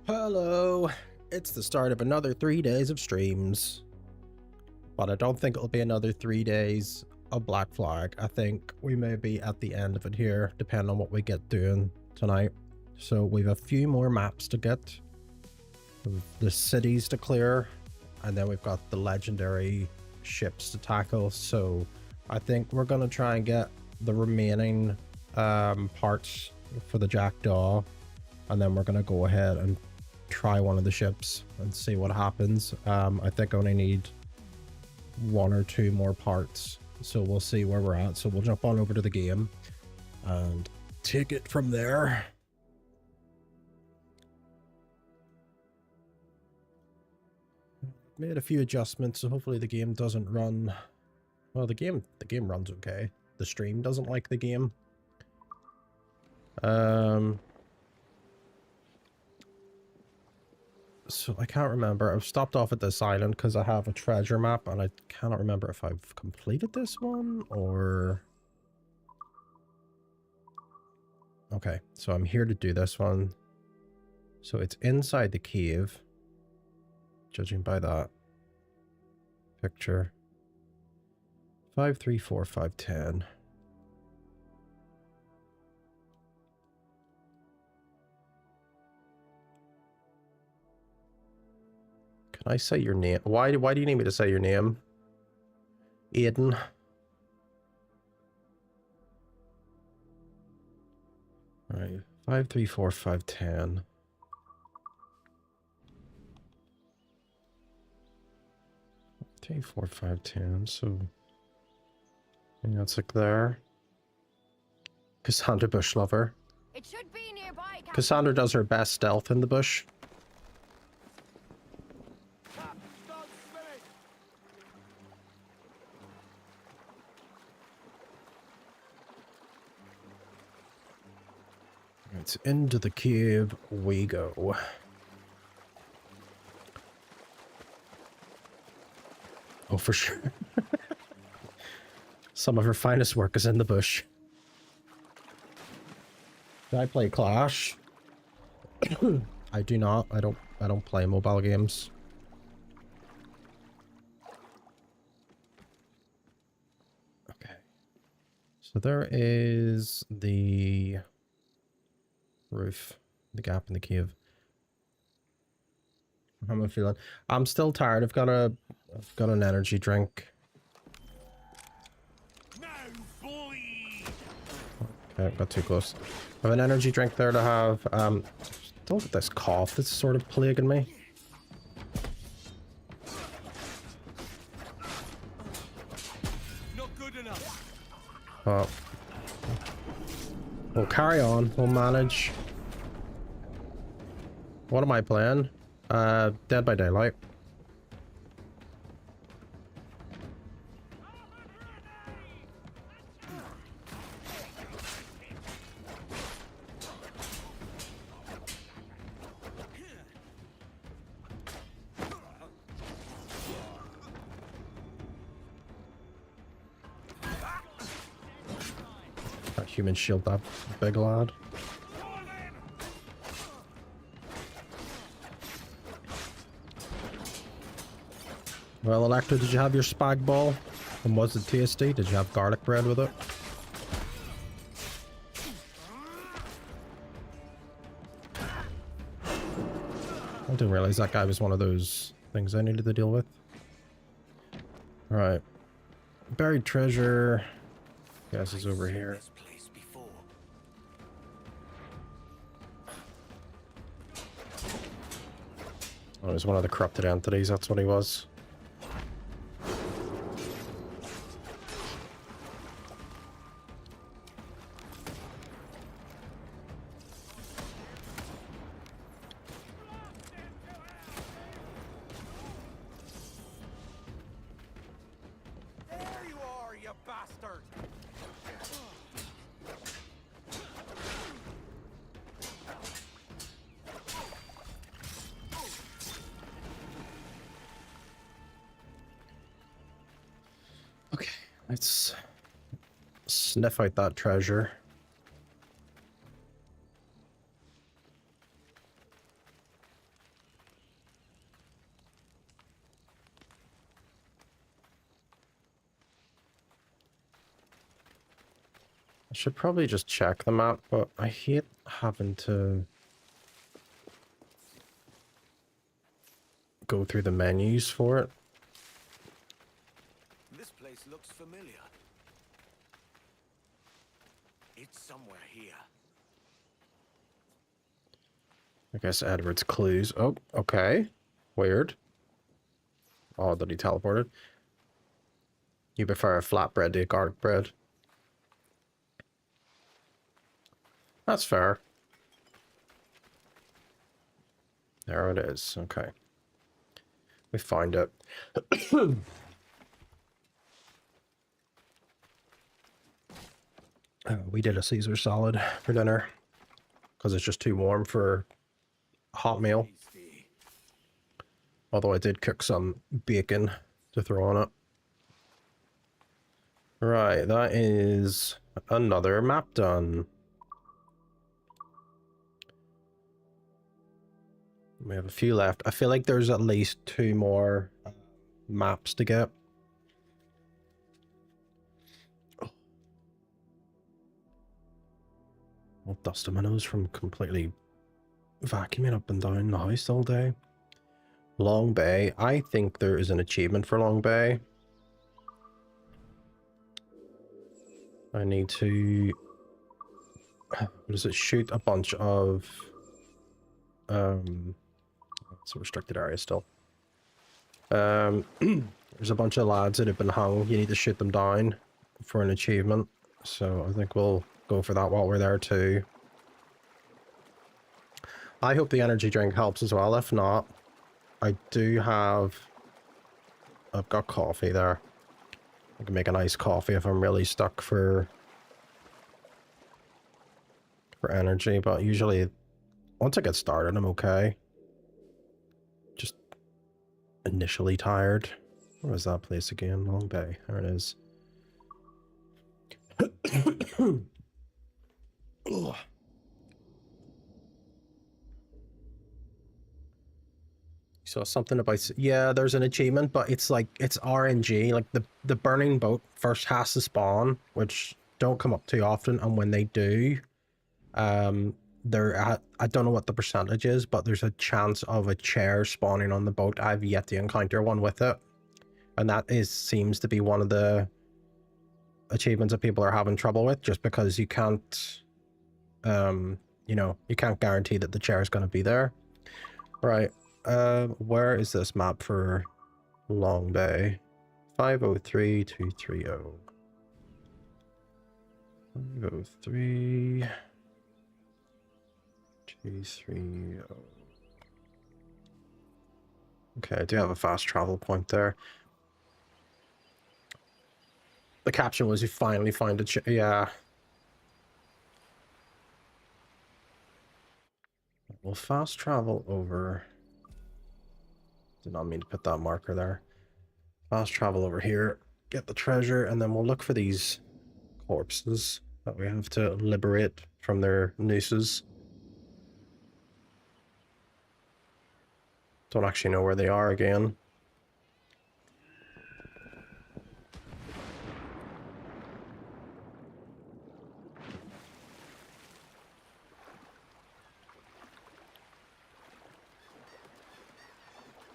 Hello, it's the start of another 3 days of streams, but I don't think it'll be another 3 days of Black Flag. I think we may be at the end of it here, depending on what we get doing tonight. So we've a few more maps to get, the cities to clear, and then we've got the legendary ships to tackle. So I think we're going to try and get the remaining parts for the Jackdaw, and then we're going to go ahead and try one of the ships and see what happens. I think I only need 1 or 2 more parts, so we'll see where we're at. So we'll jump on over to the game and take it from there. Made a few adjustments, so hopefully the game doesn't run. Well, the game runs okay. The stream doesn't like the game. So I can't remember. I've stopped off at this island because I have a treasure map, and I cannot remember if I've completed this one or... Okay, so I'm here to do this one. So it's inside the cave, judging by that picture. 5, 3, 4, 5, 10. I say your name? Why do you need me to say your name? Aiden. Alright. 5, 3, 4, 5, 10. 3, 4, 5, 10. So yeah, it's like there. Cassandra Bush Lover. It should be nearby. Cassandra does her best stealth in the bush. It's into the cave we go. Oh, for sure. Some of her finest work is in the bush. Do I play Clash? I do not. I don't play mobile games. Okay. So there is the roof, the gap in the cave. How am I feeling? I'm still tired. I've got an energy drink. Okay, got too close. I have an energy drink there to have. Don't get this cough that's sort of plaguing me. Not good enough. Oh. We'll carry on. We'll manage. What am I playing? Dead by Daylight. That human shield, that big lad. Well, Electra, did you have your spag ball? And was it tasty? Did you have garlic bread with it? I didn't realize that guy was one of those things I needed to deal with. Alright. Buried treasure. Guess is over here. Oh, he was one of the corrupted entities, that's what he was. Okay, let's sniff out that treasure. should probably just check the map, but I hate having to go through the menus for it. This place looks familiar. It's somewhere here. I guess Edward's clues. Oh, okay. Weird. Oh, that he teleported. You prefer a flatbread to a garlic bread. That's fair. There it is. Okay. We find it. We did a Caesar salad for dinner because it's just too warm for a hot meal. Although I did cook some bacon to throw on it. Right, that is another map done. We have a few left. I feel like there's at least 2 more maps to get. I'll dust my nose from completely vacuuming up and down the house all day. Long Bay. I think there is an achievement for Long Bay. I need to... What is it? Shoot a bunch of... It's a restricted area still. There's a bunch of lads that have been hung. You need to shoot them down for an achievement. So I think we'll go for that while we're there too. I hope the energy drink helps as well. If not, I do have... I've got coffee there. I can make a nice coffee if I'm really stuck for energy, but usually once I get started, I'm okay. Just initially tired. Where was that place again? Long Bay. There it is. So something about... Yeah, there's an achievement, but it's like, it's RNG. Like the burning boat first has to spawn, which don't come up too often, and when they do, I don't know what the percentage is, but there's a chance of a chair spawning on the boat. I've yet to encounter one with it, and that seems to be one of the achievements that people are having trouble with, just because you can't you know, you can't guarantee that the chair is going to be there. Right, where is this map for Long Bay? 503230. 503 230. Okay, I do have a fast travel point there. The caption was, you finally find a yeah. We'll fast travel over. Did not mean to put that marker there. Fast travel over here, get the treasure, and then we'll look for these corpses that we have to liberate from their nooses. Don't actually know where they are again.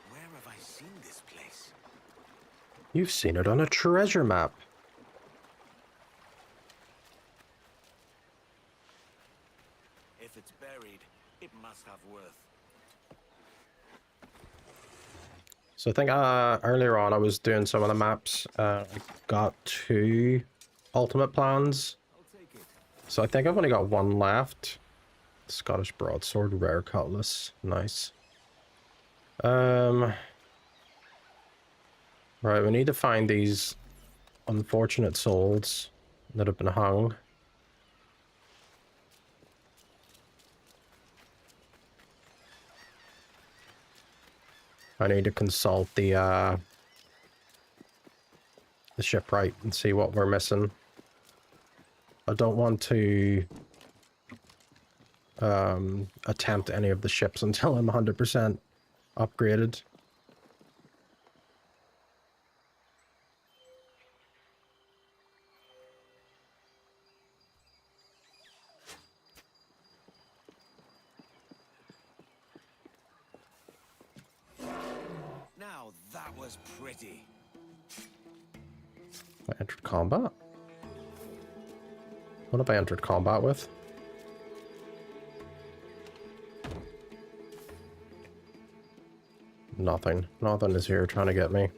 Where have I seen this place? You've seen it on a treasure map. If it's buried, it must have worth. So I think earlier on I was doing some of the maps. I got 2 ultimate plans. I'll take it. So I think I've only got 1 left. Scottish broadsword, rare cutlass, nice. Right, we need to find these unfortunate souls that have been hung. I need to consult the shipwright and see what we're missing. I don't want to attempt any of the ships until I'm 100% upgraded. was pretty. I entered combat? What have I entered combat with? Nothing. Nothing is here trying to get me.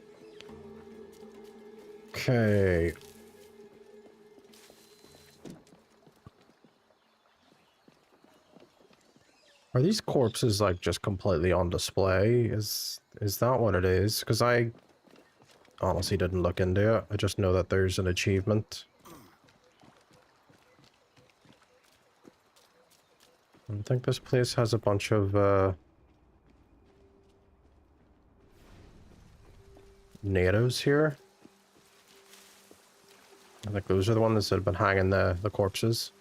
Okay. Are these corpses like just completely on display? Is that what it is? Because I honestly didn't look into it. I just know that there's an achievement. I think this place has a bunch of natives here. I think those are the ones that have been hanging the corpses.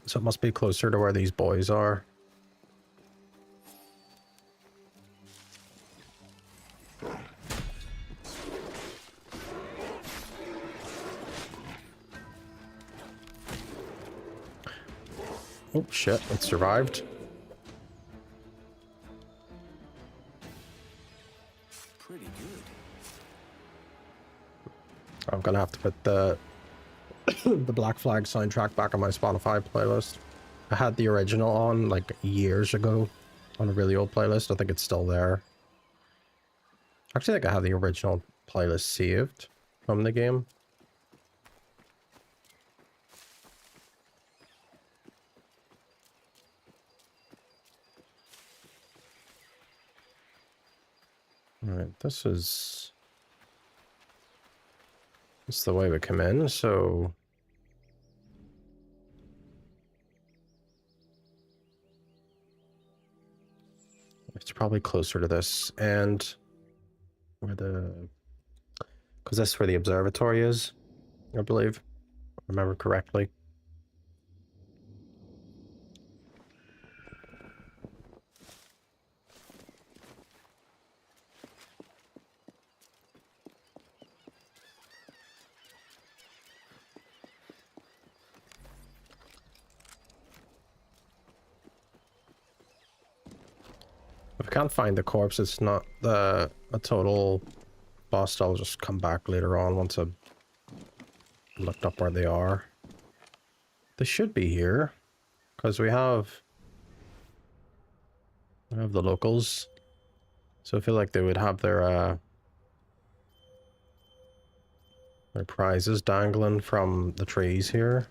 So it must be closer to where these boys are. Oh shit, it survived. Pretty good. I'm gonna have to put the the Black Flag soundtrack back on my Spotify playlist. I had the original on like years ago on a really old playlist. I think it's still there. Actually, I think I have the original playlist saved from the game. Alright, this is the way we come in, so it's probably closer to this, and where because that's where the observatory is, I believe, if I remember correctly. If I can't find the corpse, it's not a total bust. I'll just come back later on once I've looked up where they are. They should be here, because we have the locals. So I feel like they would have their prizes dangling from the trees here.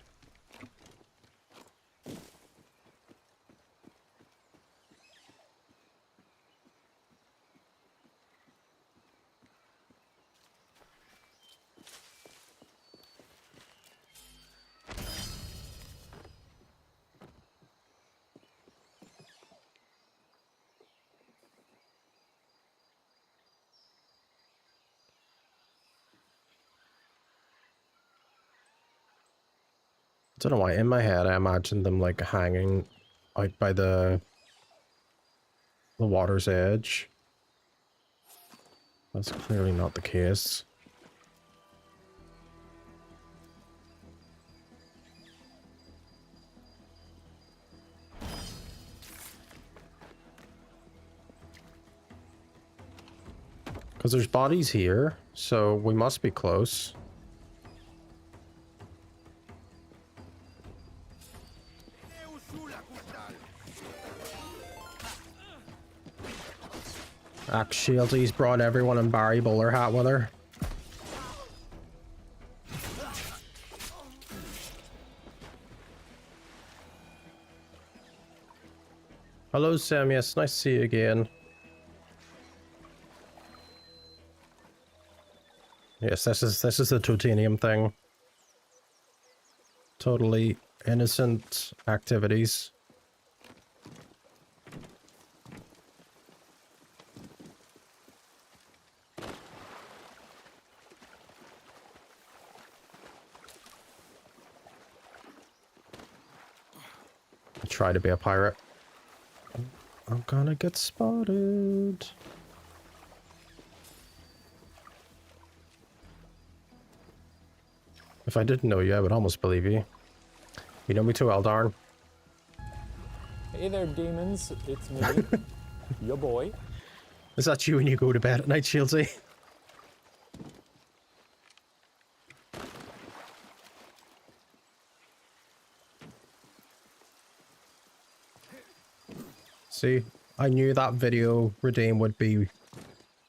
I don't know why, in my head I imagined them like hanging out by the water's edge. That's clearly not the case. Because there's bodies here, so we must be close. Axe Shieldy's brought everyone in Barry Bowler hat with her. Hello Sam, yes, nice to see you again. Yes, this is the Totainium thing. Totally innocent activities. I try to be a pirate. I'm gonna get spotted. If I didn't know you, I would almost believe you. You know me too well, darn. Hey there, demons. It's me, your boy. Is that you when you go to bed at night, Shieldsy? See, I knew that video redeem would be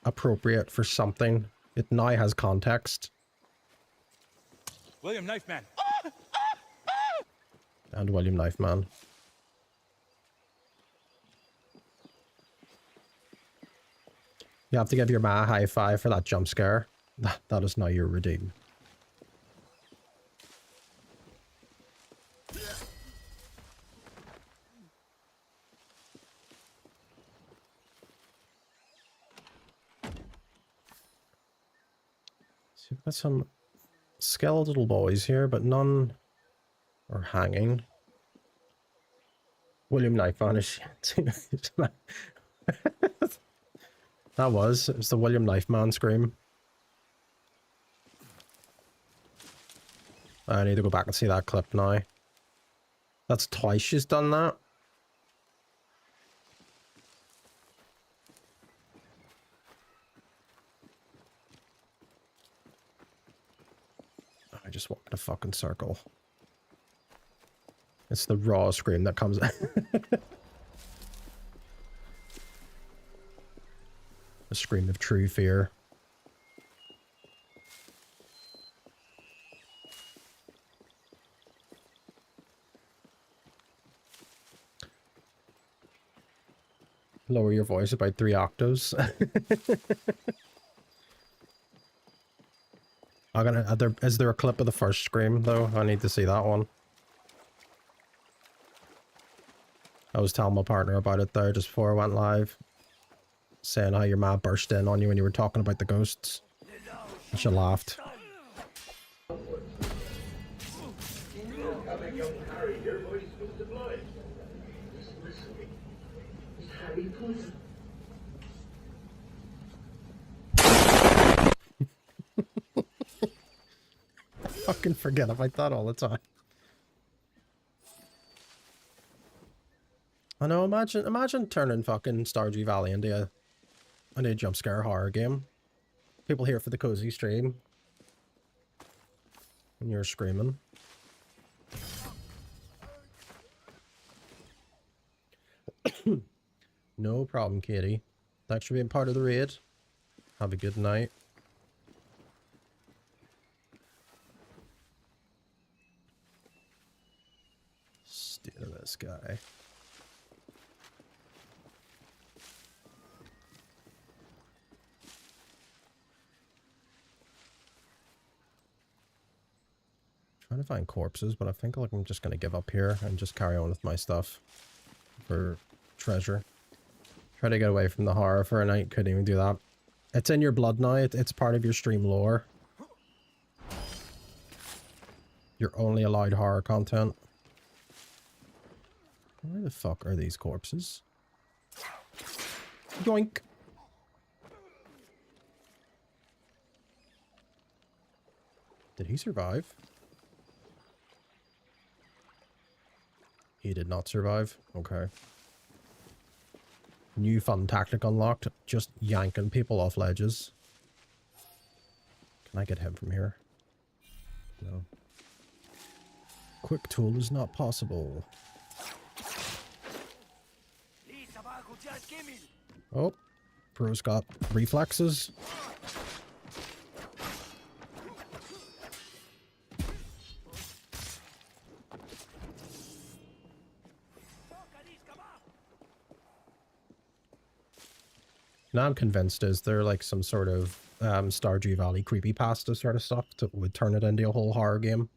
appropriate for something. It now has context. William Knife Man. And William Knife Man. You have to give your ma a high five for that jump scare. That is now your redeem. So we've got some skeletal boys here, but none are hanging. William Knife Man is That was. It was the William Knife Man scream. I need to go back and see that clip now. That's twice she's done that. I just walk in a fucking circle. It's the raw scream that comes out. A scream of true fear. Lower your voice about 3 octaves. Is there a clip of the first scream though? I need to see that one. I was telling my partner about it there just before I went live. Saying how your ma burst in on you when you were talking about the ghosts. And she laughed. Fucking forget about that all the time. I know, imagine turning fucking Stardew Valley into a jump scare horror game. People here for the cozy stream. And you're screaming. No problem, Katie. Thanks for being part of the raid. Have a good night. State of this guy. Trying to find corpses, but I think like I'm just gonna give up here and just carry on with my stuff for treasure. Try to get away from the horror for a night. Couldn't even do that. It's in your blood now. It's part of your stream lore. You're only allowed horror content. Where the fuck are these corpses? Yoink! Did he survive? He did not survive. Okay. New fun tactic unlocked. Just yanking people off ledges. Can I get him from here? No. Quick tool is not possible. Oh. Bro's got reflexes. Now I'm convinced is there like some sort of Stardew Valley creepypasta sort of stuff that would turn it into a whole horror game.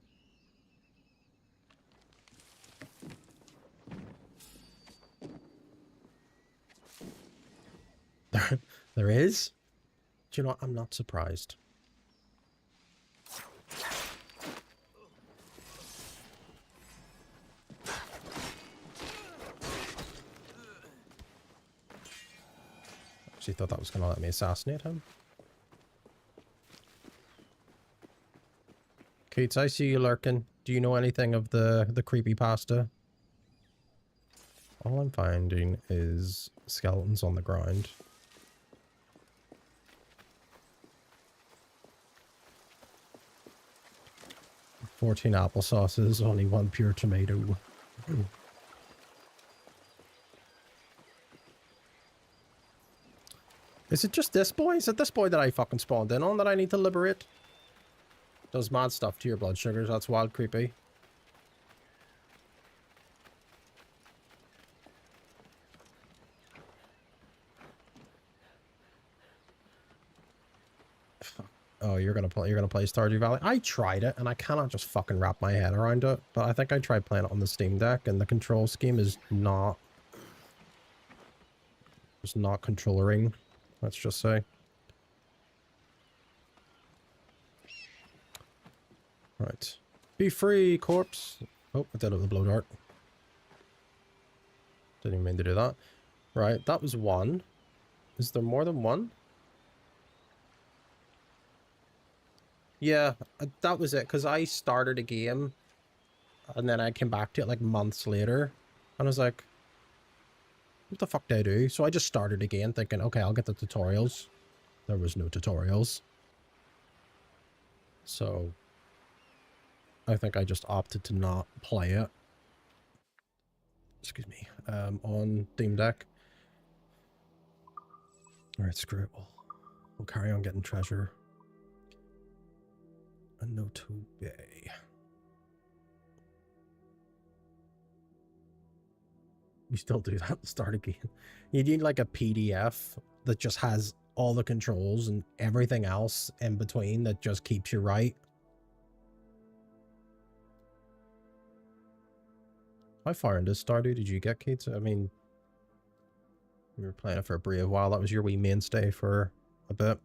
There is? Do you know what? I'm not surprised. Actually thought that was going to let me assassinate him. Keats, I see you lurking. Do you know anything of the creepypasta? All I'm finding is skeletons on the ground. 14 applesauces, only one pure tomato. Is it just this boy? Is it this boy that I fucking spawned in on that I need to liberate? Does mad stuff to your blood sugars. That's wild creepy. Oh, you're gonna play Stardew Valley? I tried it and I cannot just fucking wrap my head around it. But I think I tried playing it on the Steam Deck and the control scheme is not controllering, let's just say. Right. Be free, corpse. Oh, I did it with a blow dart. Didn't even mean to do that. Right, that was one. Is there more than one? Yeah, that was it, because I started a game, and then I came back to it, like, months later, and I was like, what the fuck did I do? So I just started again, thinking, okay, I'll get the tutorials. There was no tutorials. So, I think I just opted to not play it. Excuse me, on Steam Deck. Alright, screw it. We'll carry on getting treasure. A Noto Bay. You still do that at the start again. You need like a PDF that just has all the controls and everything else in between that just keeps you right. How far into Stardew did you get, Kate? I mean, you were playing it for a brief while. That was your wee mainstay for a bit.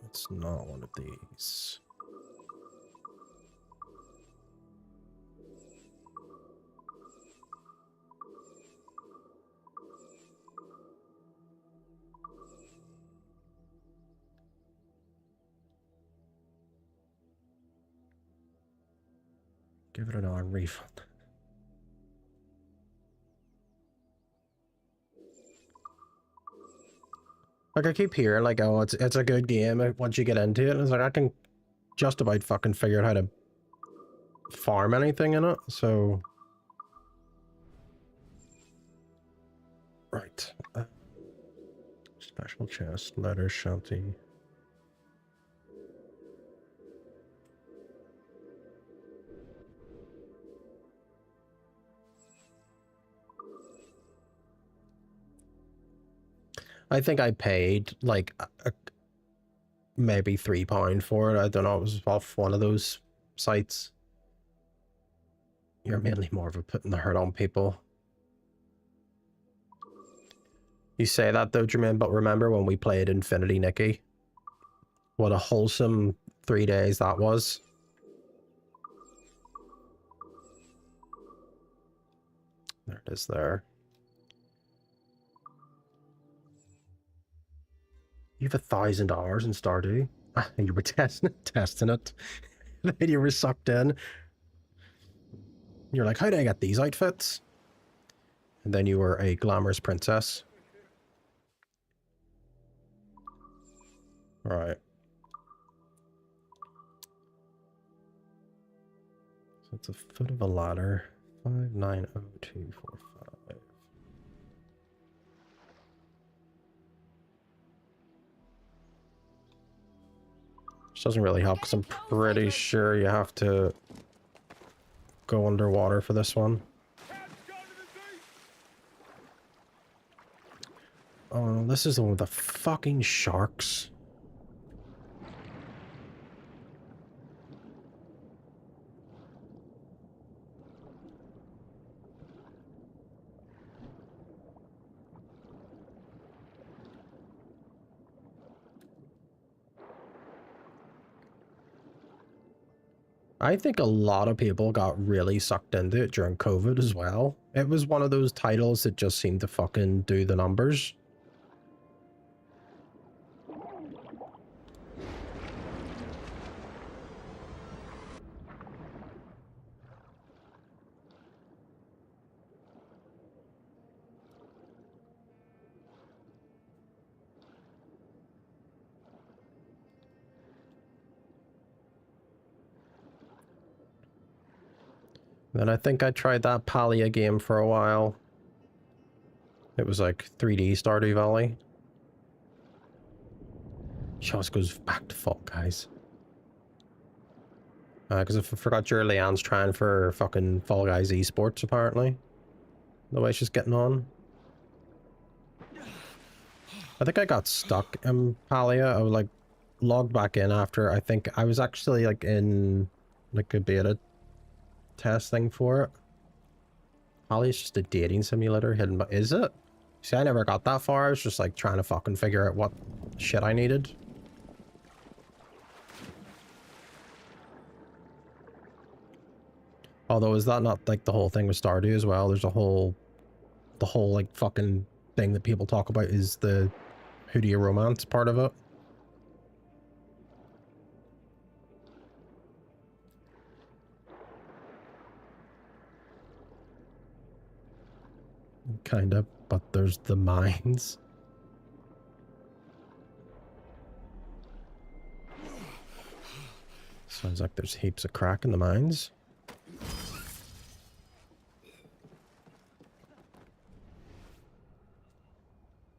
It's not one of these. Give it an arm refund. Like, I keep hearing, like, oh, it's a good game once you get into it. And it's like, I can just about fucking figure out how to farm anything in it, so... Right. Special chest, letter, shanty. I think I paid, like, maybe £3 for it. I don't know, it was off one of those sites. You're mainly more of a putting the hurt on people. You say that though, Jermaine, but remember when we played Infinity Nikki? What a wholesome 3 days that was. There it is there. You have 1,000 hours in Stardew? You were testing it. Then you were sucked in. You're like, how do I get these outfits? And then you were a glamorous princess. Right. So it's a foot of a ladder. 590245. Which doesn't really help because I'm pretty sure you have to go underwater for this one. Oh, this is the one with the fucking sharks. I think a lot of people got really sucked into it during COVID as well. It was one of those titles that just seemed to fucking do the numbers. Then I think I tried that Palia game for a while. It was like 3D Stardew Valley. Just goes back to Fall Guys. Because I forgot Leanne's trying for fucking Fall Guys esports, apparently. The way she's getting on. I think I got stuck in Palia. I was like logged back in after I think I was actually like in like a beta testing for it. Palia's just a dating simulator hidden, but is it? See, I never got that far. I was just like trying to fucking figure out what shit I needed. Although, is that not like the whole thing with Stardew as well? There's the whole like fucking thing that people talk about is the who do you romance part of it. Kind of, but there's the mines. Sounds like there's heaps of crack in the mines.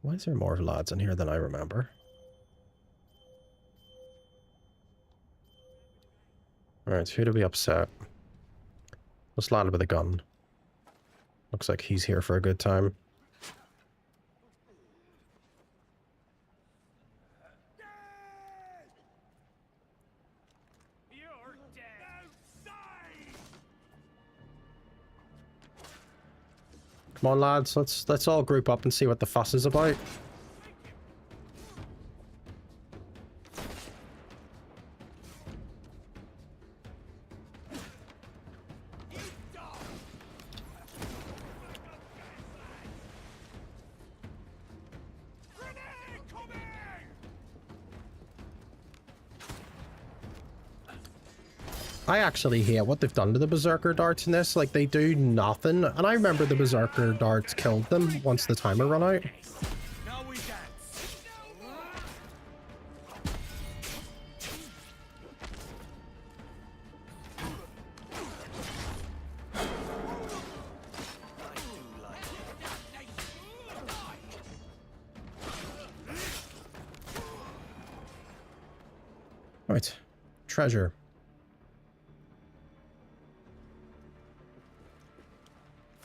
Why is there more lads in here than I remember? Alright, so who do we upset? This lad with a gun. Looks like he's here for a good time. Come on, lads, let's all group up and see what the fuss is about. I actually hate what they've done to the Berserker darts in this. Like, they do nothing. And I remember the Berserker darts killed them once the timer ran out. Now we dance. Right. Treasure.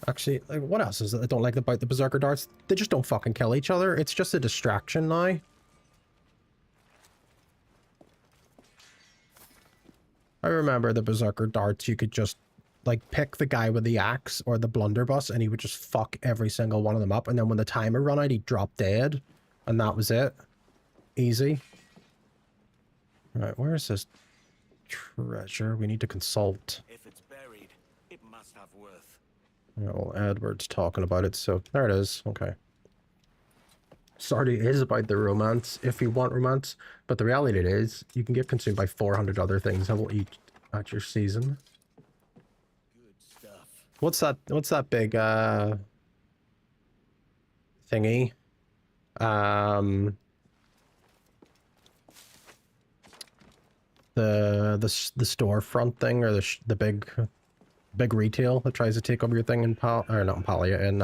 Actually, like, what else is it I don't like about the Berserker darts? They just don't fucking kill each other. It's just a distraction now. I remember the Berserker darts, you could just, like, pick the guy with the axe or the blunderbuss and he would just fuck every single one of them up. And then when the timer ran out, he'd drop dead. And that was it. Easy. Right, where is this treasure? We need to consult. If it's buried, it must have worth. Yeah, well, Edward's talking about it, so there it is. Okay. Stardew is about the romance, if you want romance, but the reality is, you can get consumed by 400 other things that will eat at your season. Good stuff. What's that big, thingy? The storefront thing, or the big retail that tries to take over your thing in not in Palia, in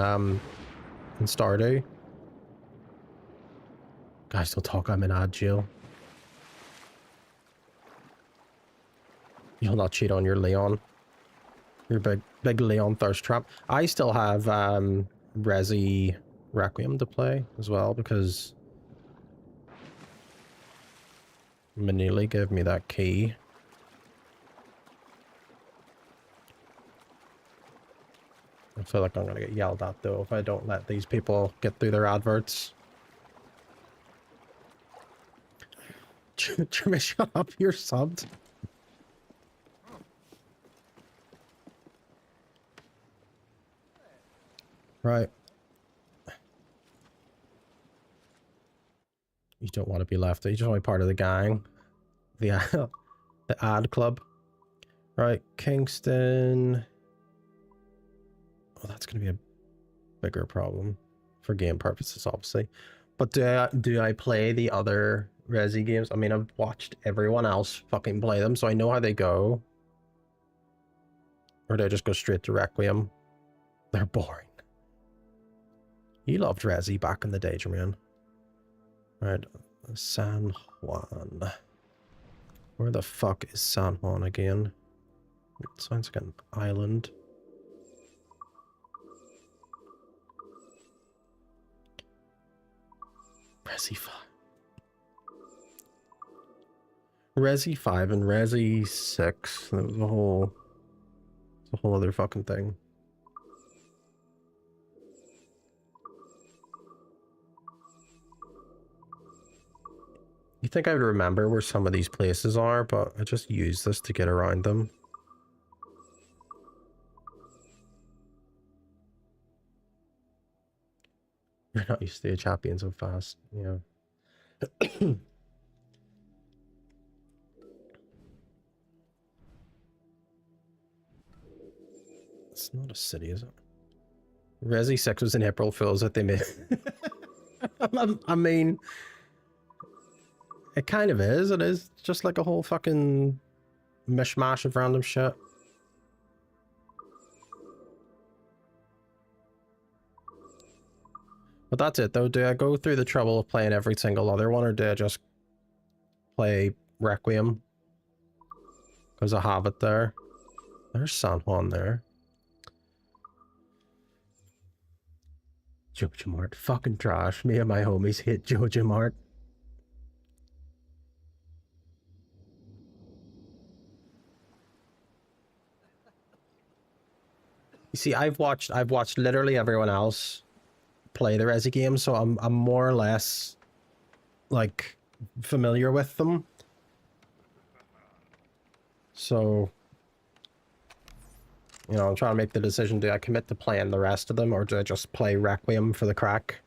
Stardew. Guys, don't talk, I'm in ad jail. You'll not cheat on your Leon. Your big Leon thirst trap. I still have Resi Requiem to play as well, because Manili gave me that key. I feel like I'm gonna get yelled at though if I don't let these people get through their adverts. Jimmy, shut up, you're subbed. Right. You don't want to be left. You just want to be part of the gang. The ad club. Right, Kingston. Oh, that's going to be a bigger problem for game purposes, obviously. But do I play the other Resi games? I mean, I've watched everyone else fucking play them, so I know how they go. Or do I just go straight to Requiem? They're boring. You loved Resi back in the day, Jermaine. Alright, San Juan. Where the fuck is San Juan again? It sounds like an island. Resi 5. Resi 5 and Resi 6. That was a whole other fucking thing. You think I would remember where some of these places are, but I just use this to get around them. You're not used to the champion so fast, yeah. It's not a city, is it? Resi 6 was in April Fools that they made. I mean, it kind of is. It is just like a whole fucking mishmash of random shit. But that's it though. Do I go through the trouble of playing every single other one, or do I just play Requiem? Because I have it there. There's San Juan there. Jojo Mart. Fucking trash. Me and my homies hate Jojo Mart. You see, I've watched literally everyone else play the Resi games, so I'm more or less like familiar with them. So, you know, I'm trying to make the decision, do I commit to playing the rest of them, or do I just play Requiem for the crack?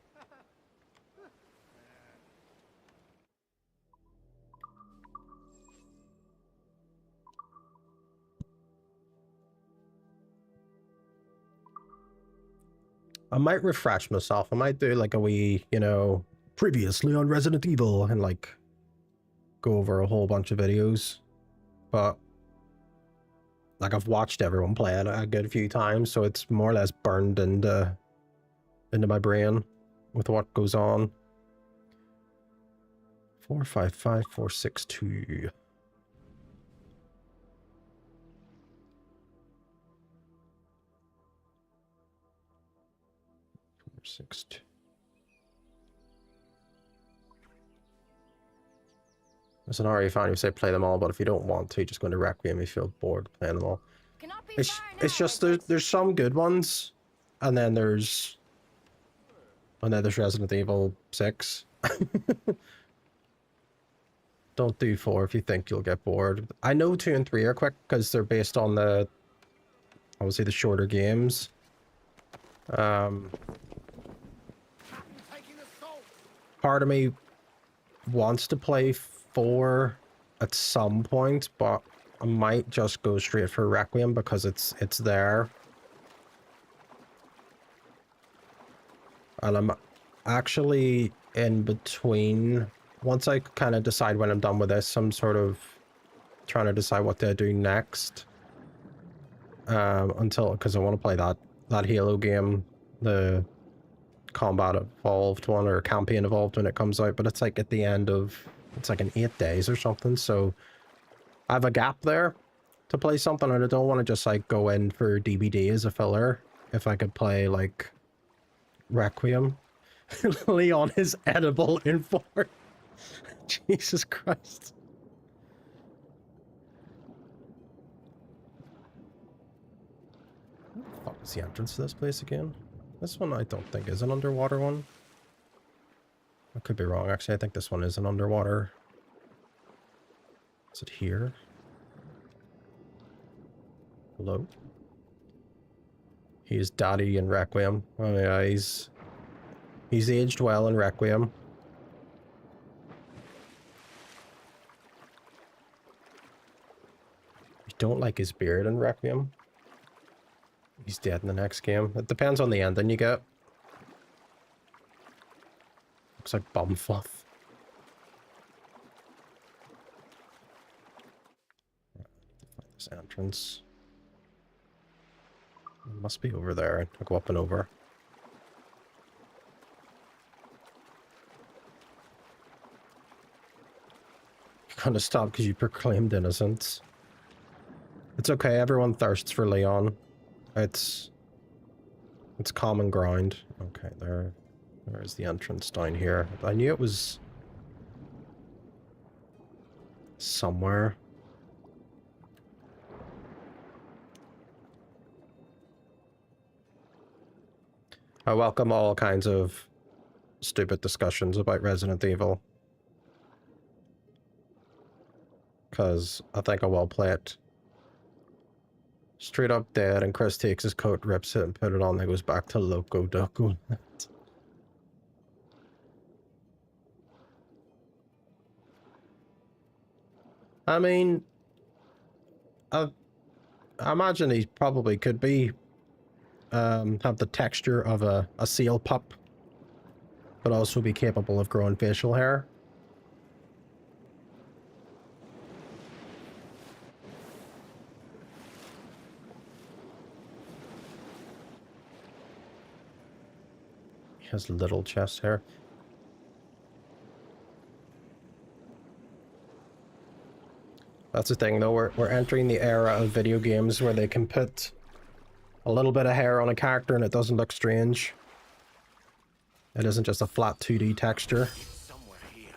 I might refresh myself. I might do like a wee, you know, previously on Resident Evil, and like go over a whole bunch of videos. But like, I've watched everyone play it a good few times, so it's more or less burned into my brain with what goes on. 455462. 462. It's an RE fine if you say play them all, but if you don't want to, just go into Requiem if you feel bored playing them all. It's just there's some good ones, and then there's Resident Evil 6. Don't do 4 if you think you'll get bored. I know 2 and 3 are quick because they're based on the, obviously, the shorter games. Part of me wants to play 4 at some point, but I might just go straight for Requiem because it's there. And I'm actually in between. Once I kind of decide when I'm done with this, I'm sort of trying to decide what to do next. Because I want to play that Halo game, the Combat Evolved one, or Campaign Evolved when it comes out, but it's like at the end of, it's like in 8 days or something, so I have a gap there to play something, and I don't want to just like go in for DBD as a filler. If I could play like Requiem. Leon is edible in 4. Jesus Christ. What the fuck is the entrance to this place again? This one I don't think is an underwater one. I could be wrong, actually. I think this one is an underwater. Is it here? Hello? He's Daddy in Requiem. Oh yeah, he's aged well in Requiem. You don't like his beard in Requiem? He's dead in the next game. It depends on the ending you get. Looks like bum fluff. Find this entrance. It must be over there. I'll go up and over. You're gonna stop because you proclaimed innocence. It's okay, everyone thirsts for Leon. It's common ground. Okay, there's the entrance down here. I knew it was somewhere. I welcome all kinds of stupid discussions about Resident Evil. Because I think I will play it. Straight up dead, and Chris takes his coat, rips it, and put it on, and goes back to Loco Doco. I mean, I imagine he probably could be, have the texture of a seal pup, but also be capable of growing facial hair. He has little chest hair. That's the thing, though. We're entering the era of video games where they can put a little bit of hair on a character and it doesn't look strange. It isn't just a flat 2D texture. It's somewhere here.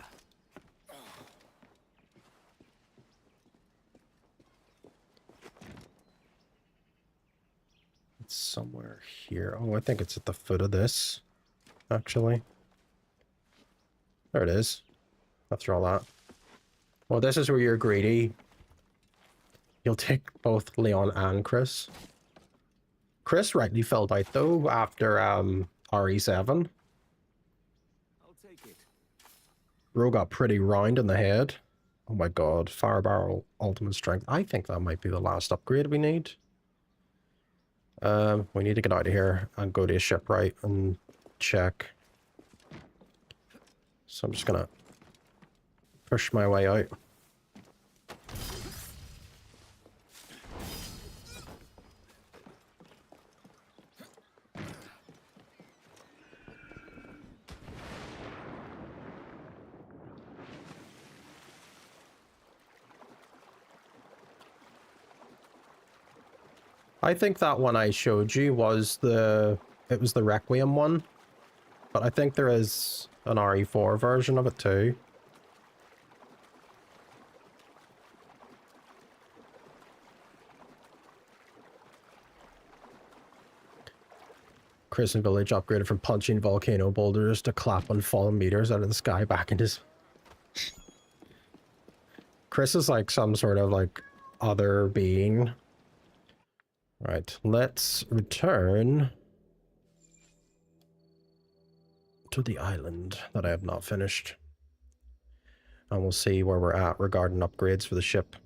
It's somewhere here. Oh, I think it's at the foot of this, actually. There it is. After all that. Well, this is where you're greedy. You'll take both Leon and Chris. Chris rightly fell out, though, after RE7. I'll take it. Ro got pretty round in the head. Oh my god, Fire Barrel Ultimate Strength. I think that might be the last upgrade we need. We need to get out of here and go to a shipwright and check. So I'm just gonna push my way out. I think that one I showed you was the Requiem one, but I think there is an RE4 version of it too. Crescent Village upgraded from punching volcano boulders to clapping fallen meters out of the sky back into his... Chris is like some sort of like other being. Right, let's return to the island that I have not finished. And we'll see where we're at regarding upgrades for the ship.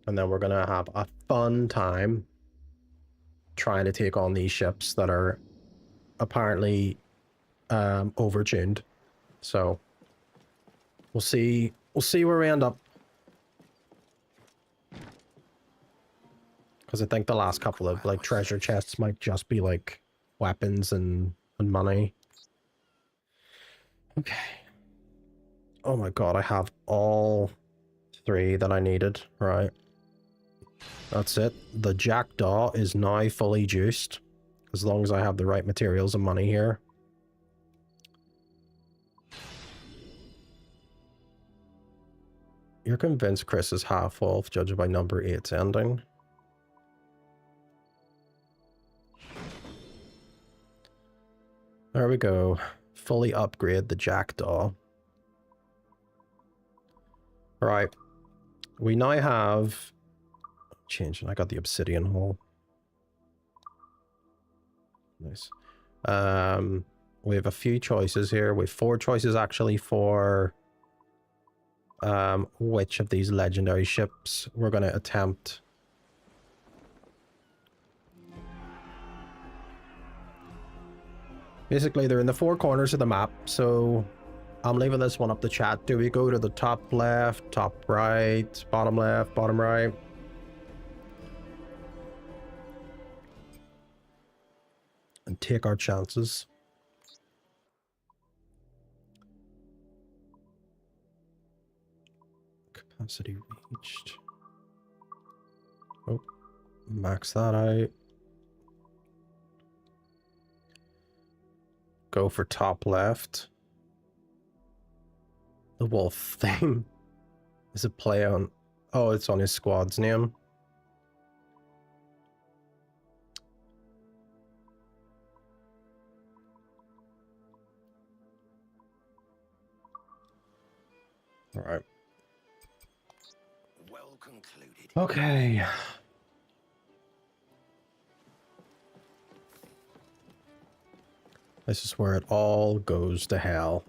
And then we're going to have a fun time trying to take on these ships that are apparently overtuned. So we'll see where we end up. Because I think the last couple of like treasure chests might just be like weapons and money. Okay. Oh my god, I have all 3 that I needed. Right. That's it. The Jackdaw is now fully juiced. As long as I have the right materials and money here. You're convinced Chris is half wolf, judging by number 8's ending. There we go. Fully upgrade the Jackdaw. Right. We now have... Changing. I got the obsidian hole. Nice. We have a few choices here. We have 4 choices actually for which of these legendary ships we're going to attempt. Basically, they're in the 4 corners of the map, so I'm leaving this one up to chat. Do we go to the top left, top right, bottom left, bottom right? take our chances. Capacity reached. Oh, max that out. Go for top left. The wolf thing. Is it play on? Oh, it's on his squad's name. All right. Well concluded. Okay. This is where it all goes to hell.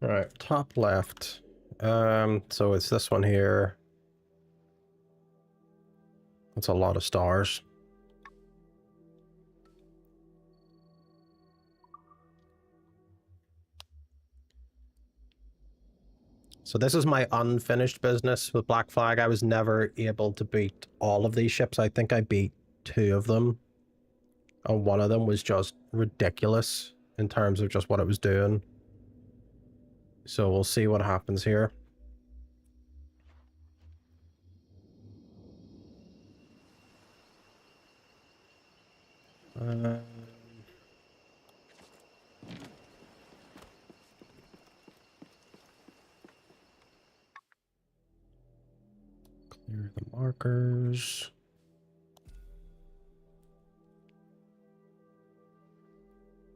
All right, top left. So it's this one here. That's a lot of stars. So this is my unfinished business with Black Flag. I was never able to beat all of these ships. I think I beat 2 of them. And one of them was just ridiculous in terms of just what it was doing. So we'll see what happens here. Clear the markers.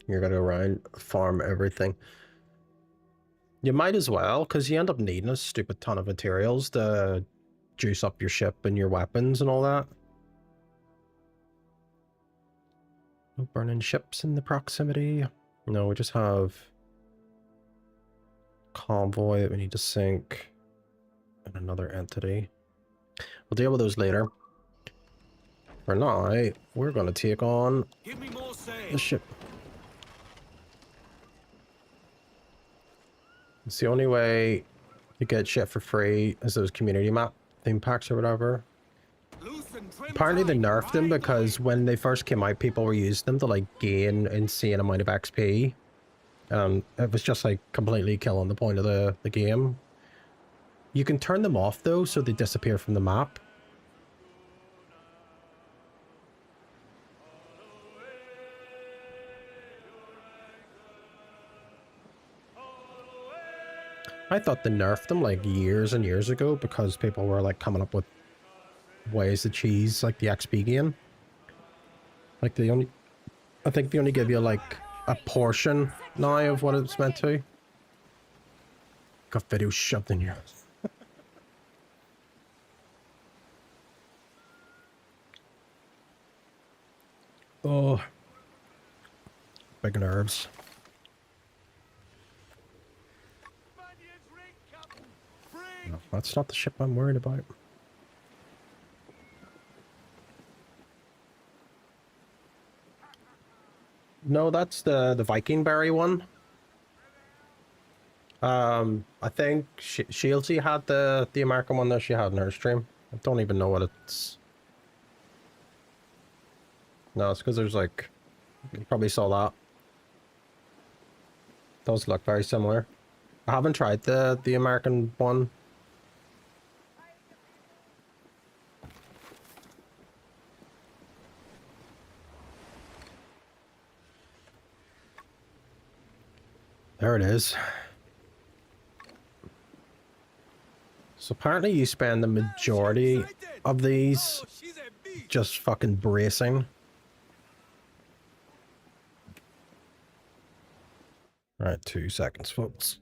You're gonna go around, farm everything. You might as well, because you end up needing a stupid ton of materials to juice up your ship and your weapons and all that. No burning ships in the proximity. No, we just have convoy that we need to sink and another entity. We'll deal with those later. For now, we're going to take on Give me more say. the ship. It's the only way to get shit for free is those community map theme packs or whatever. Apparently they nerfed them because when they first came out, people were using them to like gain insane amount of XP. It was just like completely killing the point of the game. You can turn them off though, so they disappear from the map. I thought they nerfed them like years and years ago because people were like coming up with ways to cheese like the XP gain. Like I think they only give you like a portion now of what it's meant to. Got video shoved in your oh, big nerves. No, that's not the ship I'm worried about. No, that's the Viking berry one. I think Shieldsy had the American one that she had in her stream. I don't even know what it's. No, it's because there's like, you probably saw that. Those look very similar. I haven't tried the American one. There it is. So apparently you spend the majority of these just fucking bracing. Right, 2 seconds, folks.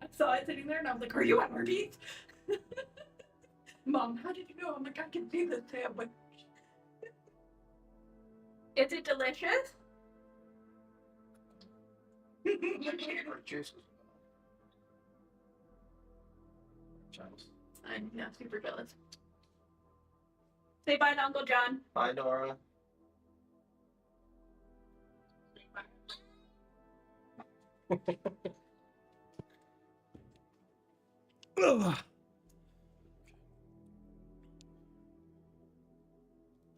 I saw it sitting there and I was like, are you at Arby's? Mom, how did you know? I'm like, I can see the sandwich. Is it delicious? I'm not super jealous. Say bye to Uncle John. Bye, Nora. Ugh.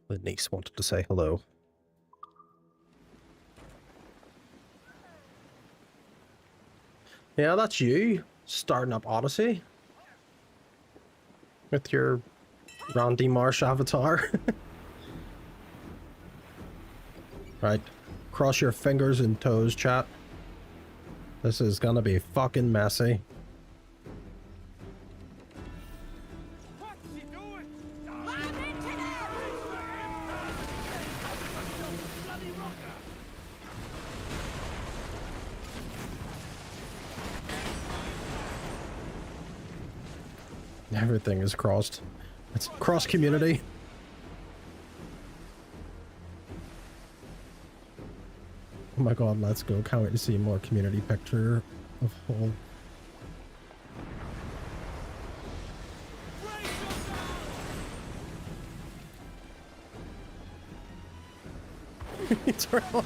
The niece wanted to say hello. Yeah, that's you starting up Odyssey with your Randy Marsh avatar. Right, cross your fingers and toes, chat. This is gonna be fucking messy. Everything is crossed. It's cross community. Oh my god, let's go. Can't wait to see more community picture of whole. It's all.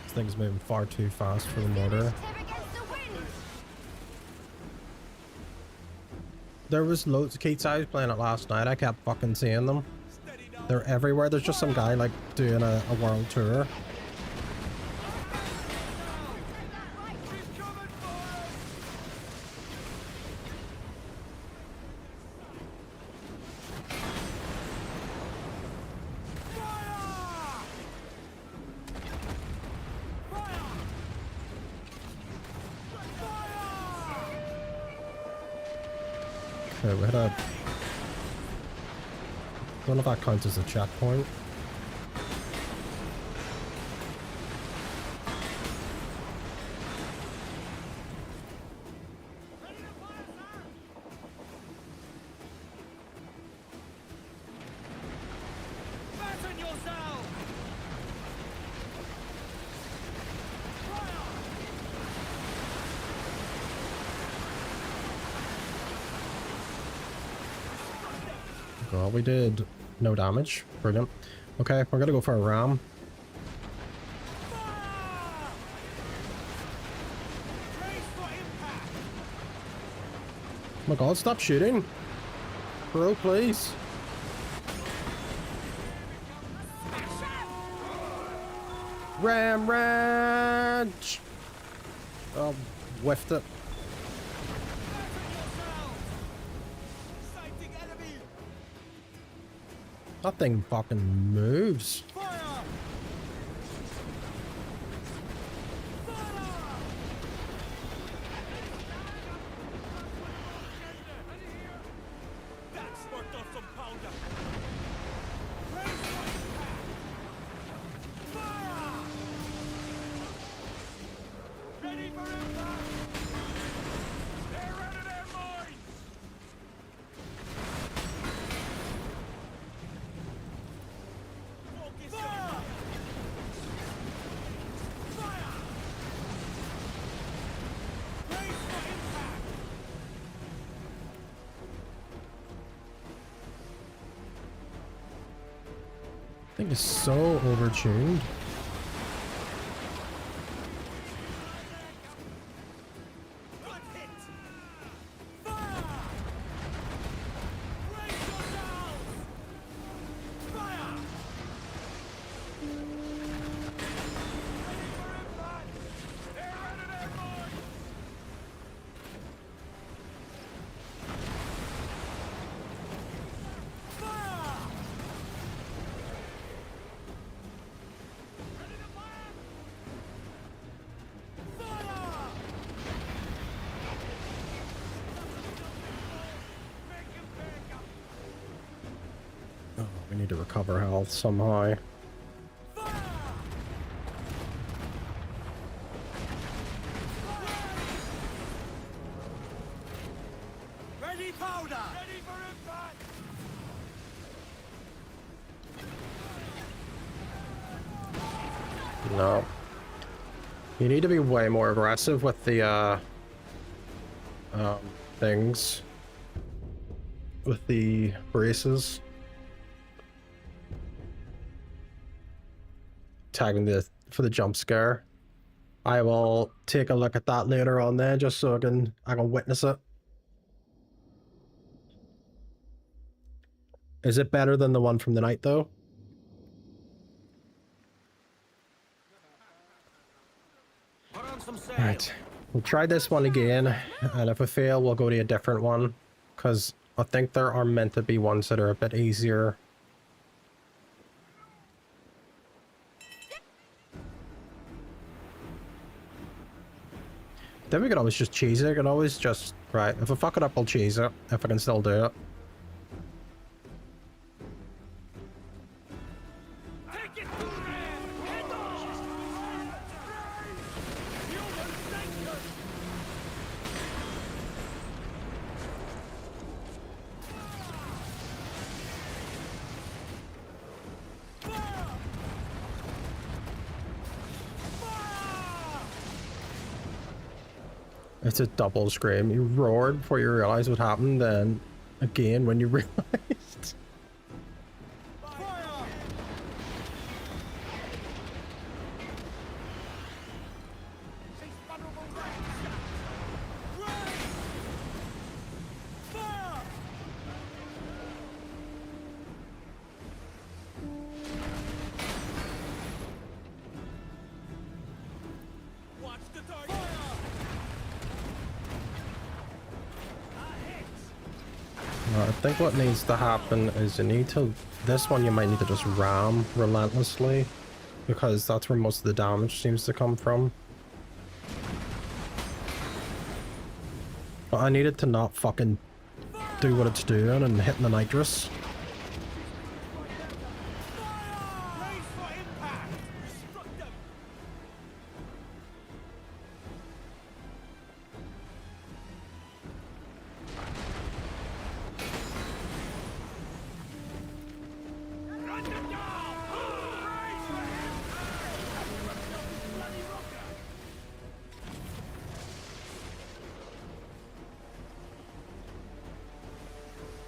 This thing's moving far too fast for the mortar. There was loads of kids. I was playing it last night. I kept fucking seeing them. They're everywhere. There's just some guy like doing a world tour. Okay, we had a... I don't know if that counts as a checkpoint. Oh, we did no damage. Brilliant. Okay, we're gonna go for a ram. Oh my god, stop shooting. Bro, please. Ram ranch! Oh, whiffed it. That thing fucking moves. Thing is so overtuned. Oh, we need to recover health somehow. Ready powder! Ready for impact! No. You need to be way more aggressive with the, things. With the braces. Tagging for the jump scare. I will take a look at that later on then, just so I can witness it. Is it better than the one from the night though? Alright, we'll try this one again, and if we fail, we'll go to a different one, because I think there are meant to be ones that are a bit easier. Then we can always just cheese it. I can always just... Right, if I fuck it up, I'll cheese it, if I can still do it. It's a double scream. You roared before you realized what happened, then again when you realized. I think what needs to happen is you need to... This one you might need to just ram relentlessly, because that's where most of the damage seems to come from. But I needed to not fucking do what it's doing and hitting the nitrous.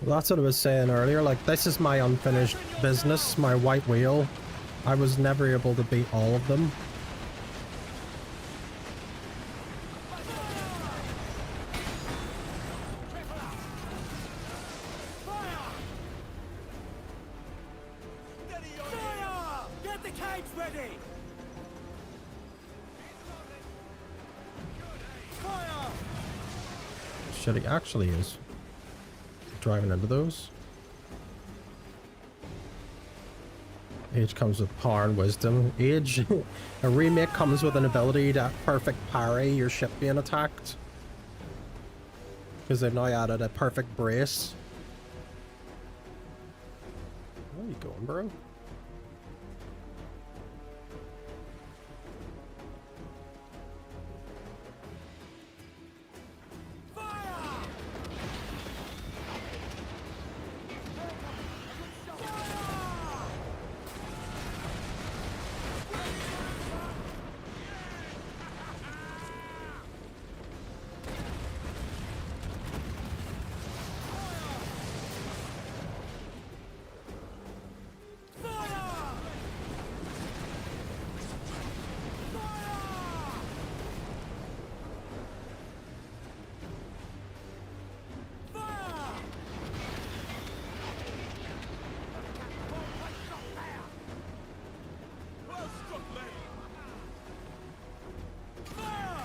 That's what I was saying earlier, like, this is my unfinished business, my white wheel. I was never able to beat all of them. Get the cage ready! Fire! Shit, he actually is driving into those. Age comes with power and wisdom. Age, a remake comes with an ability to perfect parry your ship being attacked. Because they've now added a perfect brace. Where are you going, bro?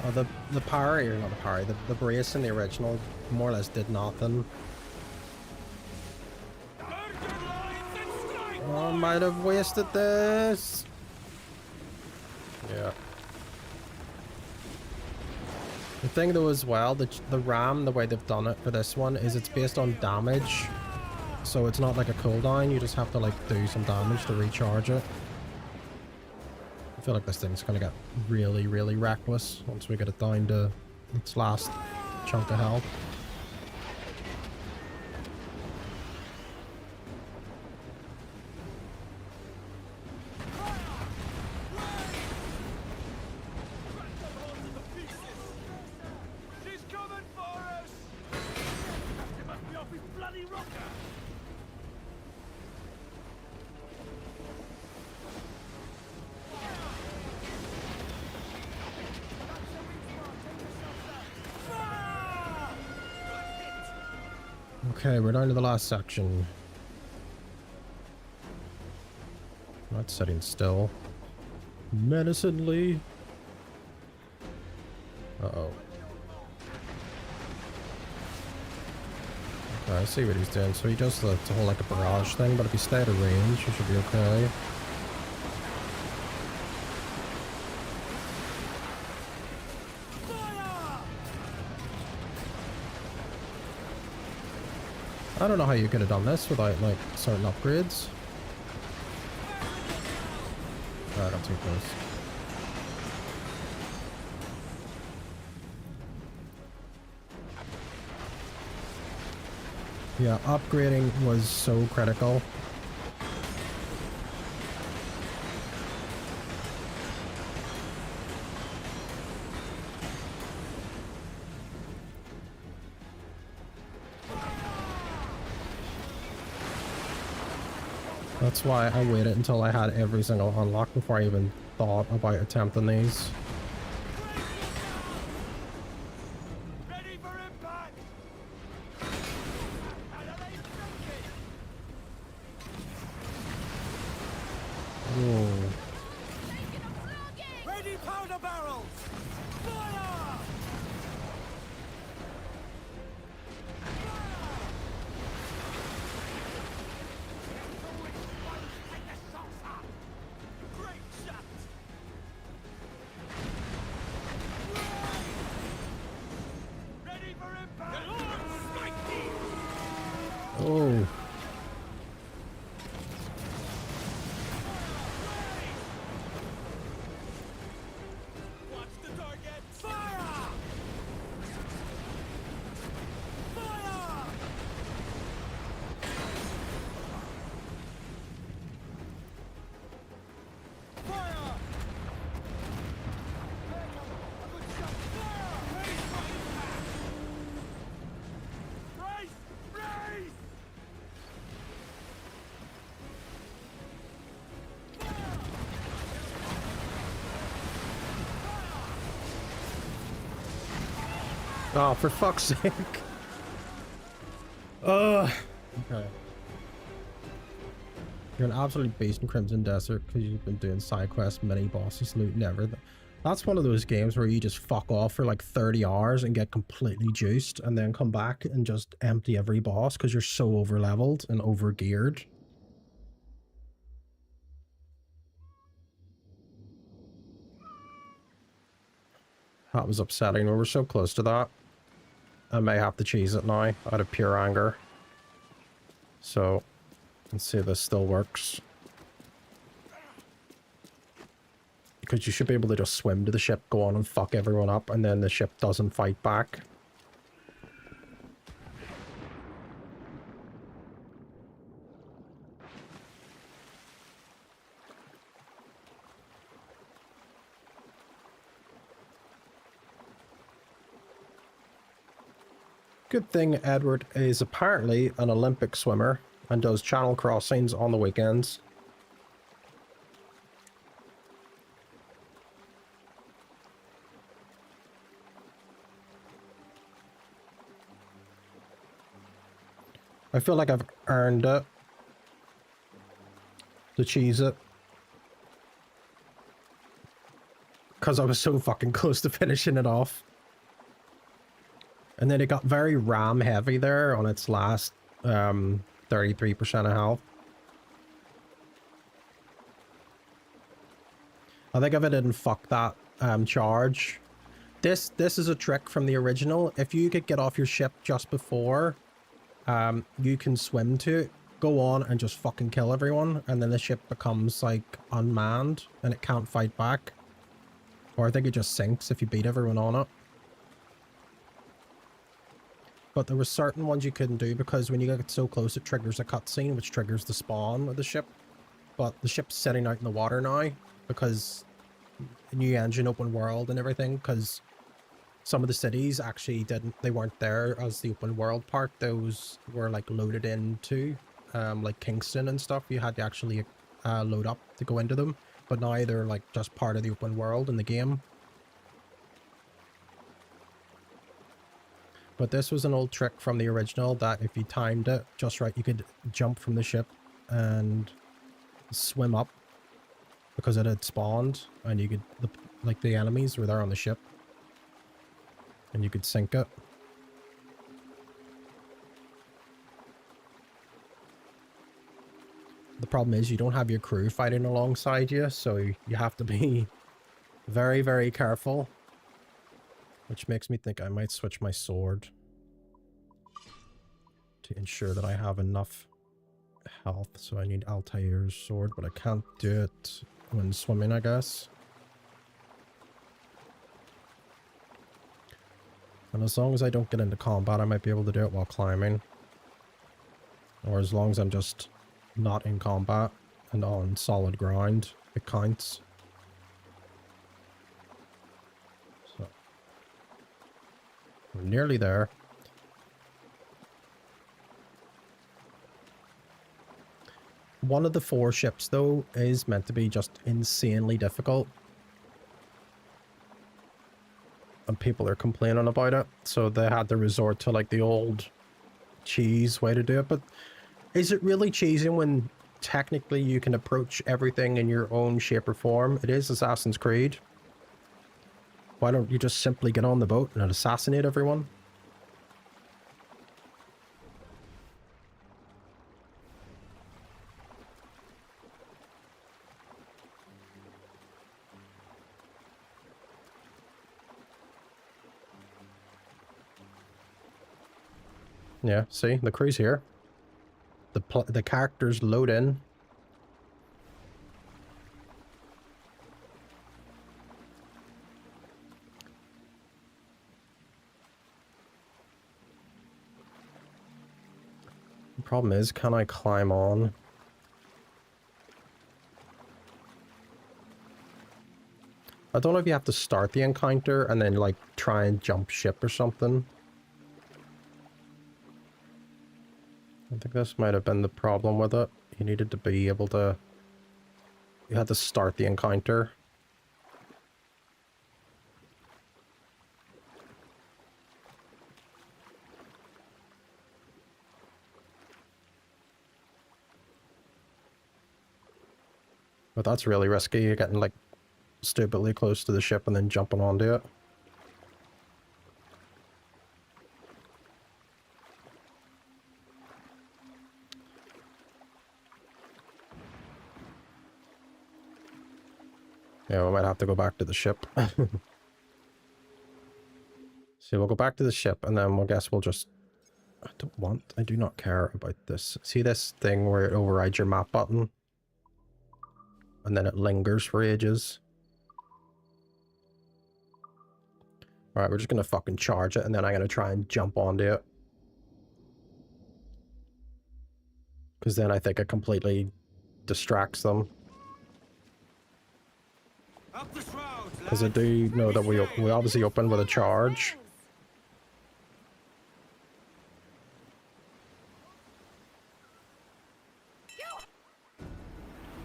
Oh, the parry, or not the parry, the brace in the original more or less did nothing. Oh, I might have wasted this. Yeah. The thing though as well, the RAM, the way they've done it for this one is it's based on damage. so it's not like a cooldown, you just have to like do some damage to recharge it. I feel like this thing's gonna get really, really reckless once we get it down to its last chunk of health. Okay, we're down to the last section. Not sitting still. Menacingly. Uh-oh. Okay, I see what he's doing. So he does the whole like a barrage thing, but if you stay at a range, you should be okay. I don't know how you could have done this without like certain upgrades. I got too close. Yeah, upgrading was so critical. That's why I waited until I had every single unlock before I even thought about attempting these. Ready for impact! Whoa. Ready powder barrels! Fire! Great shot! Ready for impact! Oh. Watch the target! Fire! Fire! Fire! A good shot! Fire! Race! Race! Oh, for fuck's sake. Ugh. Okay. You're an absolute beast in Crimson Desert because you've been doing side quests, mini bosses, loot, and everything. That's one of those games where you just fuck off for like 30 hours and get completely juiced and then come back and just empty every boss because you're so over leveled and over geared. That was upsetting. We were so close to that. I may have to cheese it now out of pure anger. So, let's see if this still works. Because you should be able to just swim to the ship, go on and fuck everyone up, and then the ship doesn't fight back. Good thing Edward is apparently an Olympic swimmer and does channel crossings on the weekends. I feel like I've earned it to cheese it. Because I was so fucking close to finishing it off. And then it got very ram heavy there on its last 33% of health. I think if I didn't fuck that charge. This is a trick from the original. If you could get off your ship just before you can swim to it, go on and just fucking kill everyone, and then the ship becomes like unmanned and it can't fight back. Or I think it just sinks if you beat everyone on it. But there were certain ones you couldn't do because when you get so close it triggers a cutscene which triggers the spawn of the ship. But the ship's sitting out in the water now because new engine, open world and everything, because some of the cities actually they weren't there as the open world part. Those were like loaded into like Kingston and stuff. You had to actually load up to go into them, but now they're like just part of the open world in the game. But this was an old trick from the original that if you timed it just right, you could jump from the ship and swim up because it had spawned, and you could like the enemies were there on the ship and you could sink it. The problem is you don't have your crew fighting alongside you, so you have to be very, very careful, which makes me think I might switch my sword to ensure that I have enough health. So I need Altair's sword, but I can't do it when swimming, I guess. And as long as I don't get into combat, I might be able to do it while climbing. Or as long as I'm just not in combat and on solid ground, it counts. So we're nearly there. One of the 4 ships though is meant to be just insanely difficult, and people are complaining about it, so they had to resort to like the old cheese way to do it. But is it really cheesing when technically you can approach everything in your own shape or form? It is Assassin's Creed. Why don't you just simply get on the boat and assassinate everyone? Yeah, see, the crew's here. The characters load in. The problem is, can I climb on? I don't know if you have to start the encounter and then like try and jump ship or something. I think this might have been the problem with it. You needed to be able to... You had to start the encounter. But that's really risky. You're getting like stupidly close to the ship and then jumping onto it. Yeah, we might have to go back to the ship. See, we'll go back to the ship and then we'll just... I do not care about this. See this thing where it overrides your map button? And then it lingers for ages. Alright, we're just gonna fucking charge it and then I'm gonna try and jump onto it. Because then I think it completely distracts them. Because I do know that we obviously open with a charge.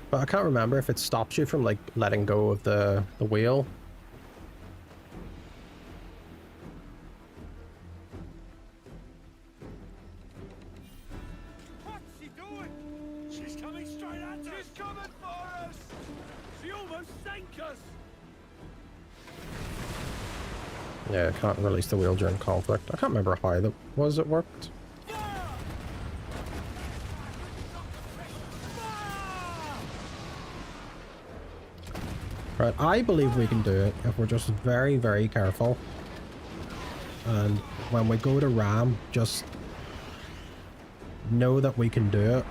But I can't remember if it stops you from like letting go of the wheel. What's she doing? She's coming straight at us. She's coming for us. She almost sank us. Yeah, I can't release the wheel during conflict. I can't remember how it worked. Right, I believe we can do it if we're just very, very careful. And when we go to ram, just know that we can do it.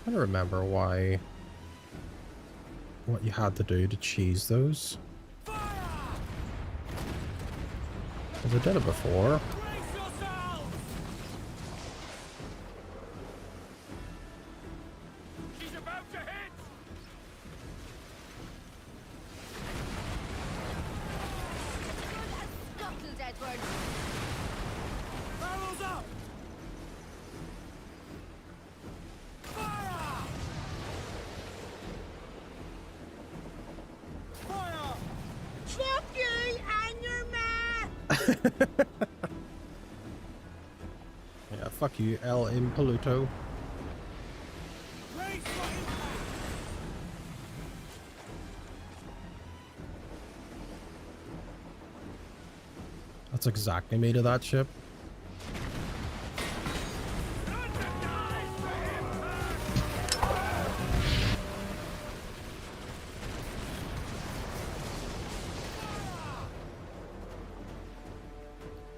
Trying to remember what you had to do to cheese those. Because I did it before. She's about to hit. Scuttled, Edward. Barrels up. Fire! Fire! Fuck you and your man! Yeah, fuck you, El Impoluto. Race for impact! That's exactly made of that ship.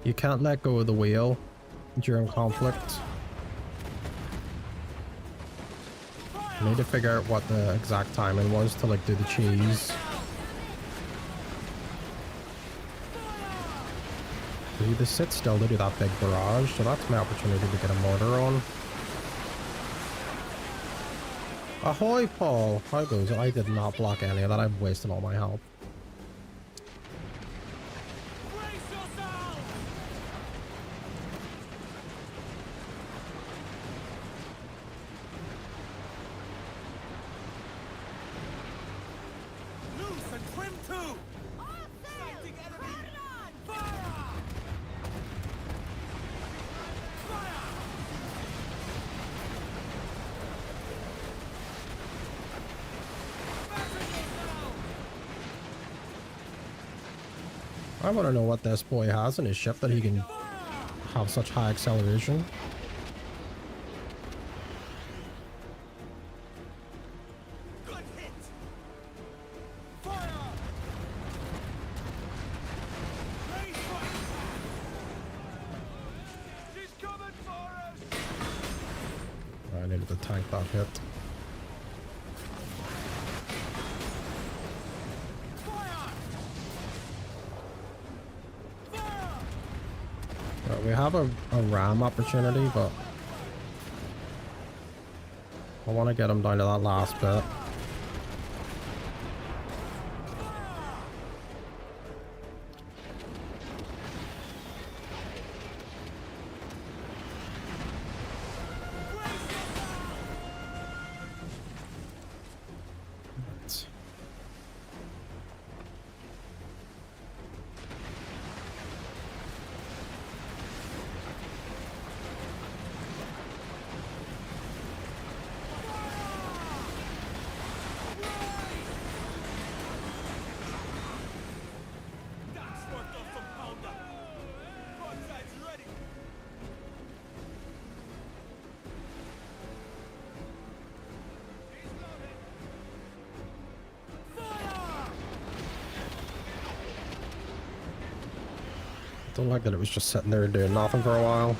You can't let go of the wheel during conflict. I need to figure out what the exact timing was to like do the cheese. Do the sit still to do that big barrage, so that's my opportunity to get a mortar on. Ahoy, Paul! How goes it? I did not block any of that. I've wasted all my health. Loose and trim too! All sail! Crowd on! Fire! Fire! I want to know what this boy has in his ship that he can have such high acceleration. Good hit! Fire! Race for impact! She's coming for us! I needed to tank that hit. Fire! Fire! We have a ram opportunity, but I want to get him down to that last bit. Right. That's worked off some powder! Broadside's ready! He's loaded! Fire! Don't like that it was just sitting there doing nothing for a while.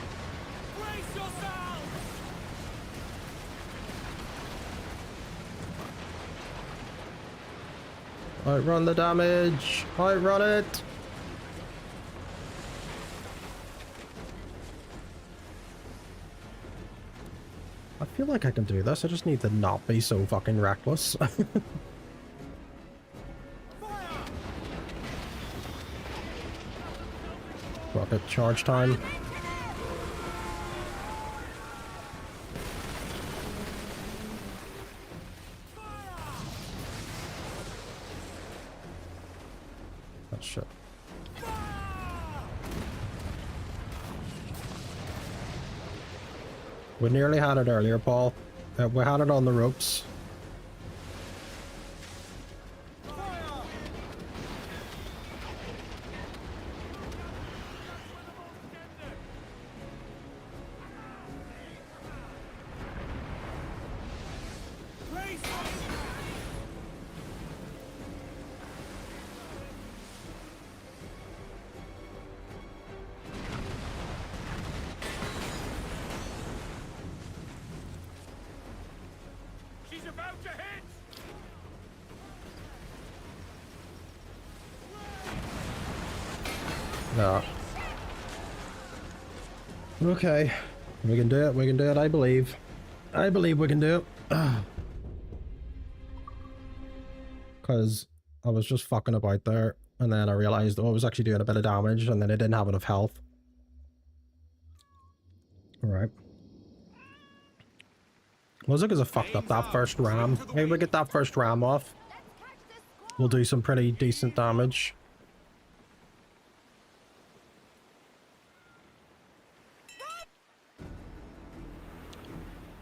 Brace yourselves! Outrun the damage! Outrun it! I feel like I can do this, I just need to not be so fucking reckless. Rocket charge time. That shit. We nearly had it earlier, Paul. We had it on the ropes. to hit! No. Okay. We can do it. We can do it. I believe. I believe we can do it. Because I was just fucking about there. And then I realized, oh, I was actually doing a bit of damage. And then I didn't have enough health. Alright. Was it because I fucked up that first ram? Maybe we get that first ram off. We'll do some pretty decent damage.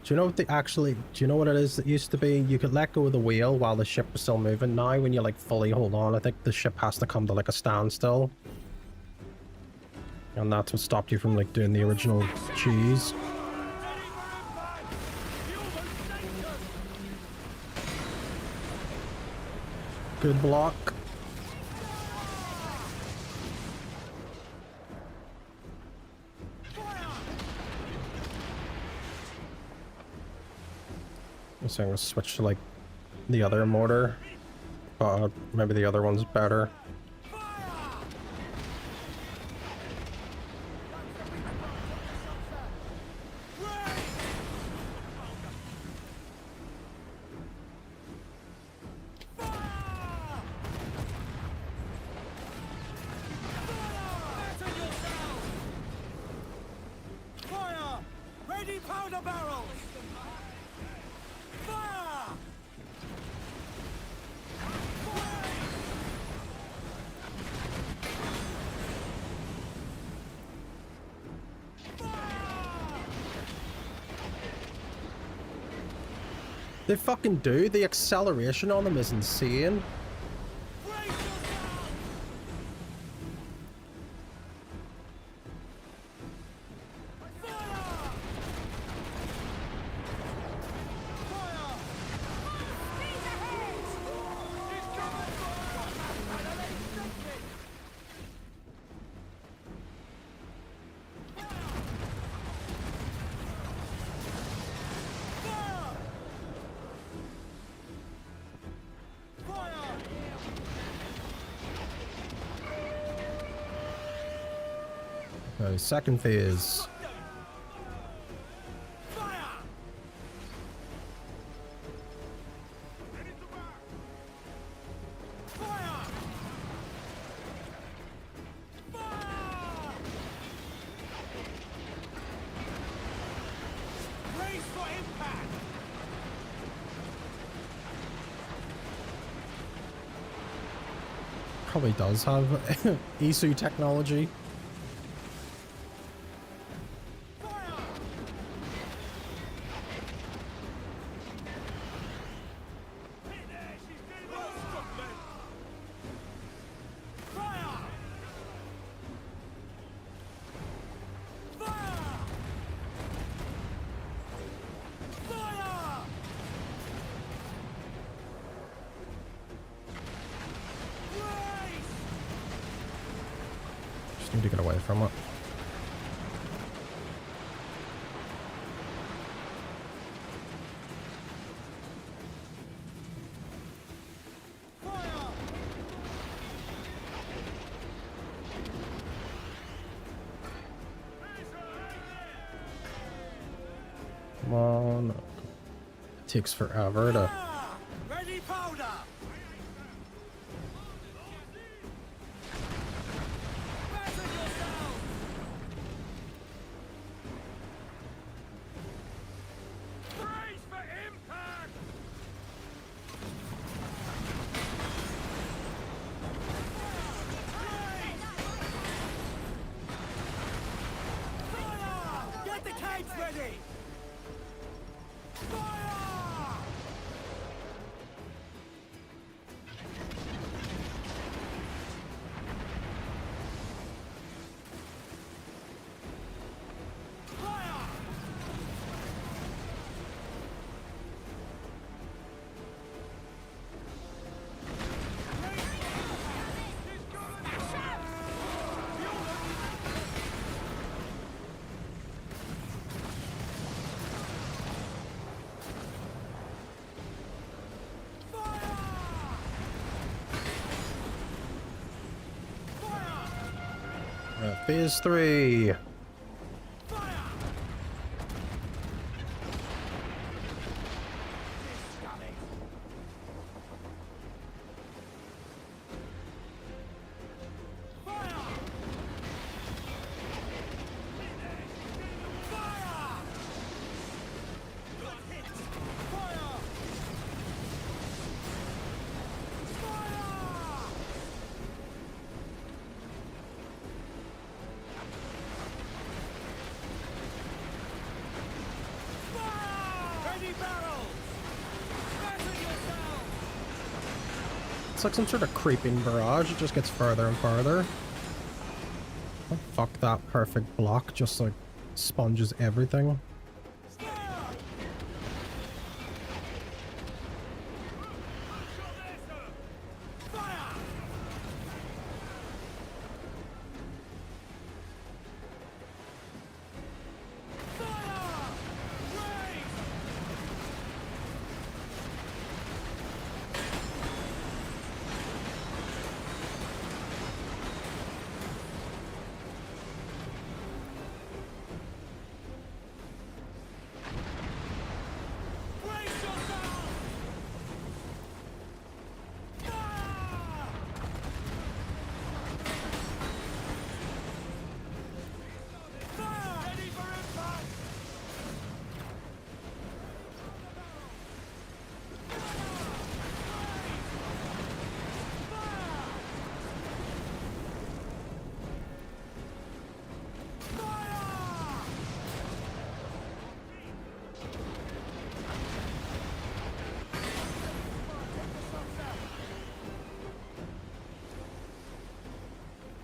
Do you know what they actually, do you know what it is that used to be? You could let go of the wheel while the ship was still moving. Now when you like fully hold on, I think the ship has to come to like a standstill. And that's what stopped you from like doing the original cheese. Good block. So I'm gonna switch to like the other mortar, but maybe the other one's better. Fire! Ready powder barrels! Fire! They fucking do. The acceleration on them is insane. Brace yourself! Fire! Fire! Speed ahead! He's coming for us! Fire! Fire! Okay, second phase. Fire! Fire! Fire! Brace for impact! Probably does have ISU technology. Fire! Hit there, she's getting well then. Fire! Fire! Fire! Brace! Just need to get away from it. Fire! Come on. It takes forever to... Fire! Ready powder! Fasten yourself! Brace for impact! Fire! Get the cage ready! Fire! Fire! Phase 3. It's like some sort of creeping barrage. It just gets further and further. Oh, fuck, that perfect block just like sponges everything.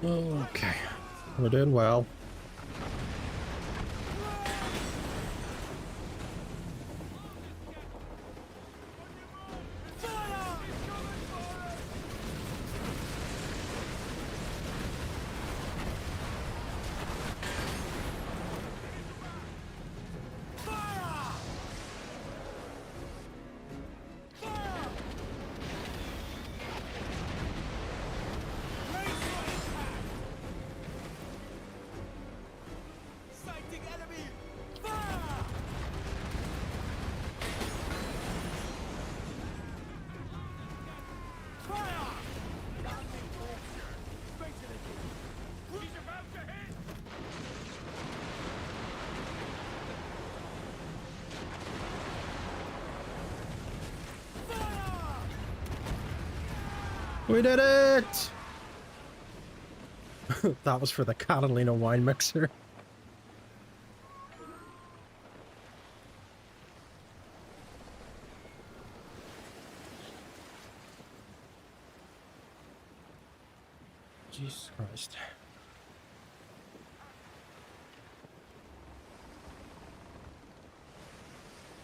Okay, we're doing well. We did it! That was for the Catalina wine mixer. Jesus Christ.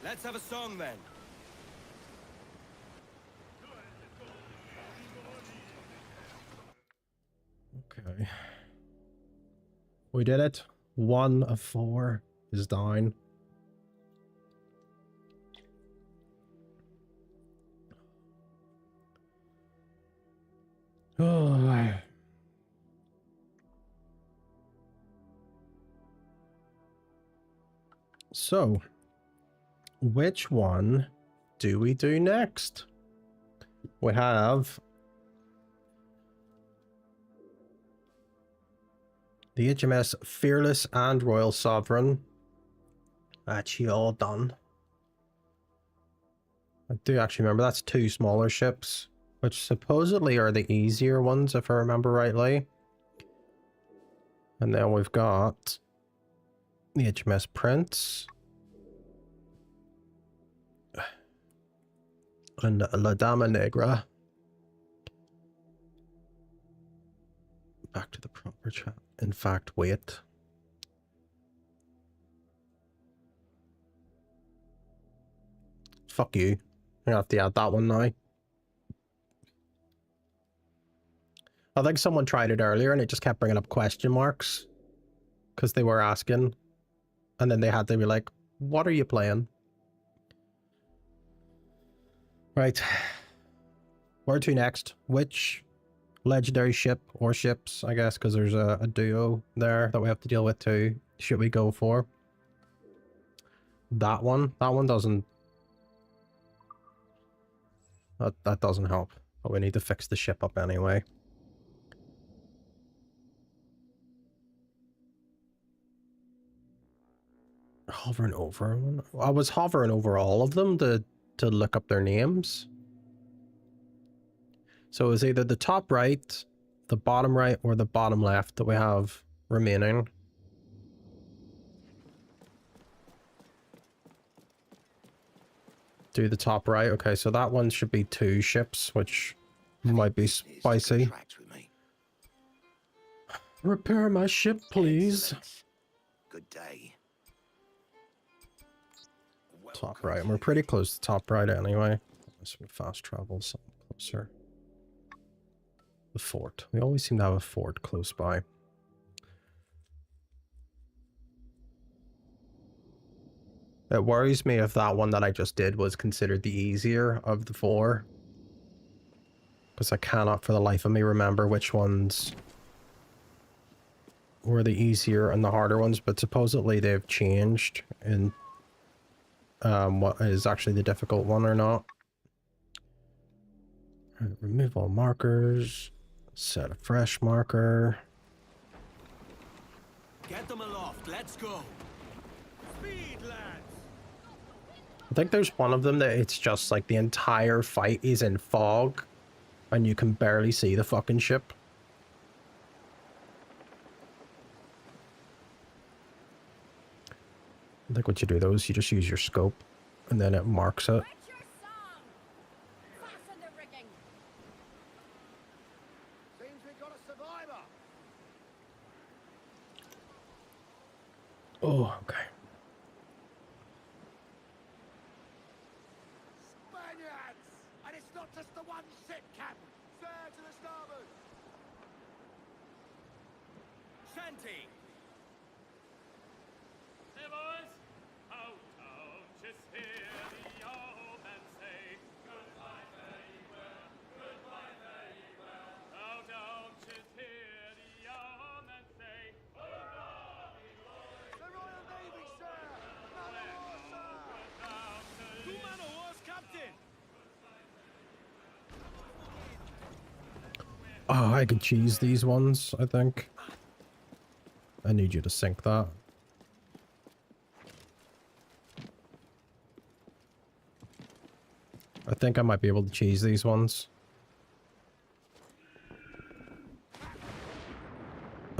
Let's have a song then. Okay. We did it. 1 of 4 is down. Oh. So, which one do we do next? We have the HMS Fearless and Royal Sovereign. Actually all done. I do actually remember that's 2 smaller ships, which supposedly are the easier ones if I remember rightly. And then we've got the HMS Prince and La Dama Negra. Back to the proper chat. In fact, wait. Fuck you. I have to add that one now. I think someone tried it earlier and it just kept bringing up question marks. Because they were asking. And then they had to be like, what are you playing? Right. Where to next? Which legendary ship or ships, I guess, because there's a duo there that we have to deal with too. Should we go for that one? That one doesn't. That doesn't help. But we need to fix the ship up anyway. Hovering over. I was hovering over all of them to look up their names. So it's either the top right, the bottom right, or the bottom left that we have remaining. Do the top right. Okay, so that one should be 2 ships, which might be spicy. Repair my ship, please. Good day. Top right. And we're pretty close to top right anyway. Unless we fast travel something closer. The fort. We always seem to have a fort close by. It worries me if that one that I just did was considered the easier of the 4. Because I cannot for the life of me remember which ones were the easier and the harder ones, but supposedly they've changed in what is actually the difficult one or not. Remove all markers. Set a fresh marker. Get them aloft. Let's go. Speed, lads. I think there's one of them that it's just like the entire fight is in fog and you can barely see the fucking ship. I think what you do though is you just use your scope and then it marks it. Write your song. Fasten the rigging. Seems we got a survivor. Oh, okay. Spaniards! And it's not just the one ship, Captain. Sir, to the starboard. Shanty. Hey boys, how don't you hear the old man say, goodbye, very well, goodbye, very well. How don't you hear the old man say, hurrah, The Royal Navy, sir. Man of war, sir. Two man of wars, Captain. Oh, I can cheese these ones, I think. I need you to sink that. I think I might be able to cheese these ones.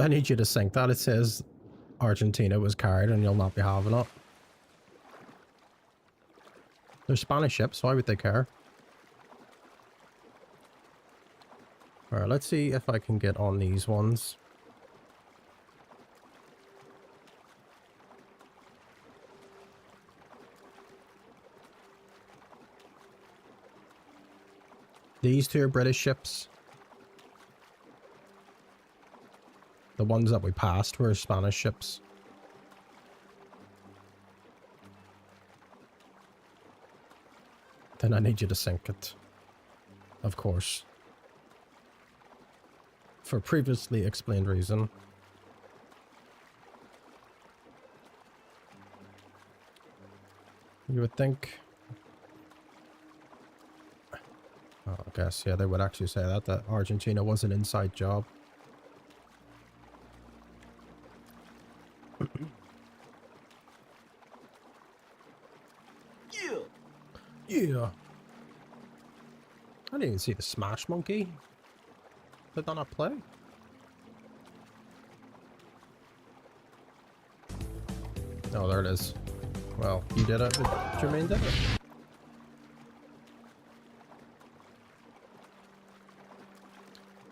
I need you to sink that. It says Argentina was carried and you'll not be having it. They're Spanish ships, why would they care? Alright, let's see if I can get on these ones. These 2 are British ships. The ones that we passed were Spanish ships. Then I need you to sink it. Of course. For previously explained reason. You would think... Oh, I guess, yeah, they would actually say that Argentina was an inside job. Yeah. Yeah. I didn't even see the Smash Monkey. Did that not play? Oh, there it is. Well, you did it. Jermaine did it.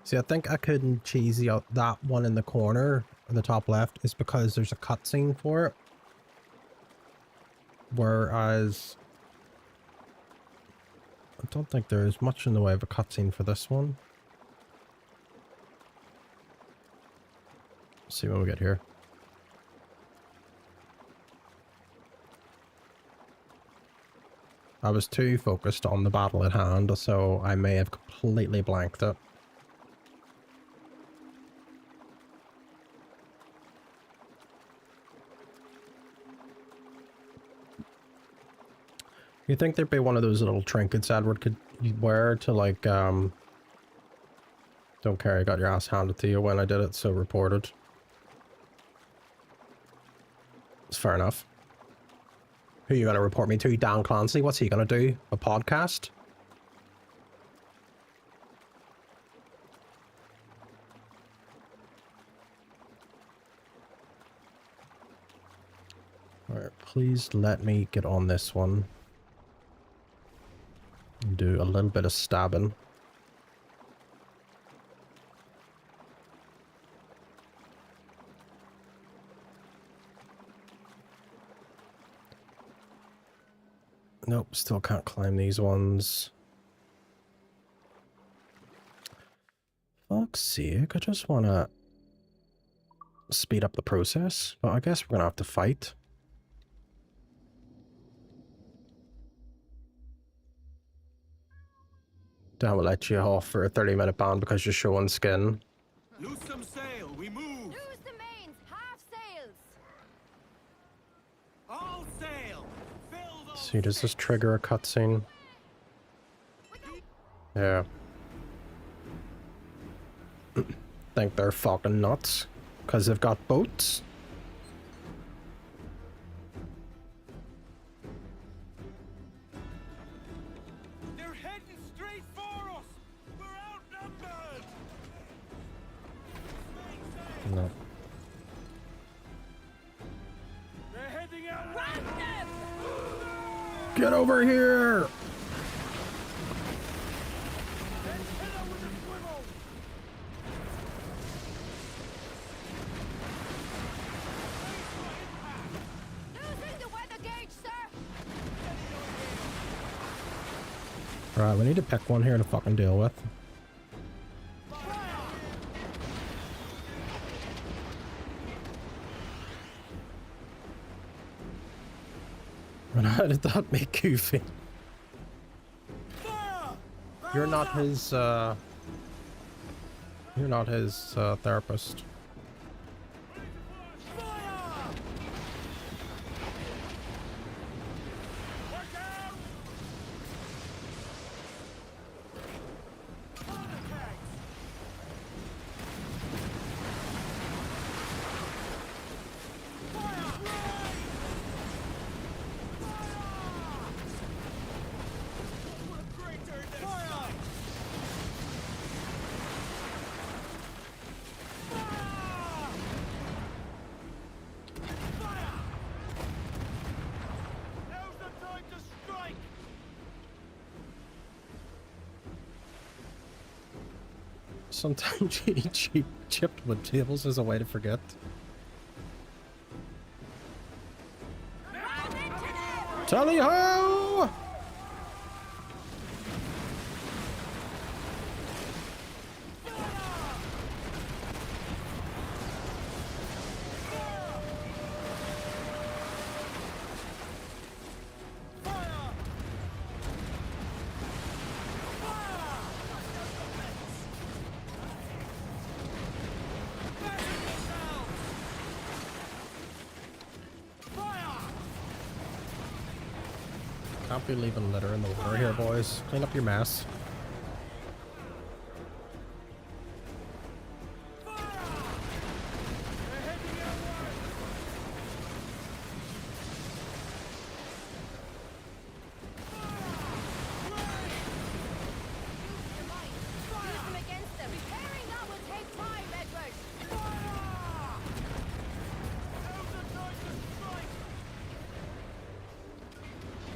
See, I think I couldn't cheese that one in the corner in the top left is because there's a cutscene for it. Whereas I don't think there is much in the way of a cutscene for this one. Let's see when we get here. I was too focused on the battle at hand, so I may have completely blanked it. You think there'd be one of those little trinkets Edward could wear to like, don't care, I got your ass handed to you when I did it, so reported. It's fair enough. Who are you gonna report me to? Dan Clancy? What's he gonna do? A podcast? Alright, please let me get on this one. And do a little bit of stabbing. Nope, still can't climb these ones. Fuck's sake, I just wanna speed up the process, but I guess we're gonna have to fight. Then we'll let you off for a 30-minute ban because you're showing skin. Loose some sail, we move! Lose the mains, half sails. All sail! Fill those See, does this trigger a cutscene? Yeah. Think they're fucking nuts because they've got boats. They're heading straight for us! We're outnumbered! Make sail! No. They're heading out! Ram them! Get over here! Let's hit her with a swivel! Losing the weather gauge, sir. Right, we need to pick one here to fucking deal with. And how did that make Goofy? You're not his, therapist. Now's the time to strike! Sometimes you eat chipped wood tables as a way to forget. Tally ho! Can't be leaving litter in the water here, boys. Clean up your mess. Use them against them. Repairing that will take time, Edward.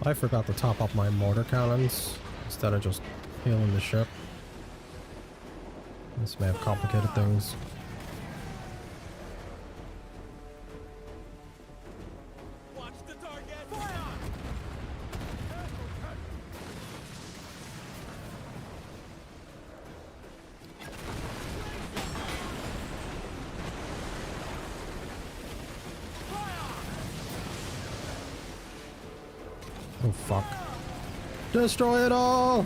I forgot to top up my mortar cannons instead of just healing the ship. This may have complicated things. Watch the target! Fire! Oh fuck. Destroy it all!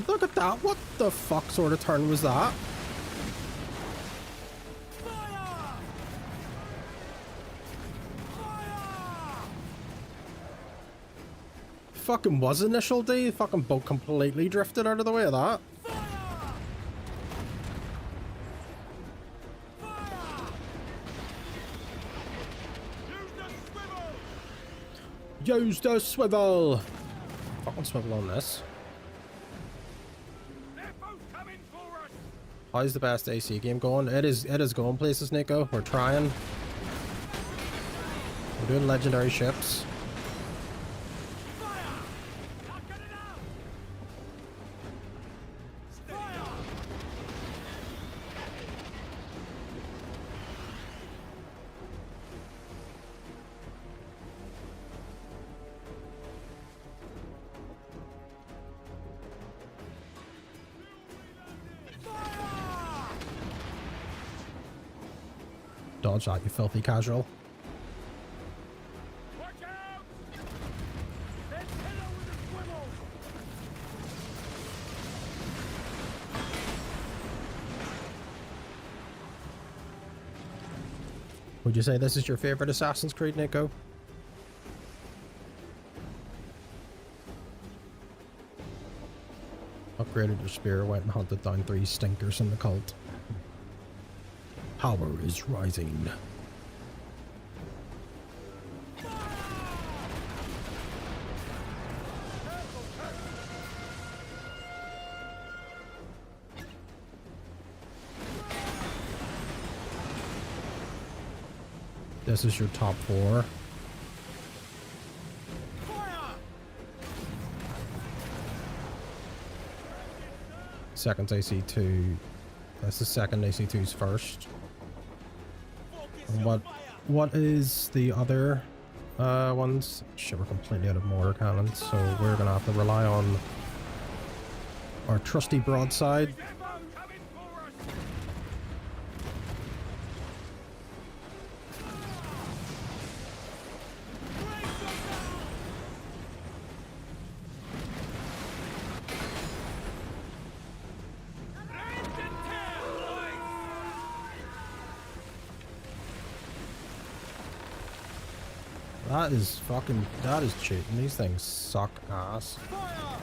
Look at that. What the fuck sort of turn was that? Fire! Fire! Fucking was initial D. Fucking boat completely drifted out of the way of that. Fire! Fire! Use the swivel! Use the swivel. Fucking swivel on this. They're both coming for us! How's the best AC game going? It is going places, Nico. We're trying. We're doing legendary ships. Fire! Not get it out! Fire! Fire! Dodge that, you filthy casual. Watch out! Then hit her with a swivel! Would you say this is your favorite Assassin's Creed, Nico? Upgraded your spear, went and hunted down 3 stinkers in the cult. Power is rising. This is your top 4. Fire! Second's AC2. That's the second, AC2's first. Focus And your fire! what is the other ones? Shit, we're completely out of mortar cannons, so we're gonna have to rely on our trusty broadside. They're both coming for us! Brace yourself! That is fucking, that is cheating. These things suck ass. Fire!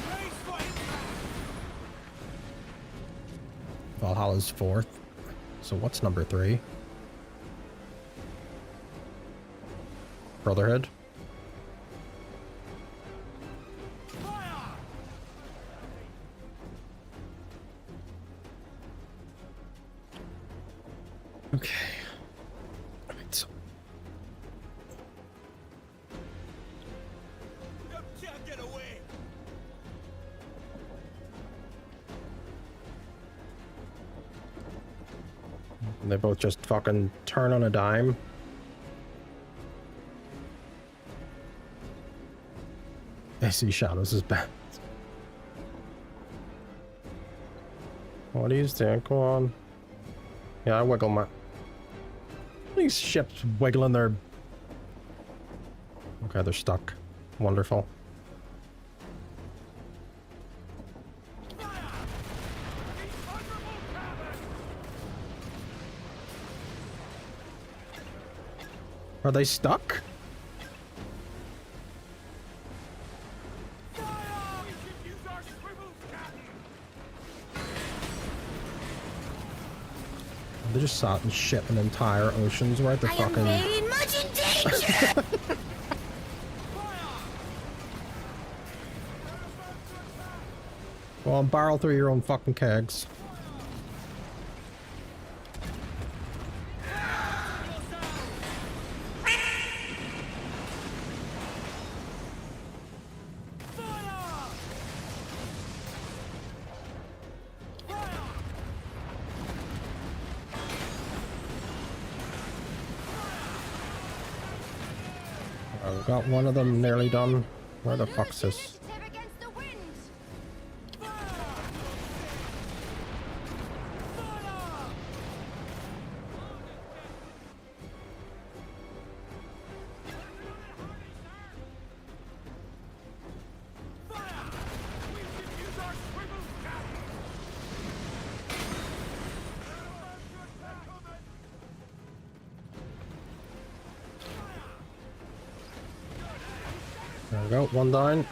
Brace for impact! Valhalla's 4th. So what's number 3? Brotherhood. Fire! Okay. Alright, so You can't get away! they both just fucking turn on a dime. AC Shadows is bad. What are you doing? Go on. Yeah, I wiggle my... These ships wiggling their... Okay, they're stuck. Wonderful. Fire! These vulnerable cabins! Are they stuck? Fire! We should use our swivels, Captain! They just sat and shit in entire oceans right the I am fucking... very much in danger! Go on, barrel through your own fucking kegs. We've got one of them nearly done. Where the fuck's this? Initiative against the wind! we go, one down.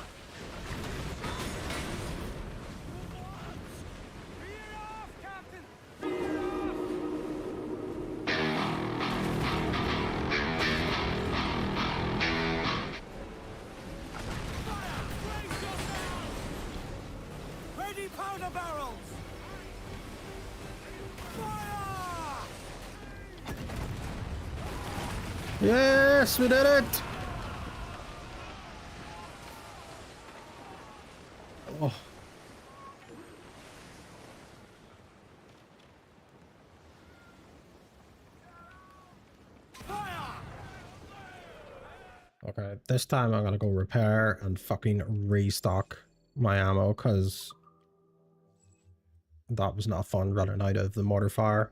Ready powder barrels! Fire! Yes, we did it! Oh. Okay, this time I'm gonna go repair and fucking restock my ammo, because that was not fun running out of the mortar fire.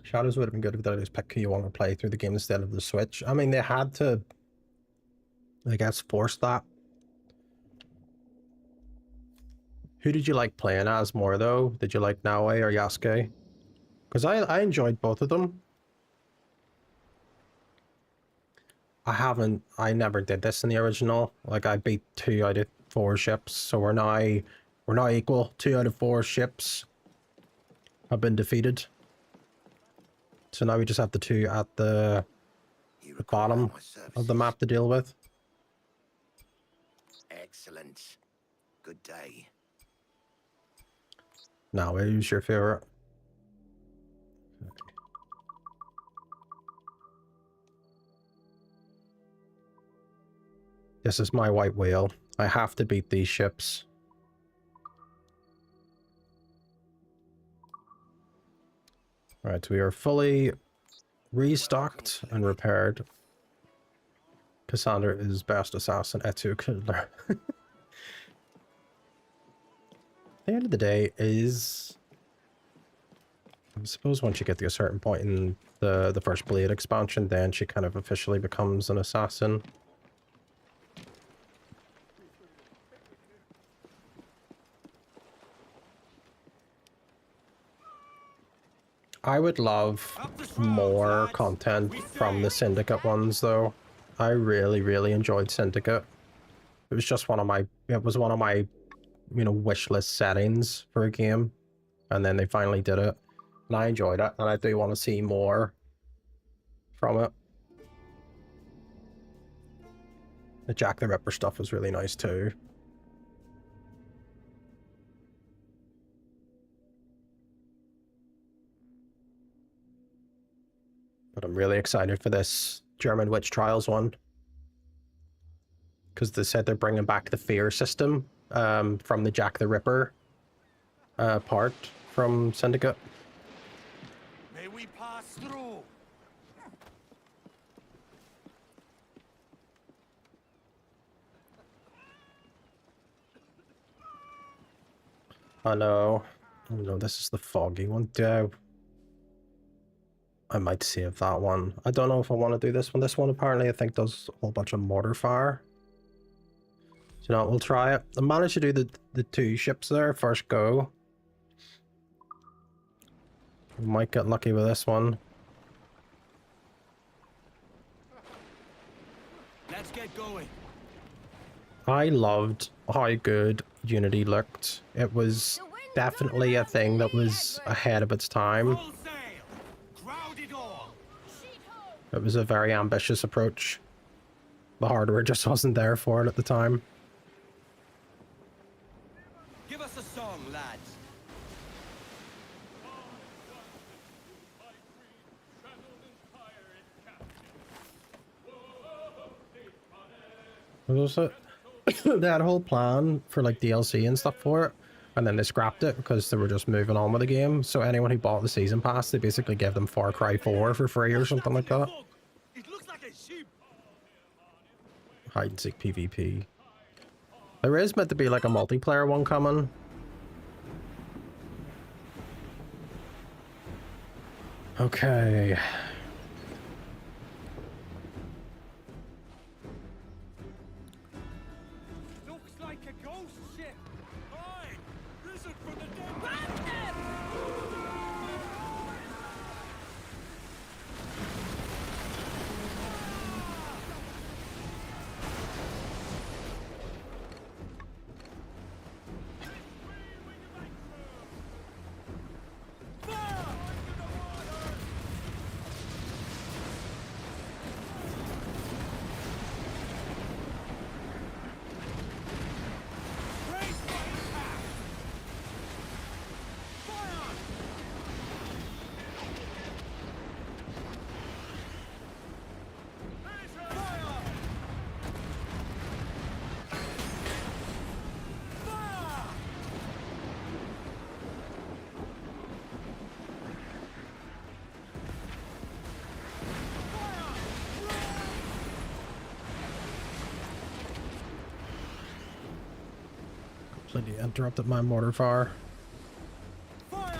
Shadows would have been good if they just pick who you want to play through the game instead of the Switch. I mean, they had to, I guess, force that. Who did you like playing as more, though? Did you like Naue or Yasuke? Because I enjoyed both of them. I never did this in the original. Like, I beat 2 out of 4 ships, so we're now equal. 2 out of 4 ships have been defeated. So now we just have the 2 at the bottom of the map to deal with. Excellent. Good day. Now, who's your favorite? This is my white whale. I have to beat these ships. Alright, we are fully restocked and repaired. Cassandra is best assassin, Etu killer. The end of the day is, I suppose once you get to a certain point in the first Blade expansion, then she kind of officially becomes an assassin. I would love more content from the Syndicate ones, though. I really enjoyed Syndicate. It was just one of my, you know, wish list settings for a game, and then they finally did it, and I enjoyed it, and I do want to see more from it. The Jack the Ripper stuff was really nice too. But I'm really excited for this German Witch Trials one, because they said they're bringing back the fear system from the Jack the Ripper part from Syndicate. May we pass through? Oh no. Oh no, this is the foggy one. I might save that one. I don't know if I want to do this one. This one apparently I think does a whole bunch of mortar fire. So you know, we'll try it. I managed to do the 2 ships there first go. We might get lucky with this one. Let's get going. I loved how good Unity looked. It was definitely a thing that was ahead of its time. Full sail. Crowd it all. It was a very ambitious approach. The hardware just wasn't there for it at the time. Give us a song, lads. What was it? They had a whole plan for like DLC and stuff for it, and then they scrapped it because they were just moving on with the game. So anyone who bought the season pass, they basically gave them Far Cry 4 for free or something like that. It looks like a sheep. Hide and seek PvP. There is meant to be like a multiplayer one coming. Okay. Looks like a ghost ship. Aye, risen from the dead. Completely interrupted my mortar fire. Fire!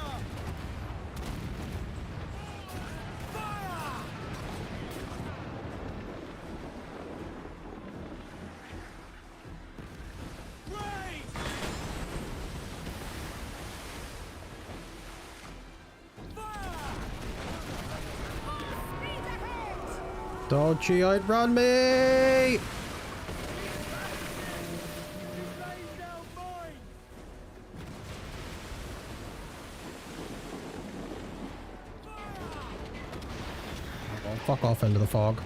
Fire! Raise! Fire! Speed ahead! Don't you outrun me! Laying down mine! Oh, fuck off into the fog.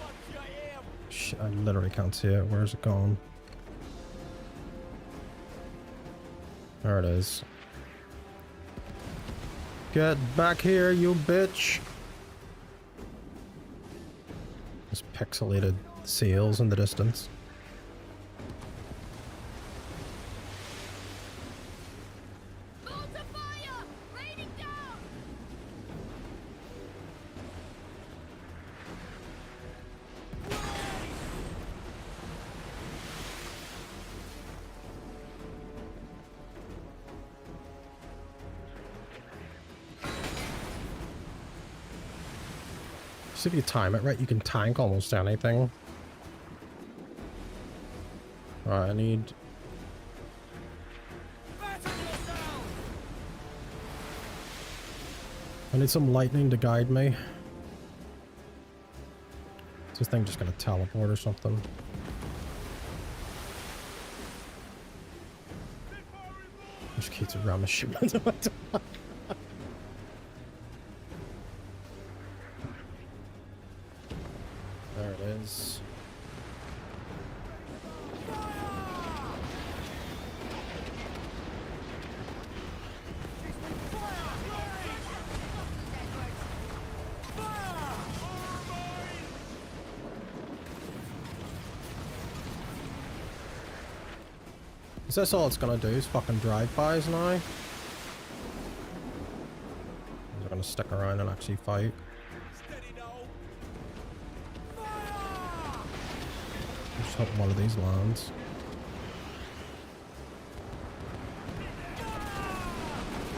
Watch your aim! Shit, I literally can't see it. Where's it going? There it is. Get back here, you bitch! There's pixelated sails in the distance. Balls of fire! Raining down! So if you time it right, you can tank almost anything. Alright, I need... Batten yourself! I need some lightning to guide me. Is this thing just gonna teleport or something? Just keeps around the ship. There it is. Is this all it's gonna do? Is fucking drive-bys now? Or is it gonna stick around and actually fight? Steady now! Just hope one of these lands.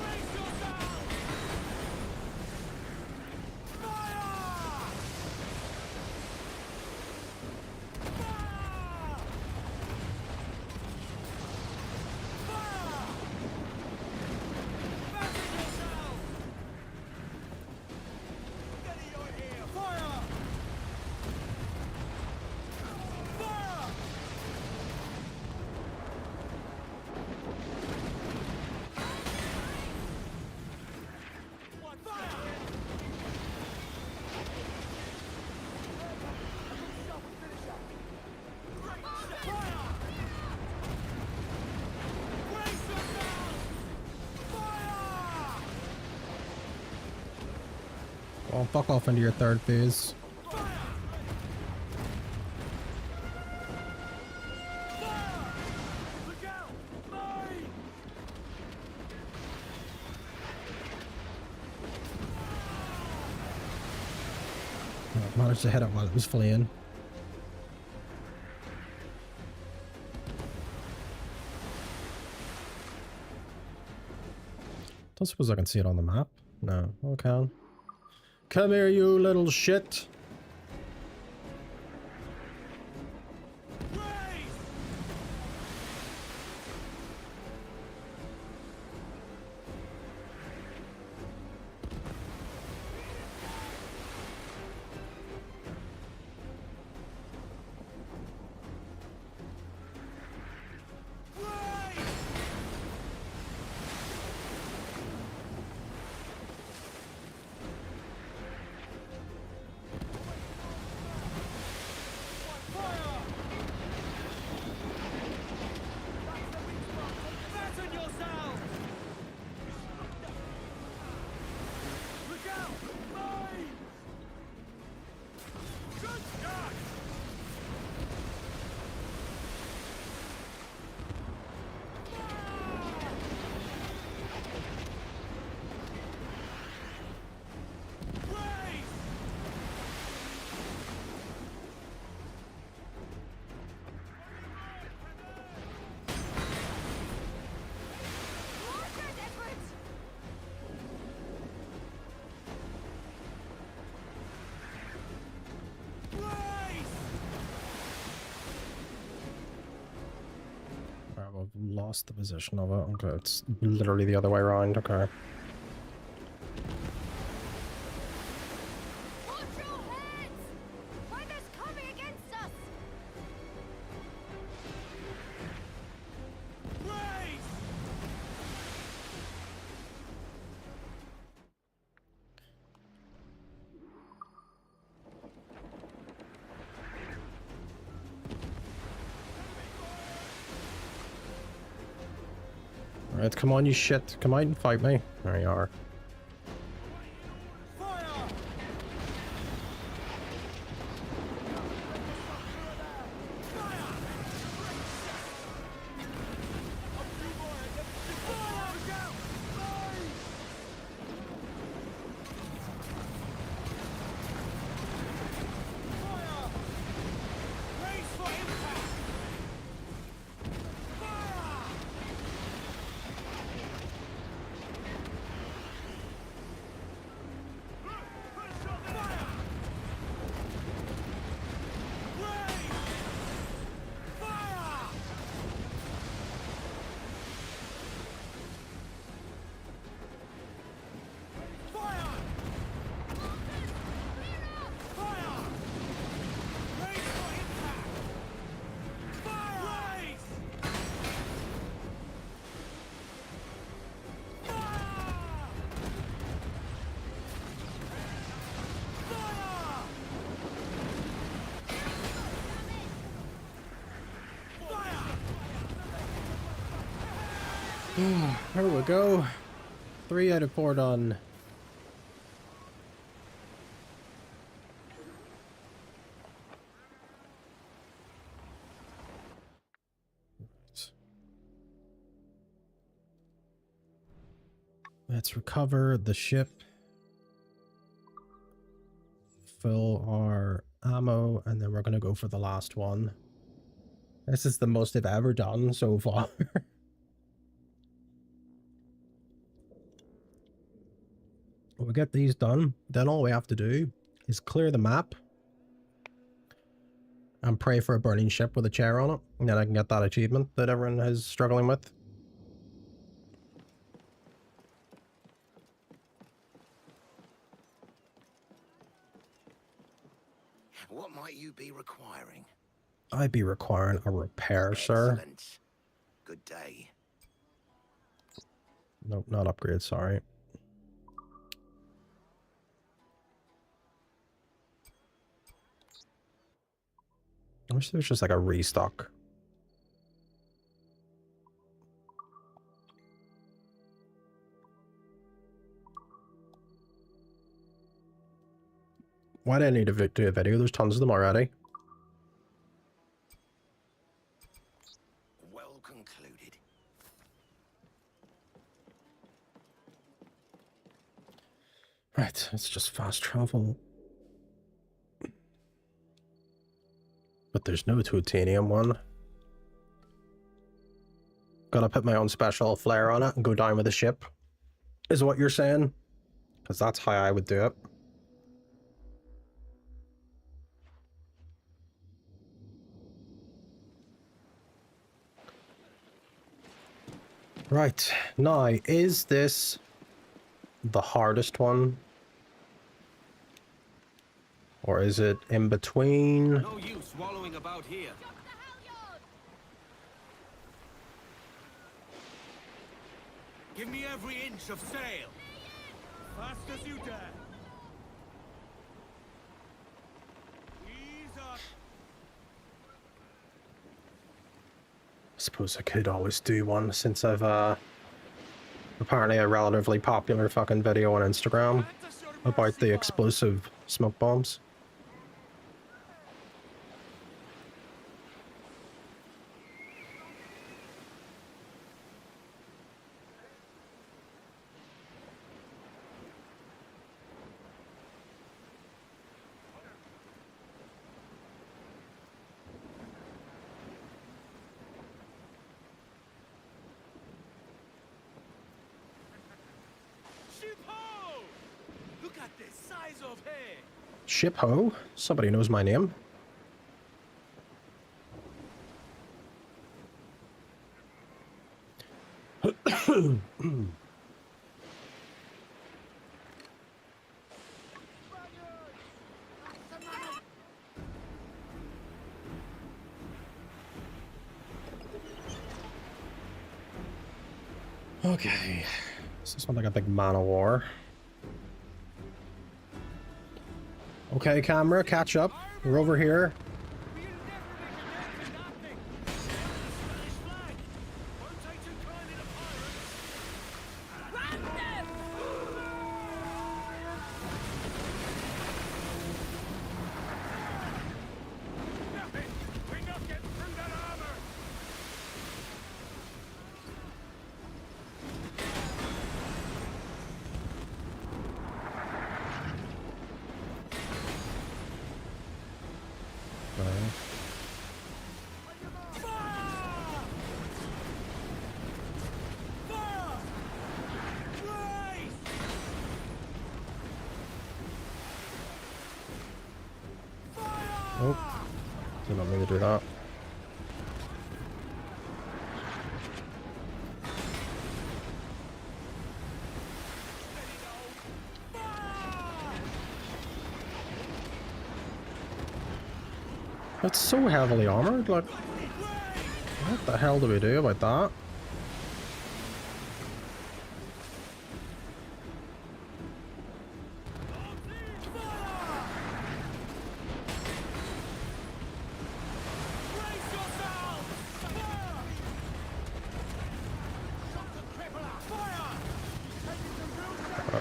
Brace yourself! Fire! Oh, fuck off into your third phase. Look out! Mine! I managed to hit it while it was fleeing. Don't suppose I can see it on the map? No. Okay. Come here, you little shit. Raise! Raise! lost the position of it. Okay, it's literally the other way around. Okay. Watch your heads! Fighters coming against us! Raise! Alright, come on, you shit. Come out and fight me. There you are. Fire! Raise for impact! Fire! Fire! Raise! Fire! Fire! Fire! Raise for impact! Fire! Raise! Fire! There we go. 3 out of 4 done. Let's recover the ship. Fill our ammo, and then we're gonna go for the last one. This is the most I've ever done so far. We'll get these done. Then all we have to do is clear the map and pray for a burning ship with a chair on it. And then I can get that achievement that everyone is struggling with. What might you be requiring? I'd be requiring a repair, sir. Excellent. Good day. Nope, not upgrade, sorry. I wish there was just like a restock. Why do I need to do a video? There's tons of them already. Well concluded. Right, it's just fast travel. But there's no Totainium one. Gotta put my own special flare on it and go down with the ship, is what you're saying? Because that's how I would do it. Right, now, is this the hardest one? Or is it in between? No use wallowing about here. Jump the halyard! Give me every inch of sail. Fast as you dare. Ease up. I suppose I could always do one since I've apparently a relatively popular fucking video on Instagram about the explosive smoke bombs. Ship ho! Look at the size of hay. Ship ho? Somebody knows my name. Okay. This is like a big man of war. Okay, camera, catch up. We're over here. We'll never make an end to nothing. Spanish flag. Won't take too kindly to pirates. Ram them! Nothing. We're not getting through that armor. Oh, did not mean to do that. It's so heavily armored, like, what the hell do we do about that?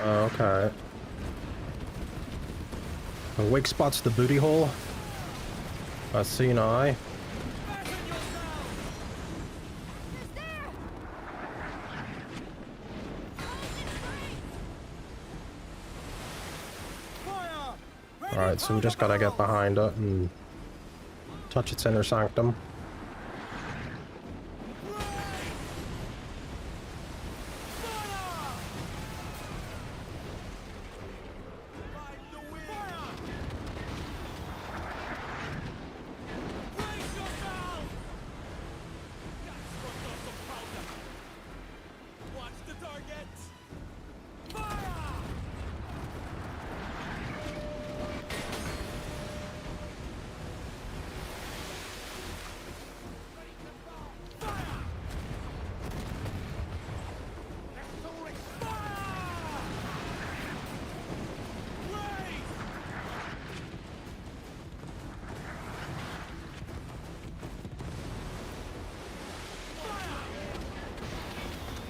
Okay. The weak spot's the booty hole. I see now. It's there! Alright, so we just gotta get behind it and touch its inner sanctum.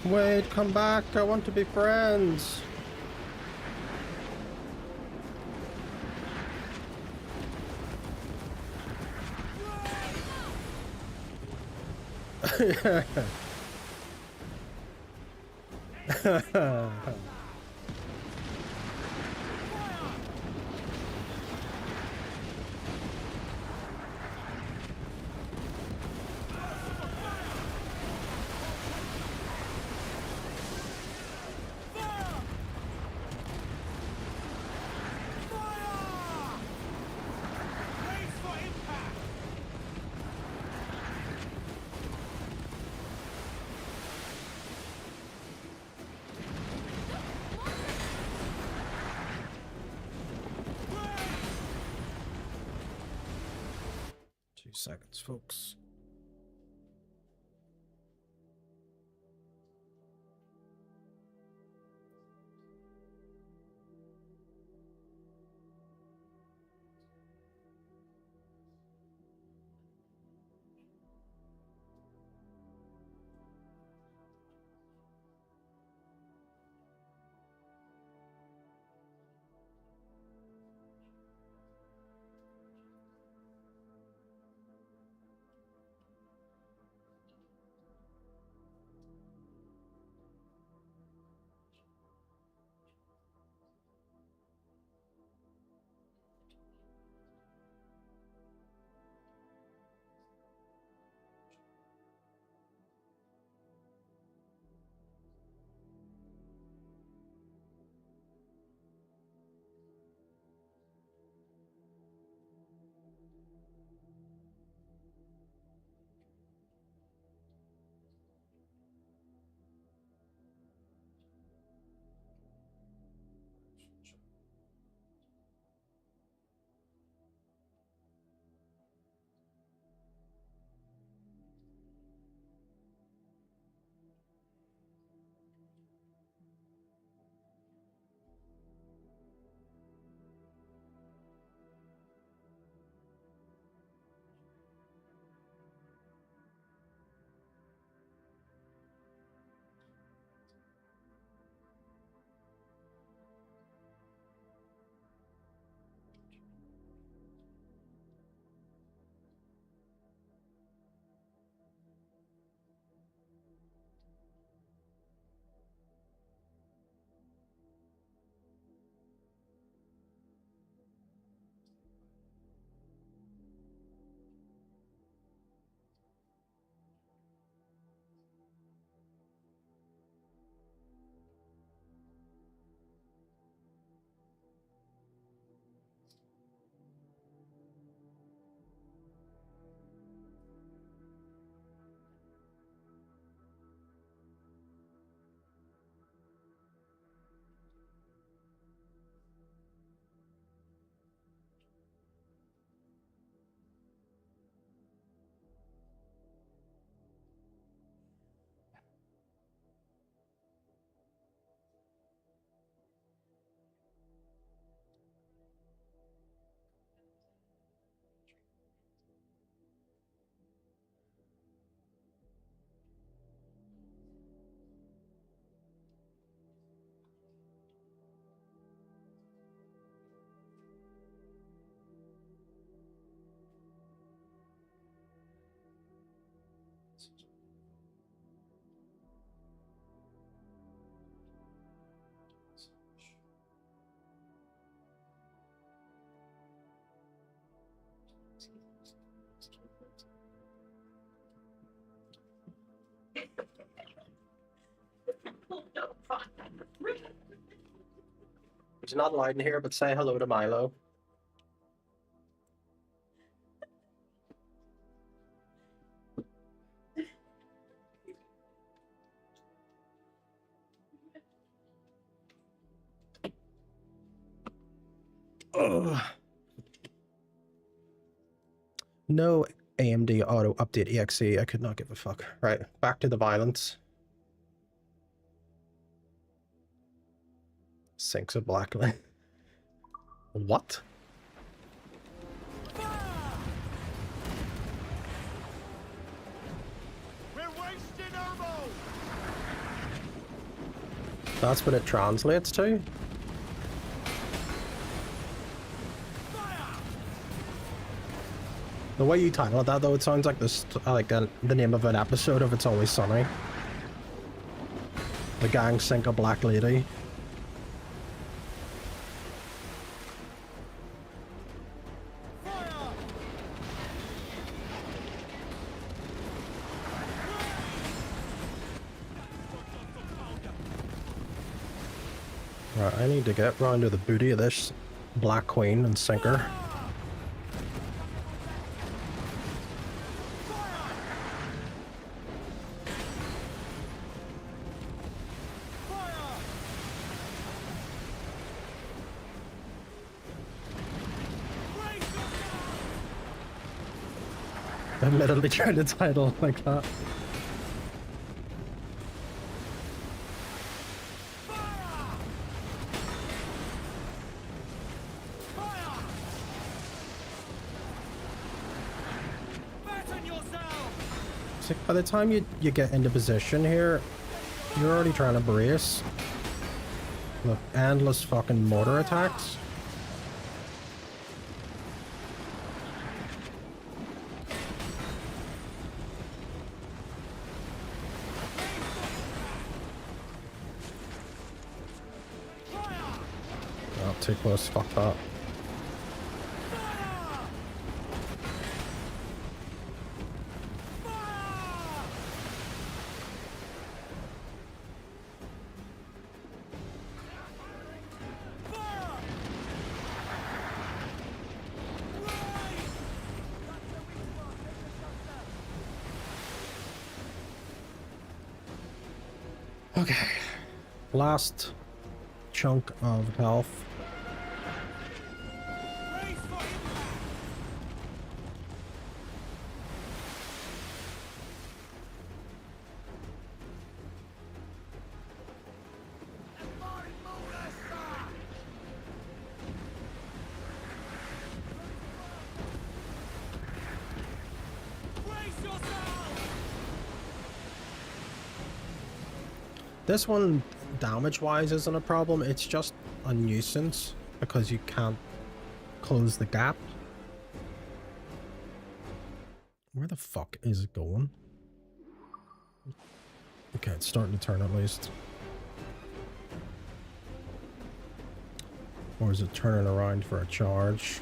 Wait, come back, I want to be friends. Seconds, folks. He's not allowed in here, but say hello to Milo. Ugh. No AMD auto update exe. I could not give a fuck. Right, back to the violence. Sinks of Blackland. What? We're wasting ammo! That's what it translates to? The way you title that, though, it sounds like the name of an episode of It's Always Sunny. The gang sink a black lady. Right, I need to get round to the booty of this Black Queen and sink her. I admittedly tried to title like that. See, by the time you get into position here, you're already trying to brace. Look, endless fucking mortar attacks. Oh, too close, fuck that. Okay, last chunk of health. This one, damage-wise, isn't a problem. It's just a nuisance because you can't close the gap. Where the fuck is it going? Okay, it's starting to turn at least. Or is it turning around for a charge?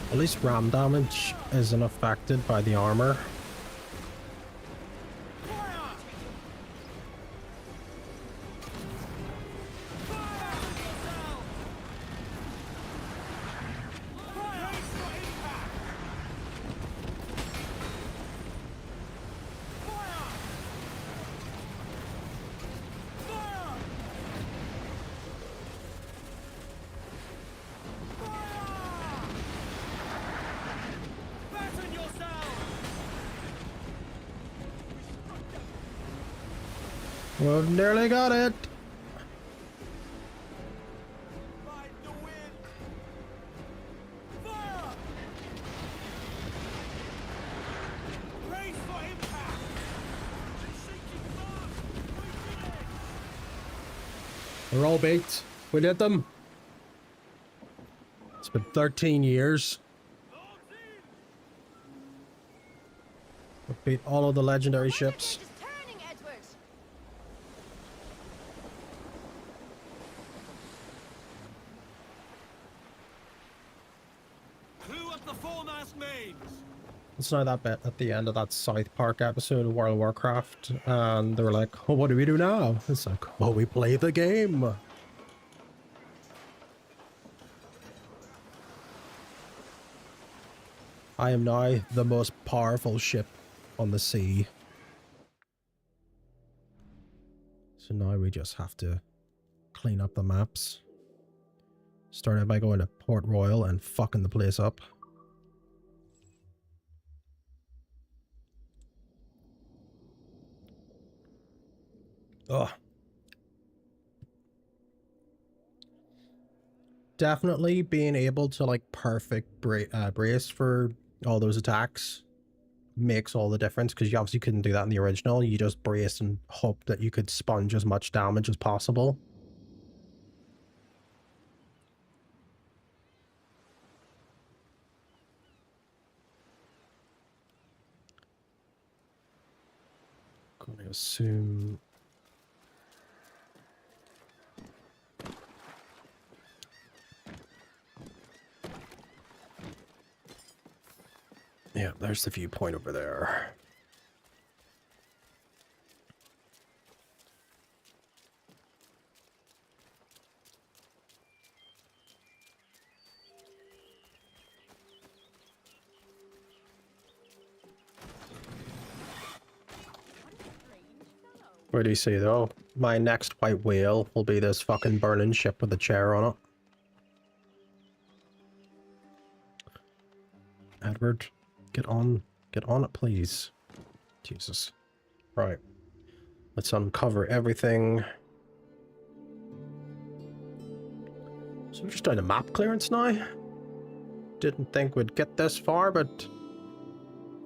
At least ram damage isn't affected by the armor. We've nearly got it. Fight the wind. Fire! Brace for impact. Sinking fast. We did it. They're all baked. We did them. It's been 13 years. Lords in. We beat all of the legendary ships. Is turning, Edward. Clue at the foremast mains. It's not that bit at the end of that South Park episode of World of Warcraft, and they were like, oh, what do we do now? It's like, well, we play the game. I am now the most powerful ship on the sea. So now we just have to clean up the maps. Started by going to Port Royal and fucking the place up. Ugh. Definitely being able to like perfect brace for all those attacks makes all the difference, because you obviously couldn't do that in the original. You just brace and hope that you could sponge as much damage as possible. Going to assume... Yeah, there's the viewpoint over there. Where do you see though? My next white whale will be this fucking burning ship with a chair on it. Edward, get on it, please. Jesus. Right. Let's uncover everything. So we're just doing a map clearance now. Didn't think we'd get this far, but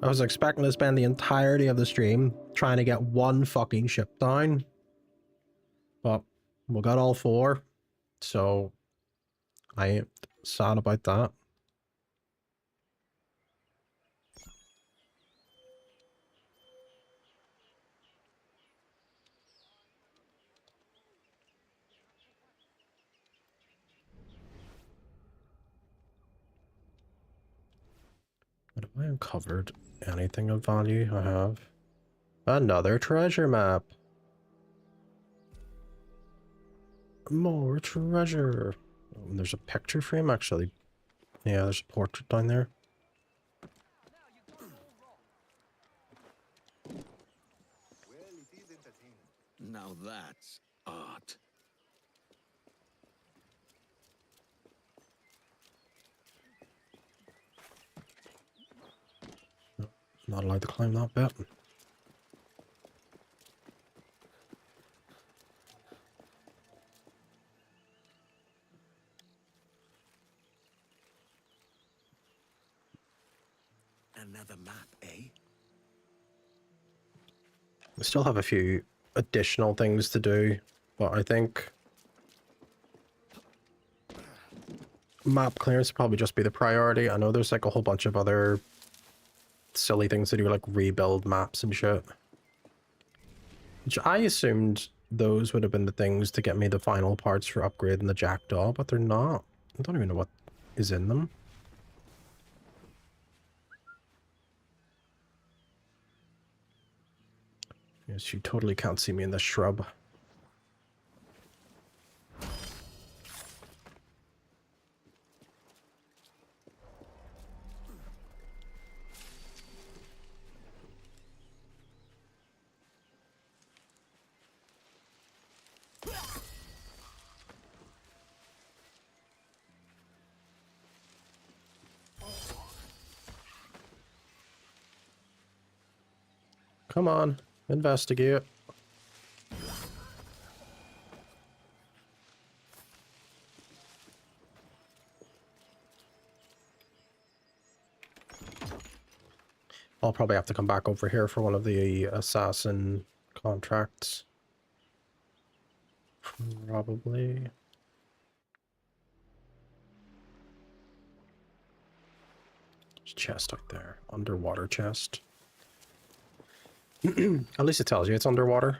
I was expecting to spend the entirety of the stream trying to get one fucking ship down. But we got all four, so I ain't sad about that. But have I uncovered anything of value? I have. Another treasure map. More treasure. Oh, and there's a picture frame actually. Yeah, there's a portrait down there. Now that's art. Not allowed to climb that bit. Another map, eh? We still have a few additional things to do, but I think map clearance would probably just be the priority. I know there's like a whole bunch of other silly things to do, like rebuild maps and shit. Which I assumed those would have been the things to get me the final parts for upgrading the Jackdaw, but they're not. I don't even know what is in them. Yes, you totally can't see me in this shrub. Come on, investigate. I'll probably have to come back over here for one of the assassin contracts. Probably. There's a chest out there. Underwater chest. At least it tells you it's underwater.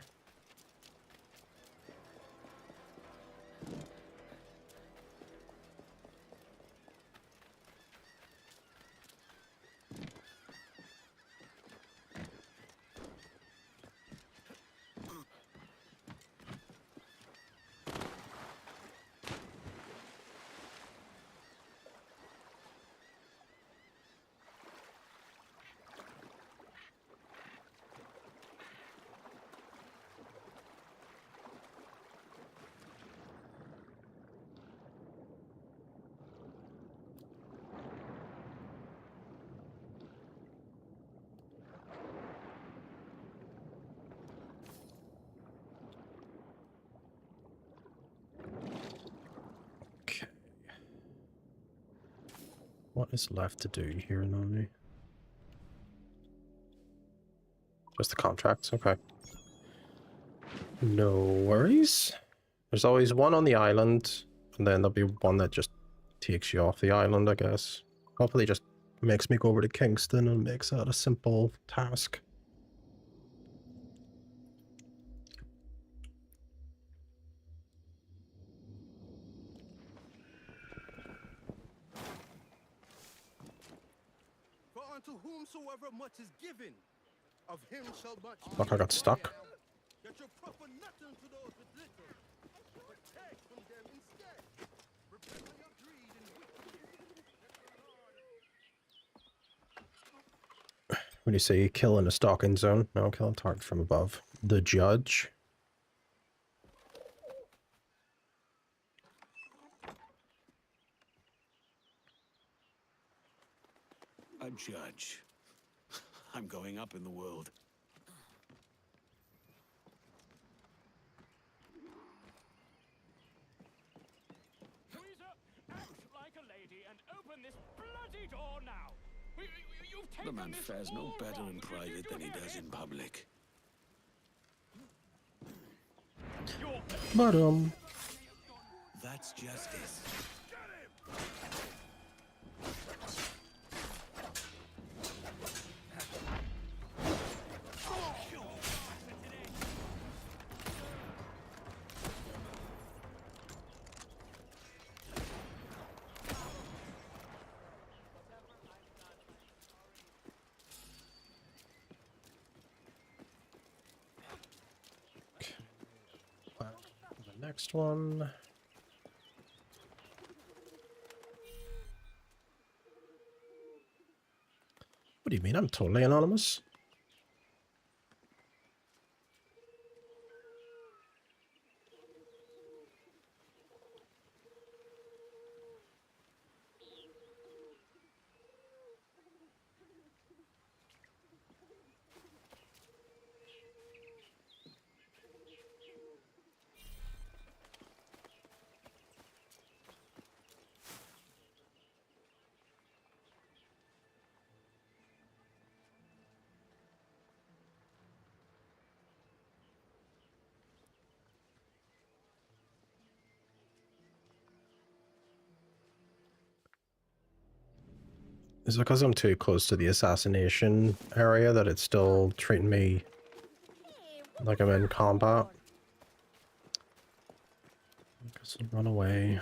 Okay. What is left to do here now? Just the contracts, okay. No worries. There's always one on the island, and then there'll be one that just takes you off the island, I guess. Hopefully just makes me go over to Kingston and makes that a simple task. For unto whomsoever much is given, of him shall much Fuck, I got stuck. Yet you proffer nothing to those with little, but take from them instead. Repent of your greed and wickedness. Let the Lord. When you say kill in a stalking zone, no, kill a target from above. The judge. A judge. I'm going up in the world. Louisa, out like a lady and open this bloody door now. You've The taken man this fares no all better wrong. in private than he hear does me? in public. But That's justice. the next one. What do you mean? I'm totally anonymous. Is it because I'm too close to the assassination area that it's still treating me Hey, what like was I'm in that combat? for? I guess I'll run away.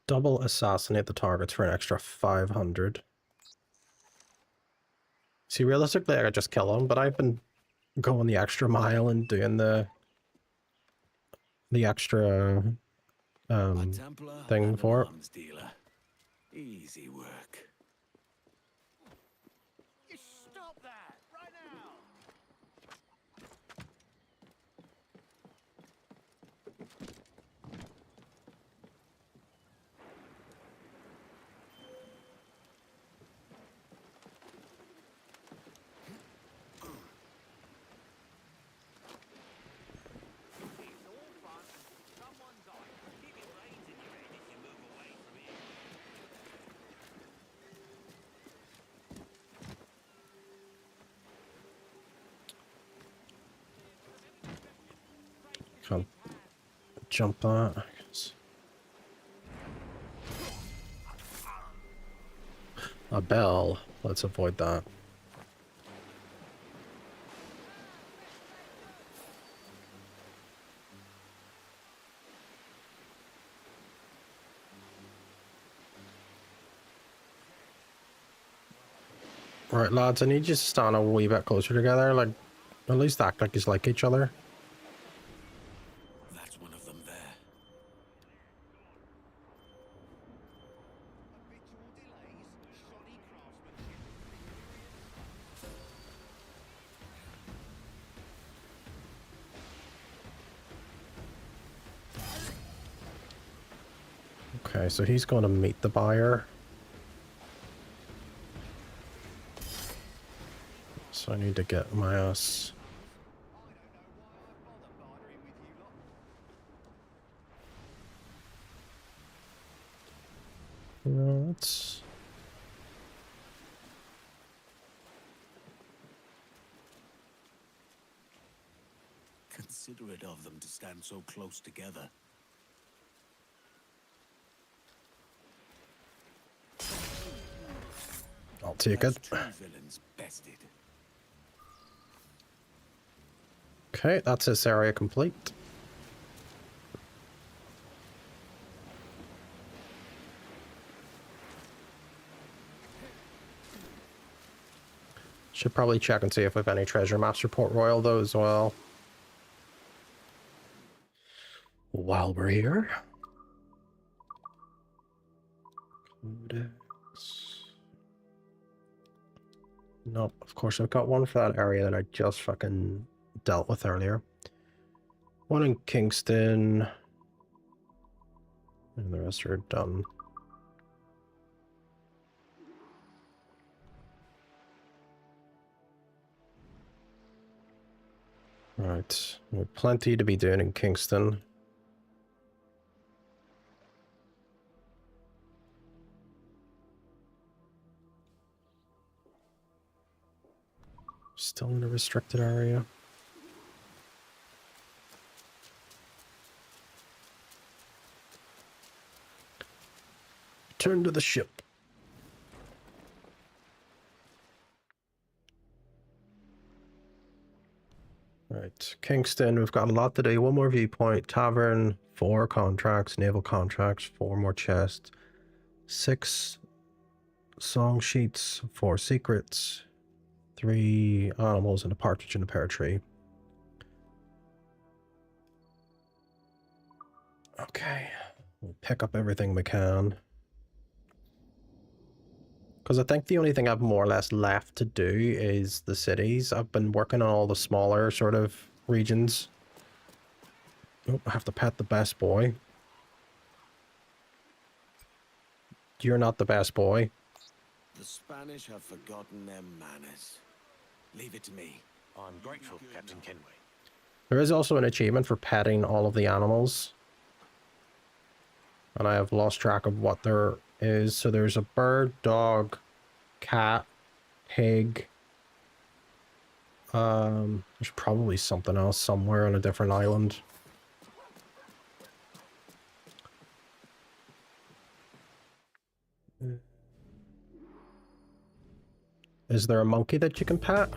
Double assassinate the targets for an extra 500. See, realistically, I could just kill them, but I've been going the extra mile and doing the extra A Templar thing and an for it. arms dealer. Easy work. You stop that right now. Can't jump that. I guess. A bell. Let's avoid that. Right, lads, I need you to stand a wee bit closer together, like, at least act like you like each other. That's one of them there. Habitual delays, shoddy craftsmanship. Okay, so he's going to meet the buyer. So I need to get my ass. I don't know why I bother bartering with you lot. No, that's... Considerate of them to stand so close together. I'll take That's it. two villains bested. Okay, that's this area complete. Should probably check and see if we have any treasure maps for Port Royal though as well. While we're here. Codex. Nope, of course I've got one for that area that I just fucking dealt with earlier. One in Kingston. And the rest are done. Right, we have plenty to be doing in Kingston. Still in a restricted area. Return to the ship. Right, Kingston, we've got a lot to do. One more viewpoint, tavern, 4 contracts, naval contracts, 4 more chests, 6 song sheets, 4 secrets, 3 animals, and a partridge and a pear tree. Okay, we'll pick up everything we can. Because I think the only thing I've more or less left to do is the cities. I've been working on all the smaller sort of regions. Oh, I have to pet the best boy. You're not the best boy. The Spanish have forgotten their manners. Leave it to me. I'm grateful, Captain Kenway. There is also an achievement for petting all of the animals. And I have lost track of what there is. So there's a bird, dog, cat, pig. There's probably something else somewhere on a different island. Is there a monkey that you can pet?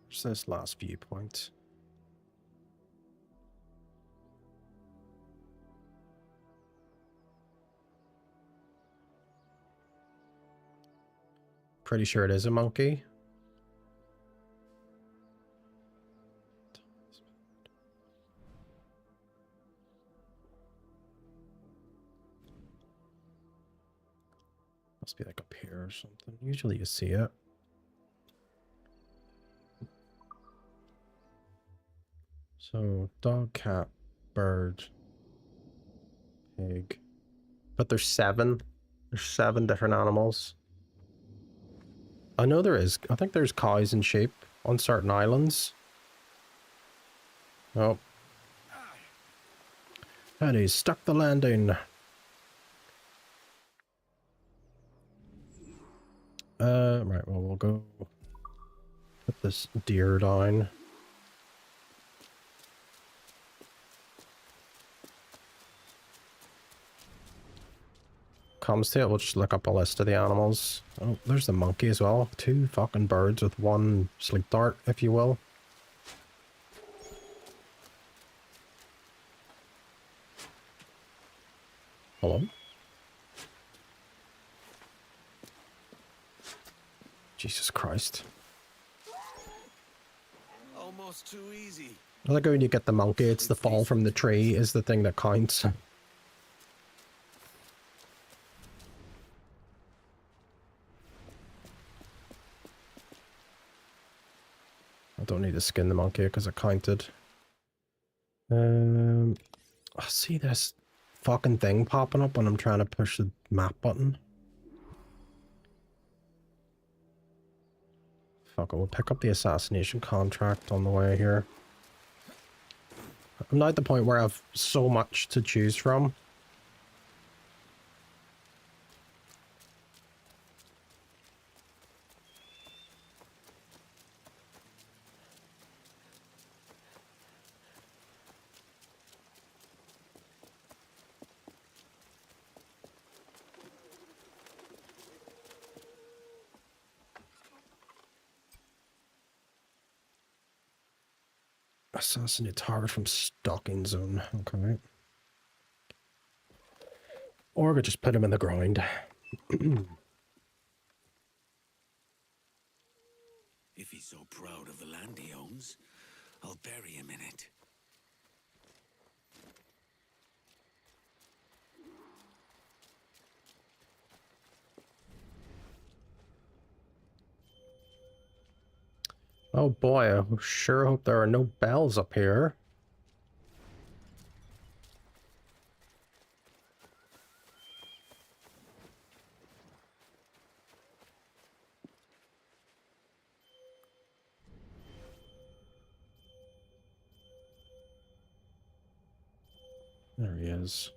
Where's this last viewpoint? Pretty sure it is a monkey. Must be like up here or something. Usually you see it. So, dog, cat, bird, pig. But there's 7. There's 7 different animals. I know there is. I think there's cows and sheep on certain islands. Oh. And he's stuck the landing. Right, well, we'll go put this deer down. Comes to it, we'll just look up a list of the animals. Oh, there's the monkey as well. 2 fucking birds with 1 sleep dart, if you will. Hello? Jesus Christ. Almost too easy. I like when you get the monkey, it's the fall from the tree is the thing that counts. I don't need to skin the monkey because it counted. I see this fucking thing popping up when I'm trying to push the map button. Fuck it, we'll pick up the assassination contract on the way here. I'm now at the point where I have so much to choose from. Assassinate target from stalking zone. Okay. Or we just put him in the ground. If he's so proud of the land he owns, I'll bury him in it. Oh boy, I sure hope there are no bells up here. There he is.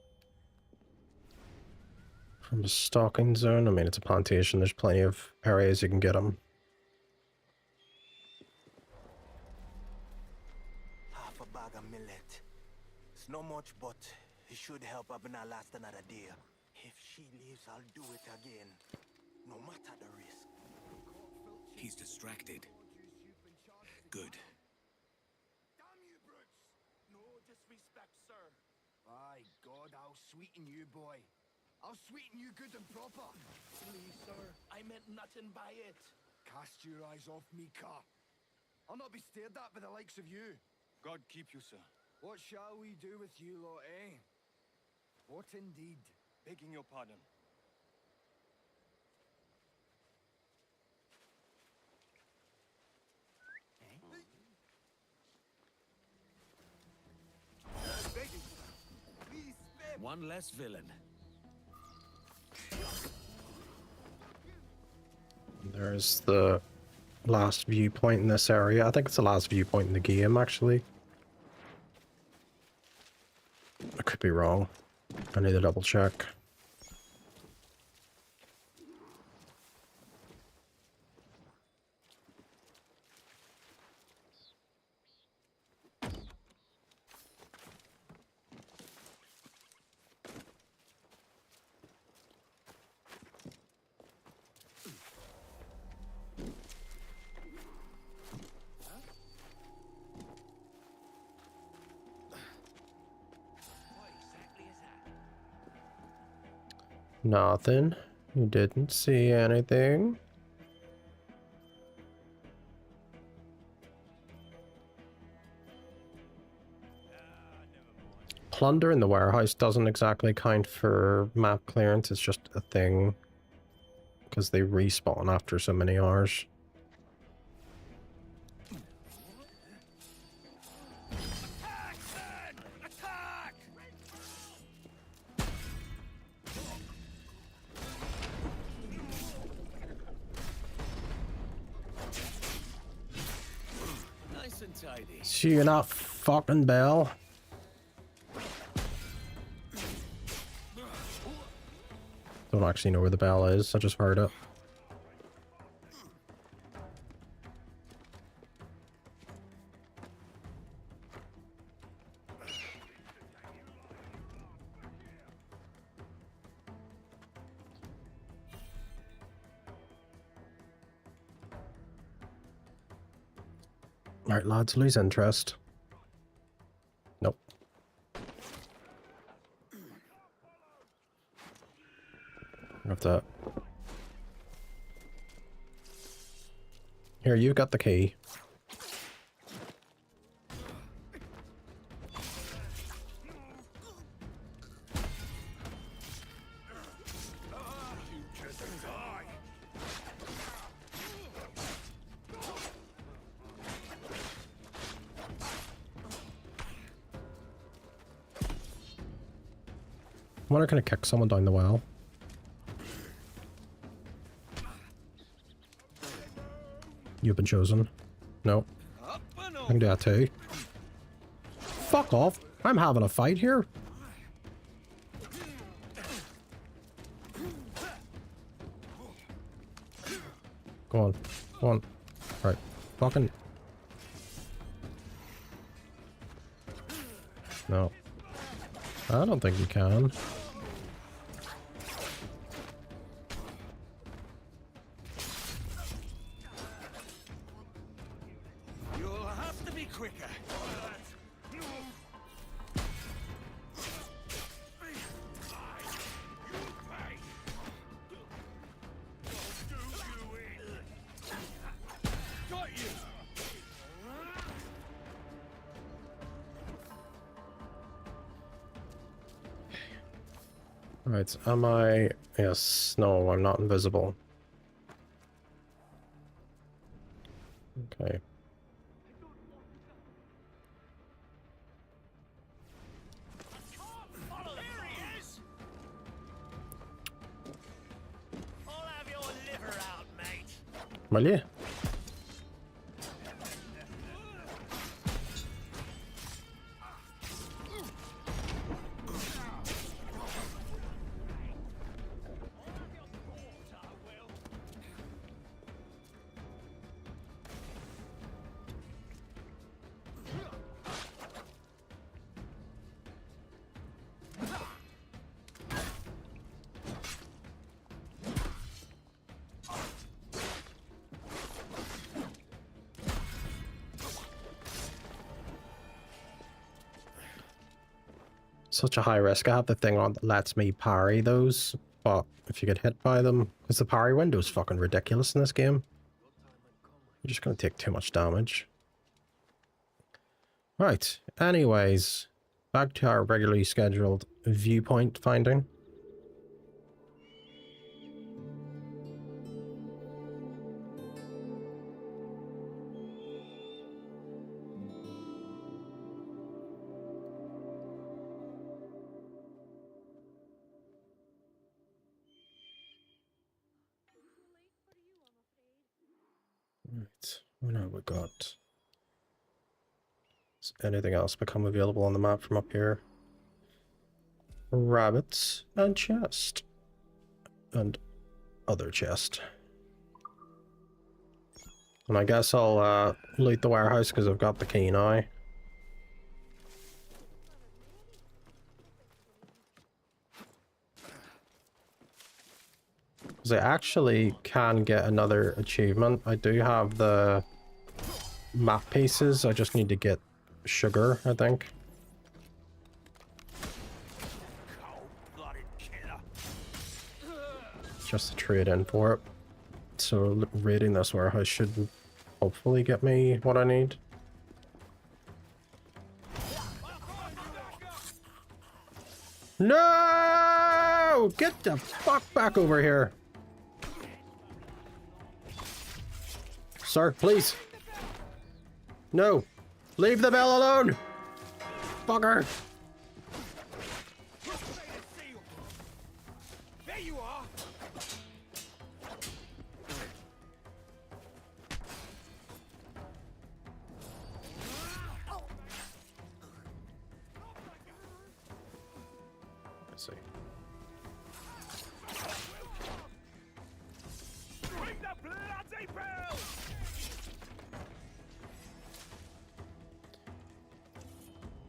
From a stalking zone, I mean it's a plantation, there's plenty of areas you can get them. Half a bag of millet. It's not much, but it should help up and last another day. If she leaves, I'll do it again. No matter the risk. He's distracted. Good. Damn you, brutes! No disrespect, sir. By God, I'll sweeten you, boy. I'll sweeten you good and proper. Please, sir. I meant nothing by it. Cast your eyes off me, car. I'll not be stared at by the likes of you. God keep you, sir. What shall we do with you lot, eh? What indeed? Begging your pardon. Begging. Please spare me. One less villain. There's the last viewpoint in this area. I think it's the last viewpoint in the game, actually. I could be wrong. I need to double check. Nothing. You didn't see anything. Plunder in the warehouse doesn't exactly count for map clearance, it's just a thing. Because they respawn after so many hours. Attack, then! Attack! Nice and tidy. See you that fucking bell. Don't actually know where the bell is, I just heard it. Alright, lads, lose interest. Nope. Have that. Here, you've got the key. I wonder, can I kick someone down the well? You've been chosen. No. I can do that too. Fuck off. I'm having a fight here. Go on. Go on. Right. Fucking. No. I don't think you can. You'll have to be quicker. Got you. Right, am I... Yes, no, I'm not invisible. Okay. There he is! I'll have your liver out, mate. Well, yeah. Such a high risk. I have the thing on that lets me parry those, but if you get hit by them, because the parry window is fucking ridiculous in this game. You're just gonna take too much damage. Right, anyways, back to our regularly scheduled viewpoint finding. Right, what have we got? Does anything else become available on the map from up here? Rabbits and chest. And other chest. And I guess I'll loot the warehouse because I've got the key now. Because I actually can get another achievement. I do have the map pieces. I just need to get sugar, I think. Just to trade in for it. So raiding this warehouse should hopefully get me what I need. No! Get the fuck back over here. Sir, please. No. Leave the bell alone. Fucker. There you are! Let's see. Bring the bloody bell!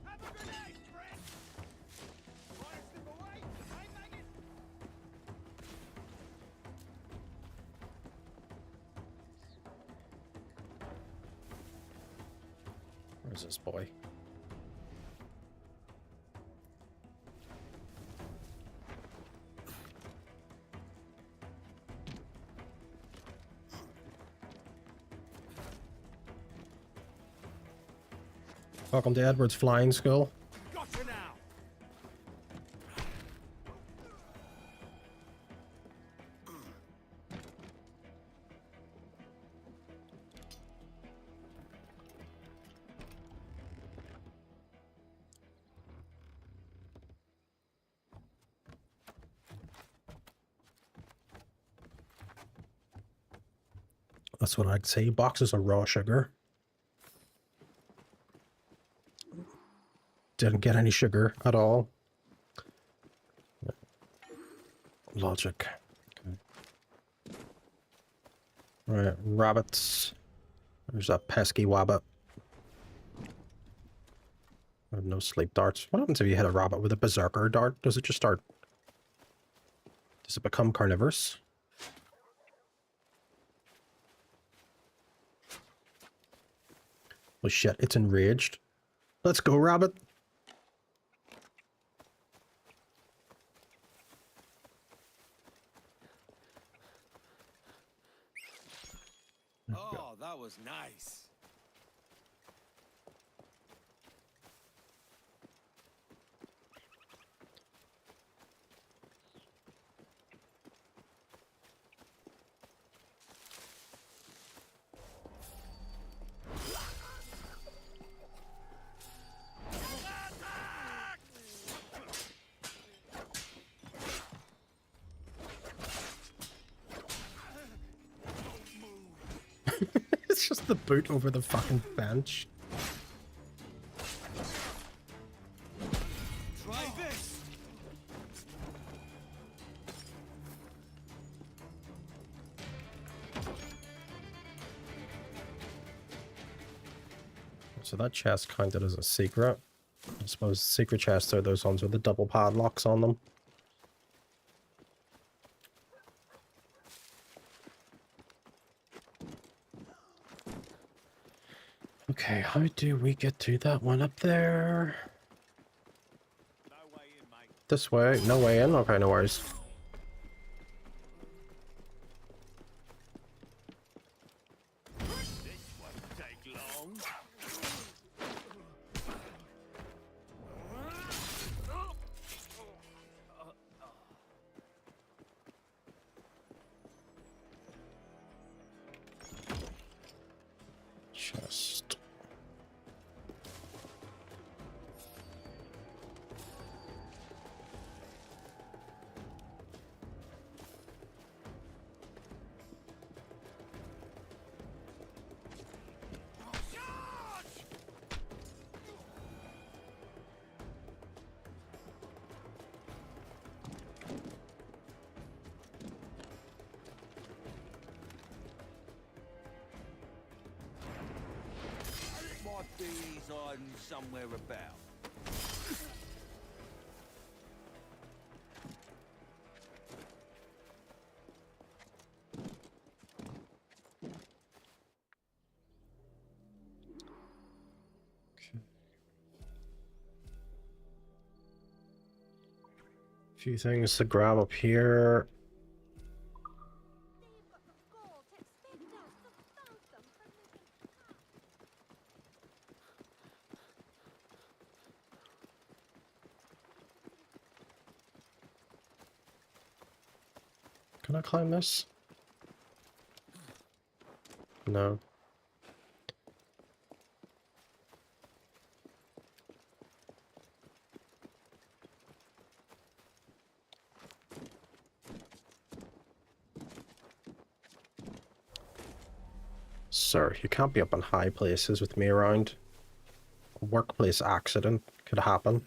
Have a grenade, friend! Try to slip away, I'm hanging! Where's this boy? Welcome to Edward's Flying School. Gotcha now. That's what I'd say. Boxes of raw sugar. Didn't get any sugar at all. Logic. Okay. Right, rabbits. There's that pesky wabbit. I have no sleep darts. What happens if you hit a rabbit with a berserker dart? Does it just start... Does it become carnivorous? Oh shit, it's enraged. Let's go, rabbit. Oh, that was nice. It's just the boot over the fucking bench. Try this. So that chest counted as a secret. I suppose secret chests are those ones with the double padlocks on them. Okay, how do we get to that one up there? No way in, mate. This way? No way in? Okay, no worries. This won't take long. Chest. Might be he's hiding somewhere about. Few things to grab up here. They've got the gall to expect us to thank them for making Can I climb this? No. Sir, you can't be up in high places with me around. A workplace accident could happen.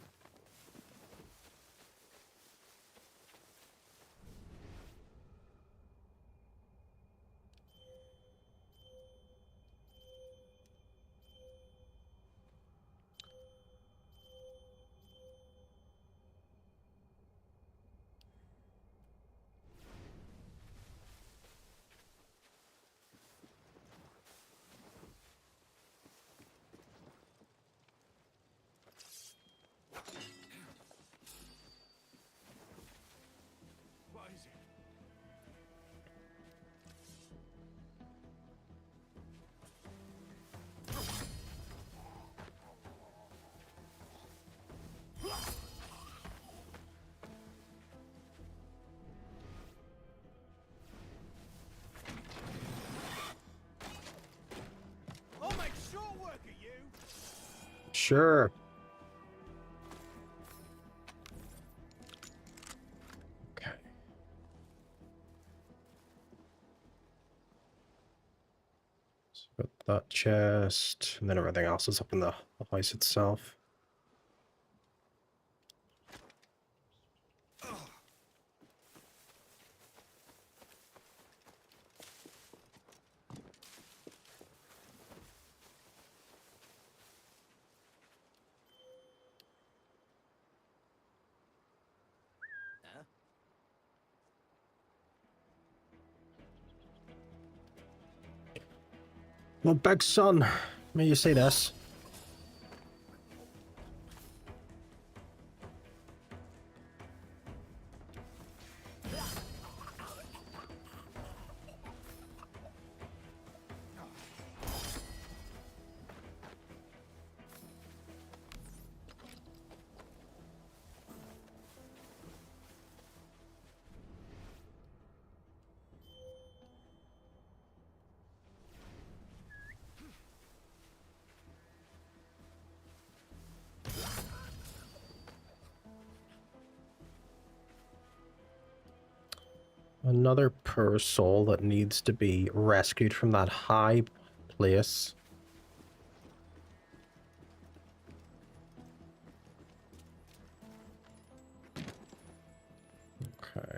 Sure. Okay. So got that chest, and then everything else is up in the house itself. Well, big son, may you see this? Another poor soul that needs to be rescued from that high place. Okay.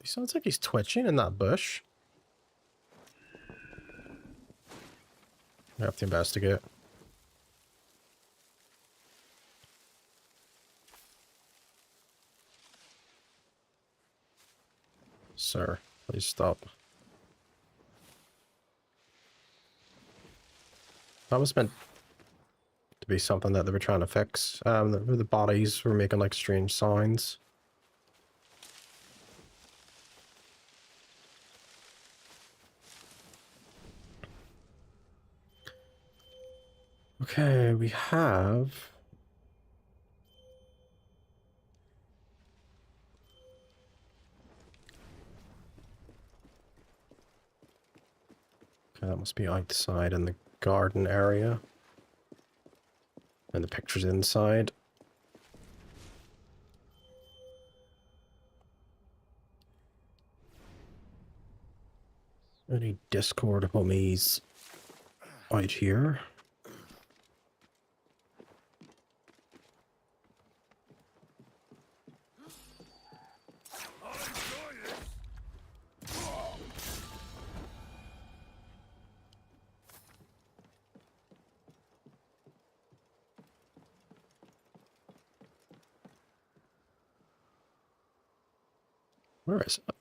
He sounds like he's twitching in that bush. I have to investigate. Sir, please stop. That was meant to be something that they were trying to fix. The bodies were making like strange sounds. Okay, we have... Okay, that must be outside in the garden area. And the picture's inside. Any Discord homies out here? Where is it?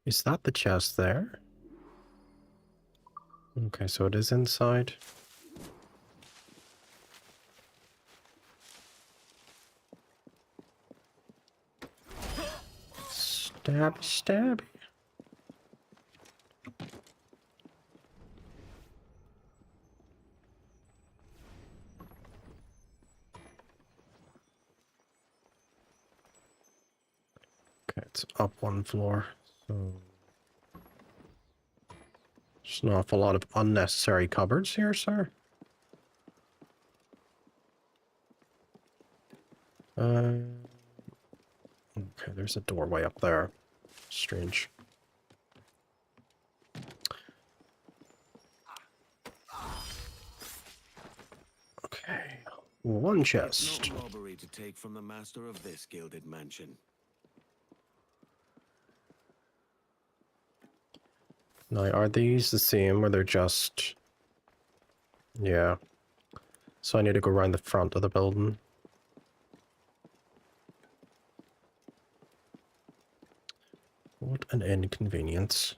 Is that the chest there? Okay, so it is inside. Stab, stab. Okay, it's up one floor, so... There's an awful lot of unnecessary cupboards here, sir. Okay, there's a doorway up there. Strange. Okay, one chest. It's not robbery to take from the master of this gilded mansion. Now, are these the same, where they're just Yeah. So I need to go around the front of the building. What an inconvenience.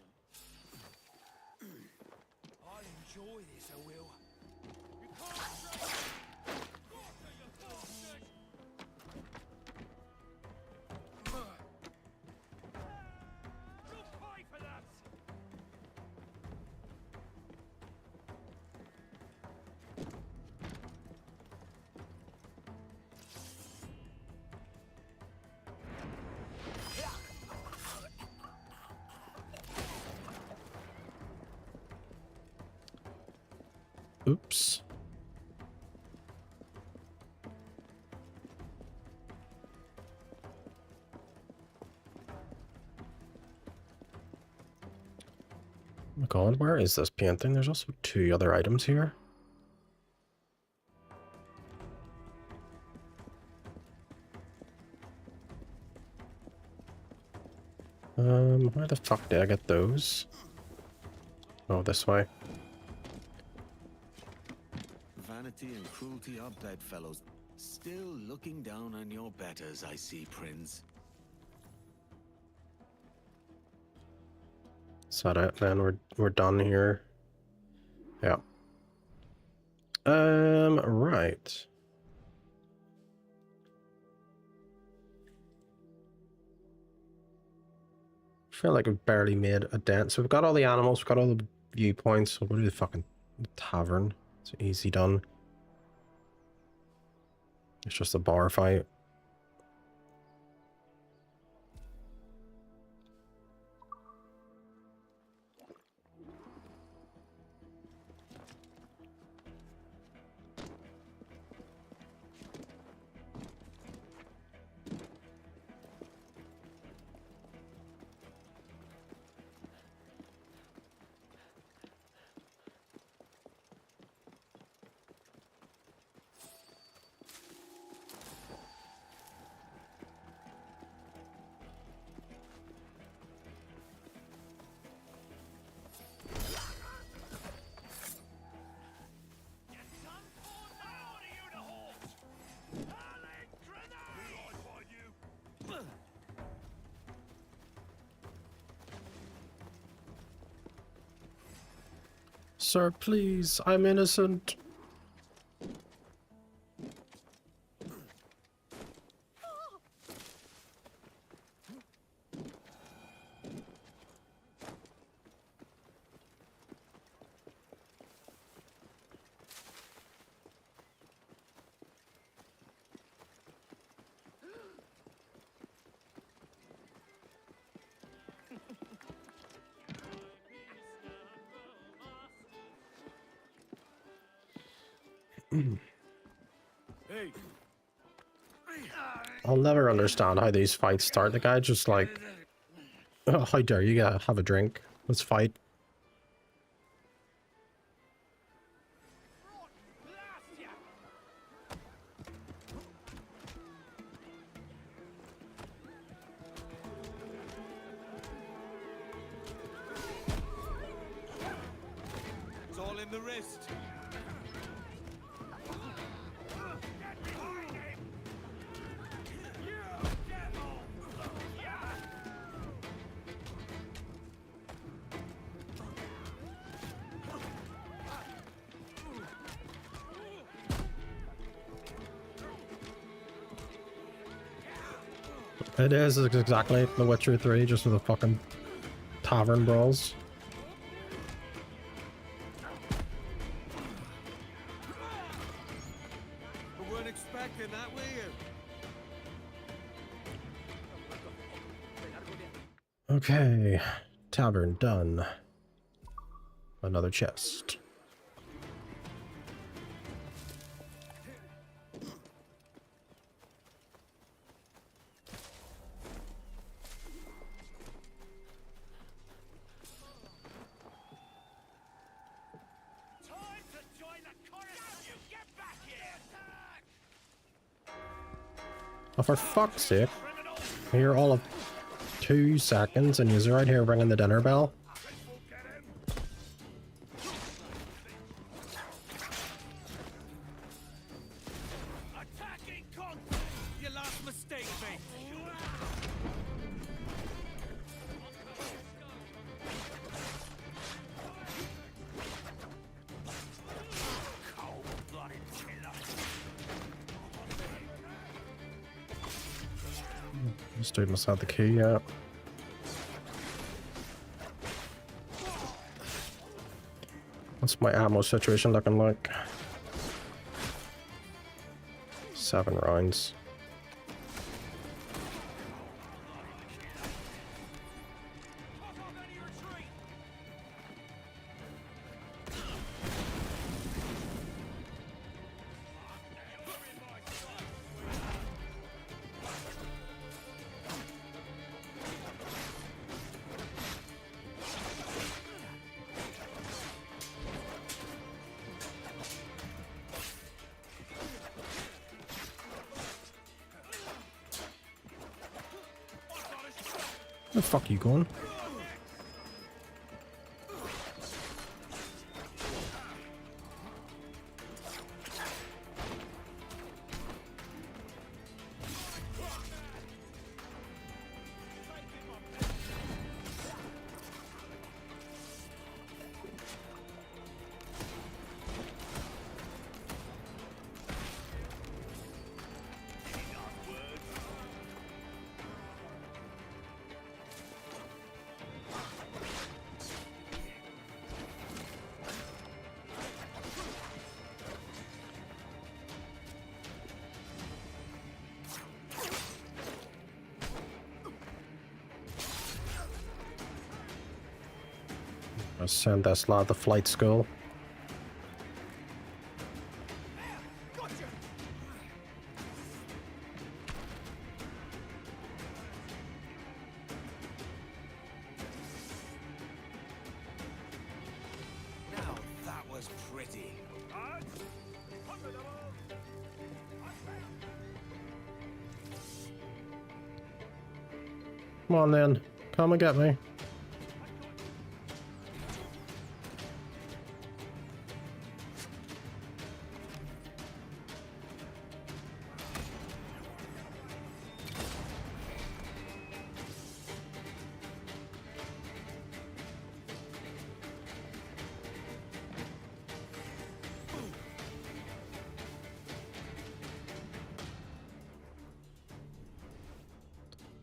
I'll enjoy this, I will. You'll pay for that! Oops. Oh my god, where is this painting? There's also 2 other items here. Where the fuck did I get those? Oh, this way. Vanity and cruelty are bedfellows. Still looking down on your betters, I see, Prince. Is that it? Then we're done here. Yeah. Right. I feel like we've barely made a dent. So we've got all the animals, we've got all the viewpoints. So we'll do the fucking tavern. It's easy done. It's just a bar fight. Sir, please, I'm innocent. Hey, I'll never understand how these fights start. The guy just like, oh, how dare you have a drink? Let's fight. blast ya! It's all in the wrist. Get behind him! You devil! Yeah! It is exactly The Witcher 3, just with the fucking tavern brawls. I weren't expecting that, were you? Okay, tavern done. Another chest. Time to join the chorus! You get back here! Attack! Oh, for fuck's sake. Criminal! Here all of 2 seconds and you're right here ringing the dinner bell. This will get him! This dude must have the key, yeah. What's my ammo situation looking like? 7 rounds. Where the fuck are you going? I'll send this lad to flight school. Now that was pretty. Come on then, come and get me.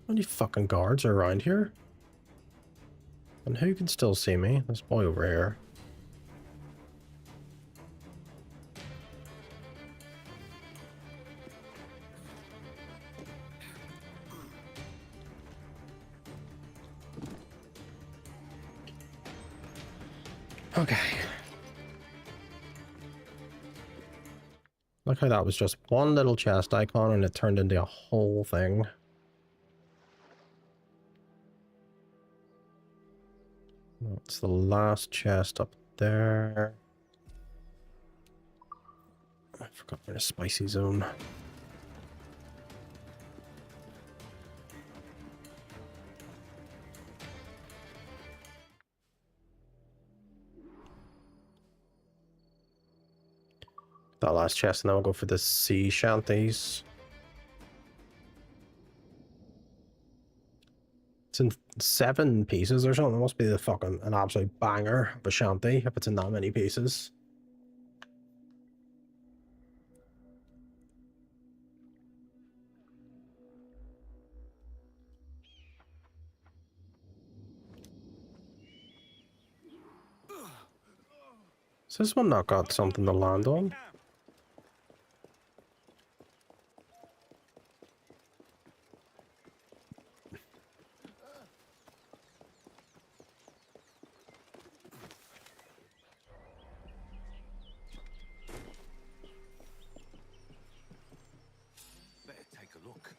How many fucking guards are around here? And who can still see me? This boy over here. Okay. Look how that was just one little chest icon and it turned into a whole thing. It's the last chest up there. I forgot we're in a spicy zone. That last chest, and then we'll go for the sea shanties. It's in 7 pieces or something. It must be the fucking an absolute banger of a shanty if it's in that many pieces. Has this one not got something to land on? Better take a look.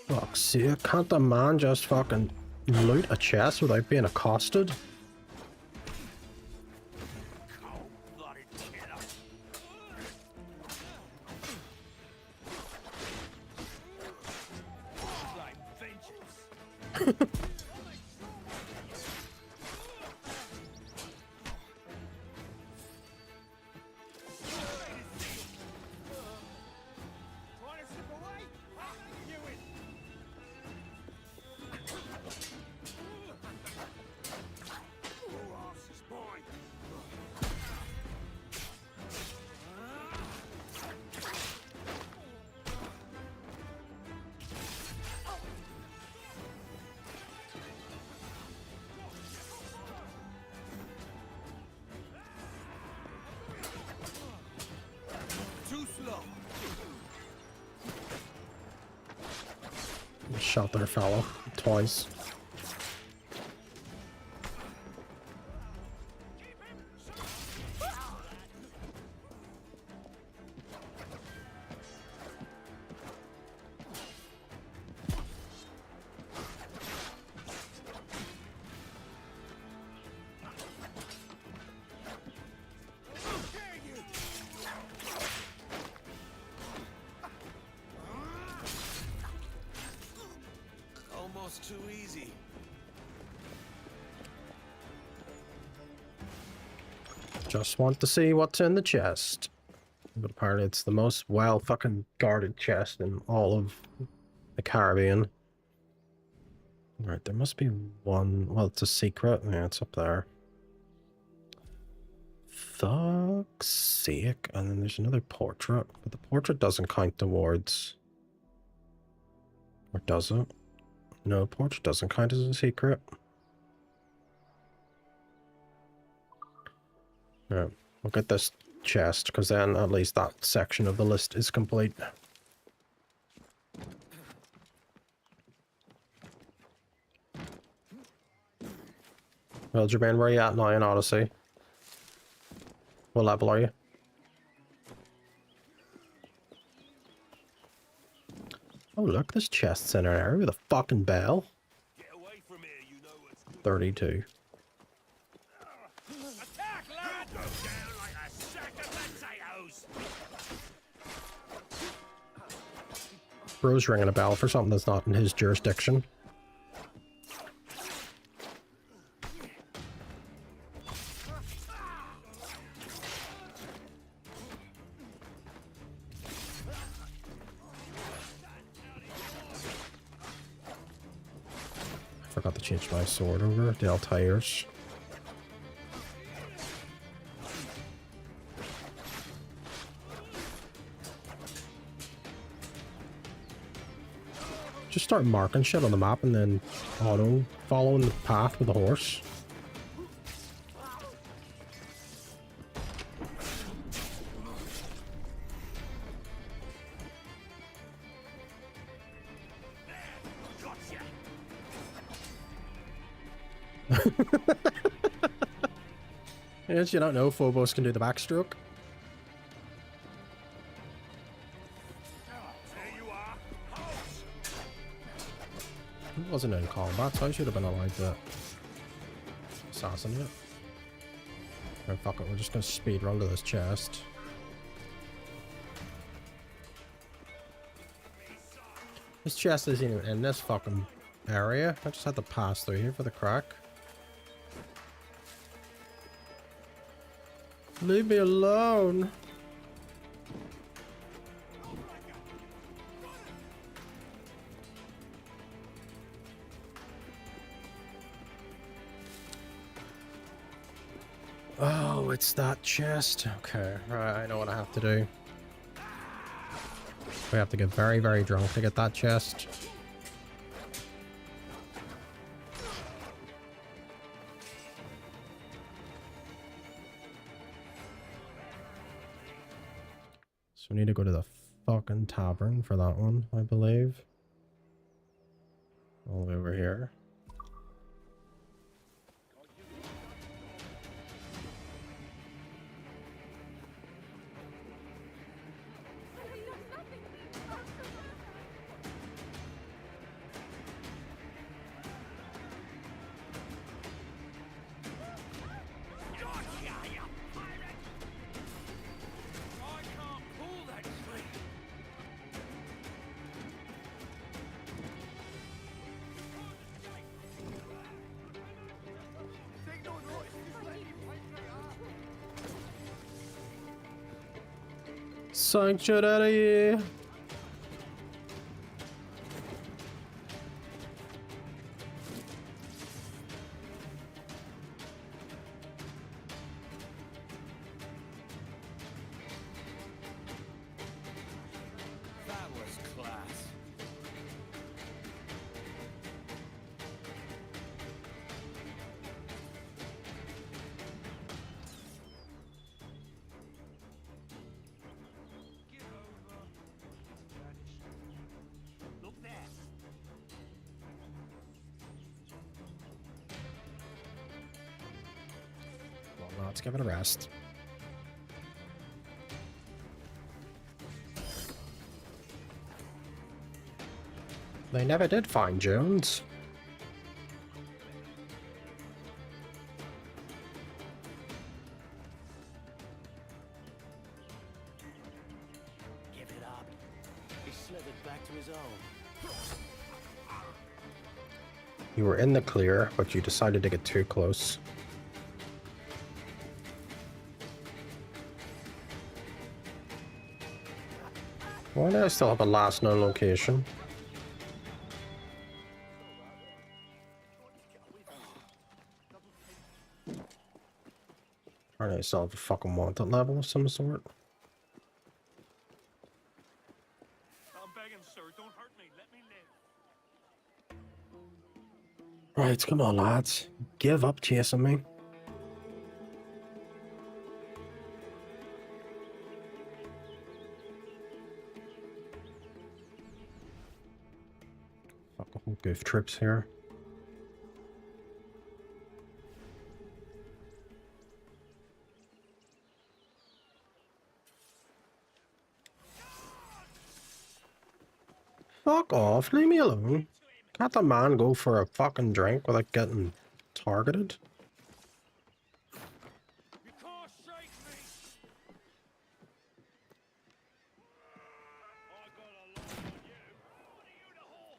Fuck's sake, can't the man just fucking loot a chest without being accosted? shot their fellow twice. Almost too easy. Just want to see what's in the chest. But apparently it's the most well fucking guarded chest in all of the Caribbean. Right, there must be one. Well, it's a secret. Yeah, it's up there. Fuck's sake. And then there's another portrait. But the portrait doesn't count towards. Or does it? No, portrait doesn't count as a secret. Yeah, we'll get this chest, because then at least that section of the list is complete. Well, Jermaine, where are you at now in Odyssey? What level are you? Oh, look, this chest's in an area with a fucking bell. Get away from here, you know what's good. 32. Attack, lad! Go down like a sack of potatoes! Bro's ringing a bell for something that's not in his jurisdiction. Forgot to change my sword over. The Altair's. Just start marking shit on the map and then auto following the path with the horse. Yes, you don't know Phobos can do the backstroke. He wasn't in combat, so I should have been allowed to assassinate. Oh, fuck it, we're just gonna speed run to this chest. This chest isn't even in this fucking area. I just had to pass through here for the crack. Leave me alone. Oh, it's that chest. Okay, right, I know what I have to do. We have to get very, very drunk to get that chest. So we need to go to the fucking tavern for that one, I believe. All the way over here. Sanctuary. That was class. Let's give it a rest. They never did find Jones. Give it up. He slithered back to his own. You were in the clear, but you decided to get too close. Why do I still have a last known location? Or do I still have a fucking wanted level of some sort? I'm begging, sir. Don't hurt me. Let me live. Right, come on, lads. Give up chasing me. Fucking goof trips here. Fuck off, leave me alone. Can't the man go for a fucking drink without getting targeted? You can't shake me. I got a line on you. What are you to halt?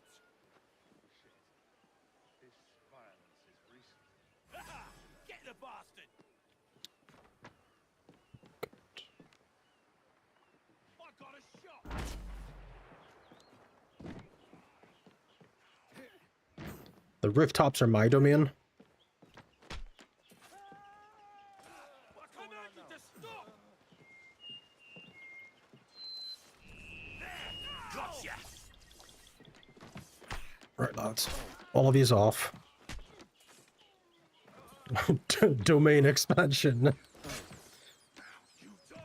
Shit. This violence is recent. Ha! Get the bastard. I got a shot. The rooftops are my domain. I command you to stop. Gotcha. Right, lads. All of you's off. Domain expansion. You die.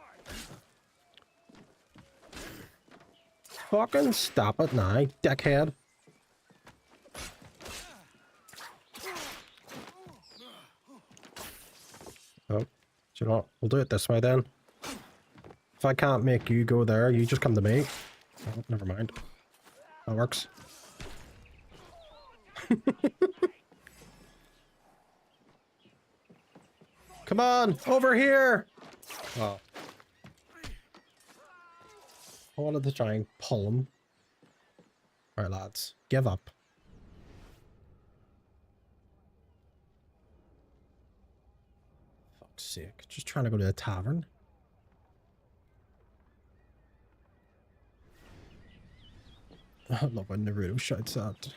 Fucking stop it now, dickhead. Oh, do you know what? We'll do it this way then. If I can't make you go there, you just come to me. Oh, never mind. That works. Come on, over here! Oh. I wanted to try and pull him. Alright, lads, give up. Fuck's sake, just trying to go to the tavern. I love when Naruto shouts out.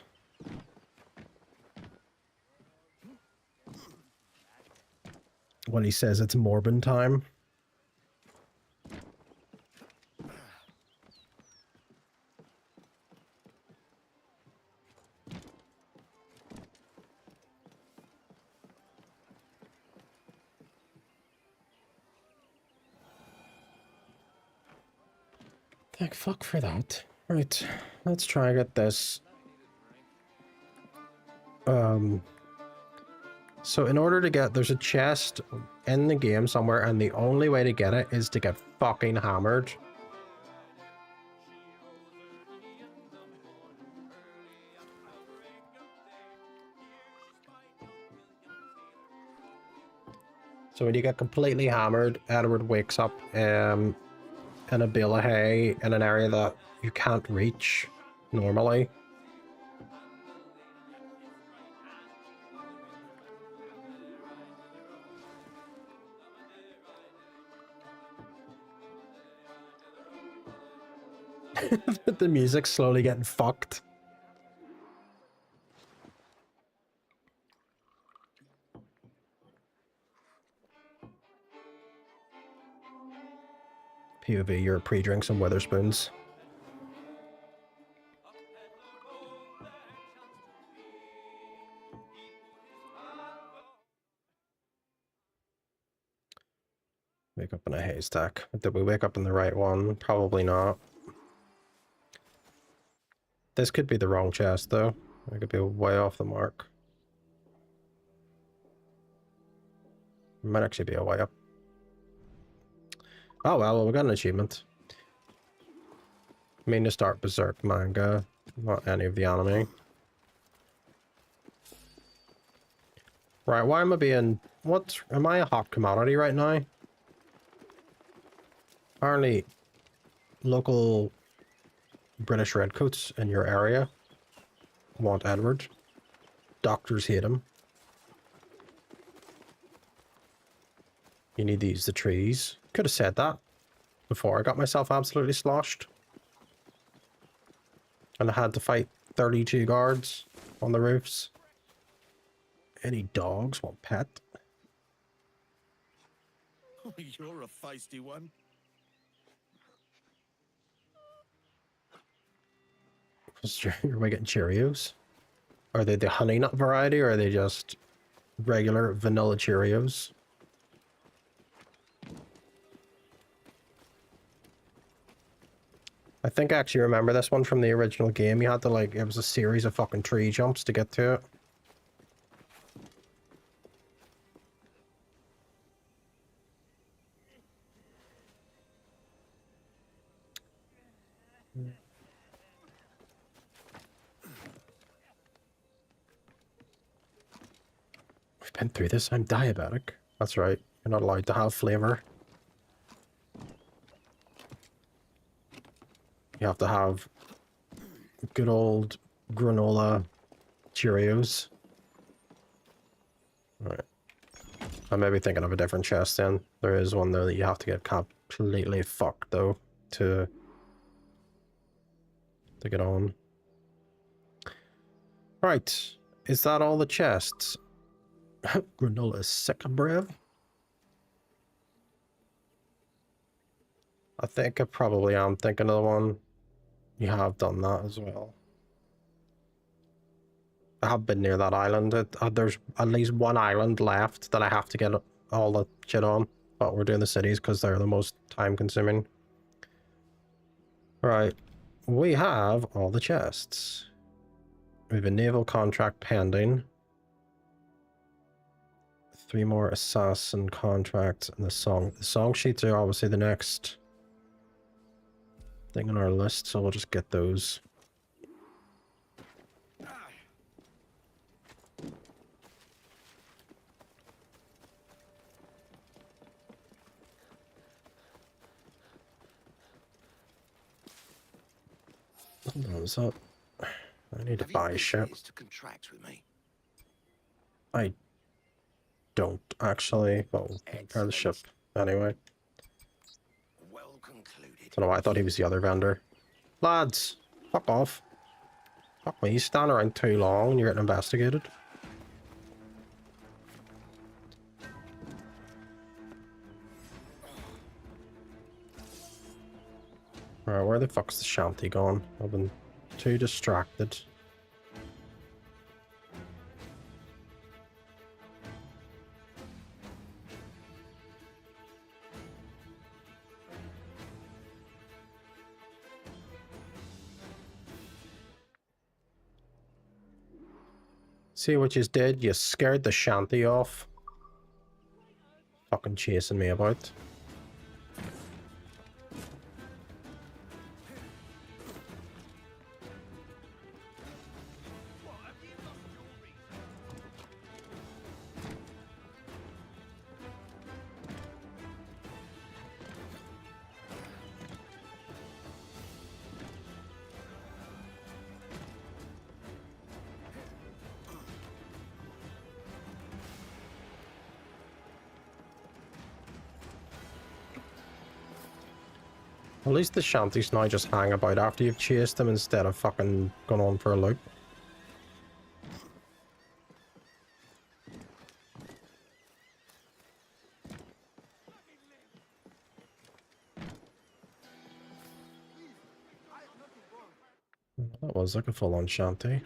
When he says it's Morbin time. Thank fuck for that. Right, let's try and get this. So in order to get, there's a chest in the game somewhere, and the only way to get it is to get fucking hammered. So when you get completely hammered, Edward wakes up in a bale of hay in an area that you can't reach normally. The music's slowly getting fucked. POV, you're pre-drinks and Witherspoons. Wake up in a haystack. Did we wake up in the right one? Probably not. This could be the wrong chest, though. I could be way off the mark. Might actually be a way up. Oh well, we got an achievement. I mean to start Berserk manga, not any of the anime. Right, why am I being... What? Am I a hot commodity right now? Apparently, local British redcoats in your area want Edward. Doctors hate him. You need to use the trees. Could have said that before I got myself absolutely sloshed. And I had to fight 32 guards on the roofs. Any dogs want pet? Oh, you're a feisty one. Are we getting Cheerios? Are they the honey nut variety or are they just regular vanilla Cheerios? I think I actually remember this one from the original game. You had to like, it was a series of fucking tree jumps to get to it. We've been through this. I'm diabetic. That's right. You're not allowed to have flavor. You have to have good old granola Cheerios. Right. I may be thinking of a different chest then. There is one there that you have to get completely fucked though to get on. Right. Is that all the chests? Granola sick brev? I think I probably am thinking of the one. You have done that as well. I have been near that island. There's at least one island left that I have to get all the shit on. But we're doing the cities because they're the most time consuming. Right. We have all the chests. We have a naval contract pending. 3 more assassin contracts and the song sheets are obviously the next thing on our list, so we'll just get those. What was up? I need to buy a ship. To contract with me? I don't actually, but we'll repair the ship anyway. Well concluded. Don't know why I thought he was the other vendor. Lads, fuck off. Fuck me, you stand around too long and you're getting investigated. Alright, where the fuck's the shanty gone? I've been too distracted. See what you did? You scared the shanty off. Fucking chasing me about. At least the shanties now just hang about after you've chased them instead of fucking going on for a loop. That was like a full-on shanty.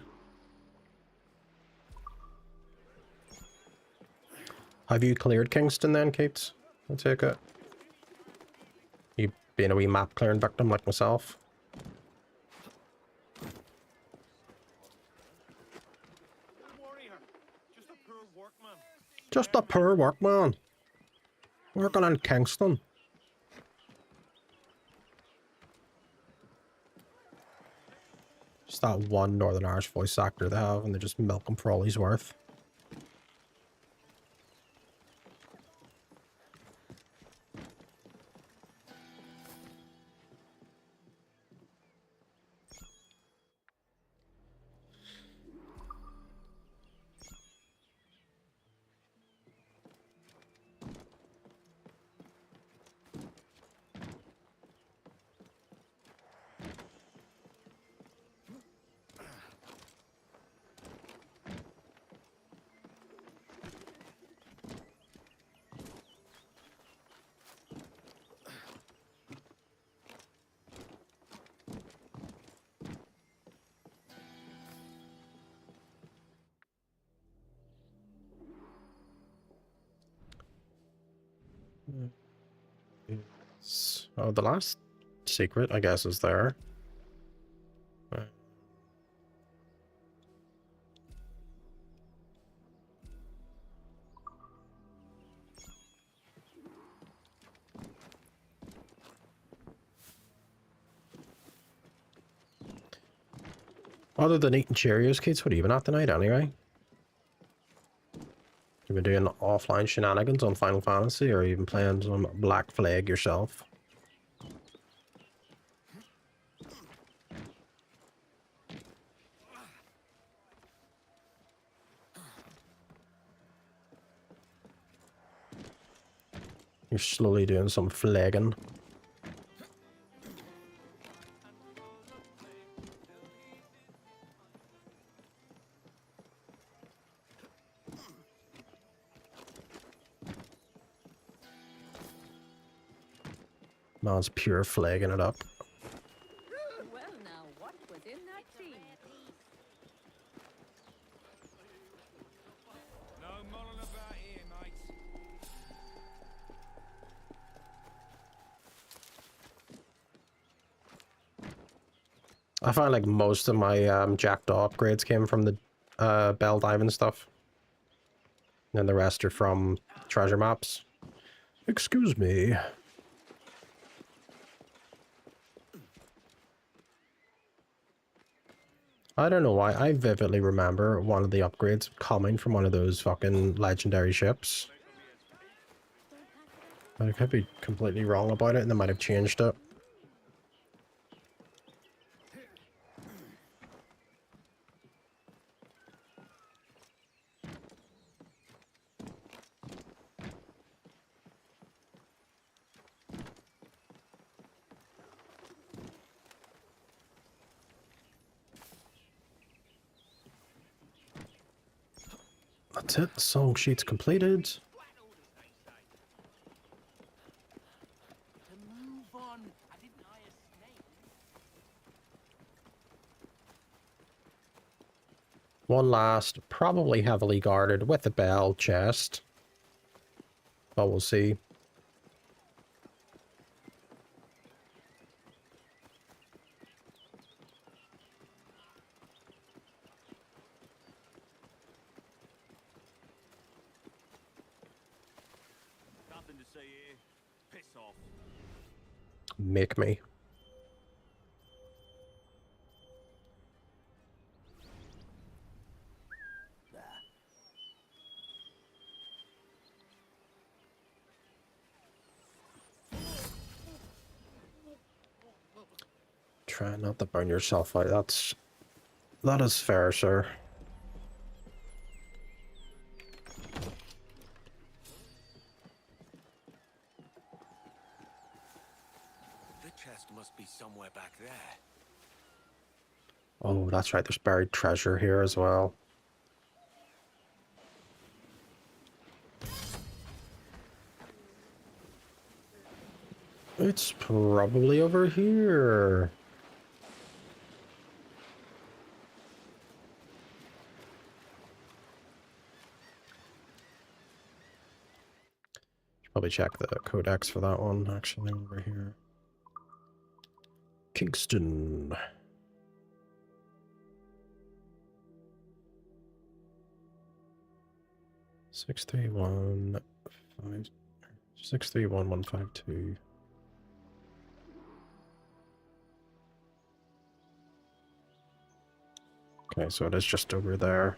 Have you cleared Kingston then, Kate? I take it. You being a wee map clearing victim like myself. Warrior, just a poor workman. Just a poor workman. Working on Kingston. Just that one Northern Irish voice actor they have, and they just milk him for all he's worth. Oh, the last secret, I guess, is there. Other than eating Cheerios, kids, what have you been at tonight anyway? You've been doing offline shenanigans on Final Fantasy, or even playing some Black Flag yourself? You're slowly doing some flagging. Man's pure flagging it up. Well, now, what was in that tea? No mulling about here, mates. I find like most of my Jackdaw upgrades came from the Bell Diamond stuff. And the rest are from treasure maps. Excuse me. I don't know why, I vividly remember one of the upgrades coming from one of those fucking legendary ships. I could be completely wrong about it, and they might have changed it. That's it, the song sheet's completed. To move on. I didn't eye a snake. One last, probably heavily guarded with a bell chest. But we'll see. Nothing to see here. Piss off. Make me. Try not to burn yourself out. That is fair, sir. The chest must be somewhere back there. Oh, that's right, there's buried treasure here as well. It's probably over here. Should probably check the codex for that one, actually, over here. Kingston. Six, 3, 1, 5. 631152. Okay, so it is just over there.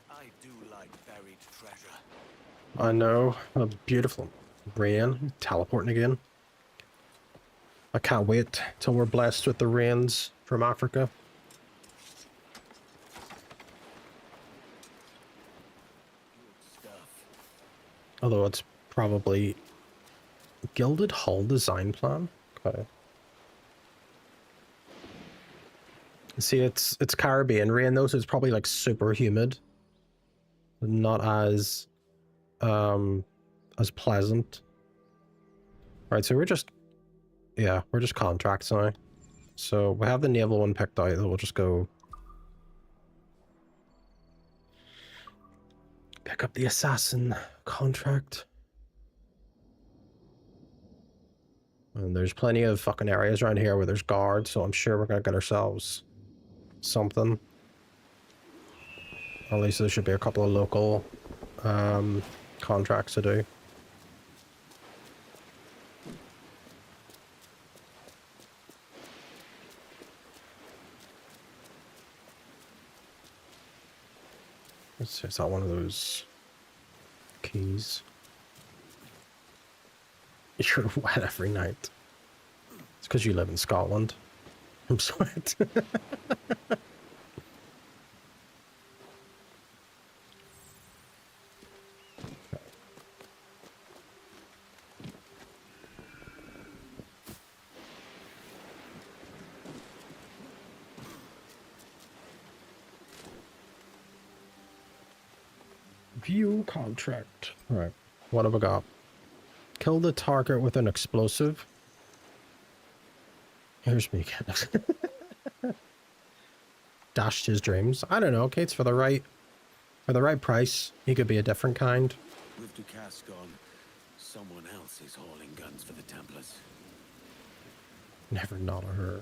I do like buried treasure. I know. A beautiful rain. Teleporting again. I can't wait till we're blessed with the rains from Africa. Good stuff. Although it's probably gilded hull design plan. Okay. See, it's Caribbean rain though, so it's probably like super humid. Not as pleasant. Right, so we're just contracts now. So we have the naval one picked out, we'll just go pick up the assassin contract. And there's plenty of fucking areas around here where there's guards, so I'm sure we're gonna get ourselves something. At least there should be a couple of local contracts to do. Let's see, is that one of those keys? You're wet every night. It's because you live in Scotland. I'm sorry. View contract. Alright, what have I got? Kill the target with an explosive. Here's me again. Dashed his dreams. I don't know, okay, it's for the right price. He could be a different kind. With Ducasse gone, someone else is hauling guns for the Templars. Never not a her.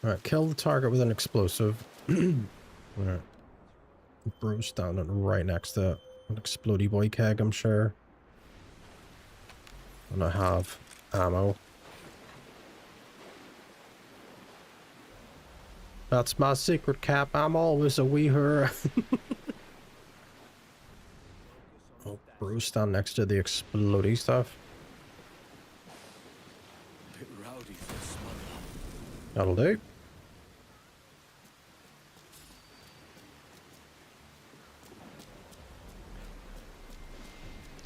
Alright, kill the target with an explosive. Alright. Bro's standing right next to an explodey boy keg, I'm sure. And I have ammo. That's my secret, Cap. I'm always a wee her. Oh, Bro's standing next to the explodey stuff. Bit rowdy for a smuggler. That'll do.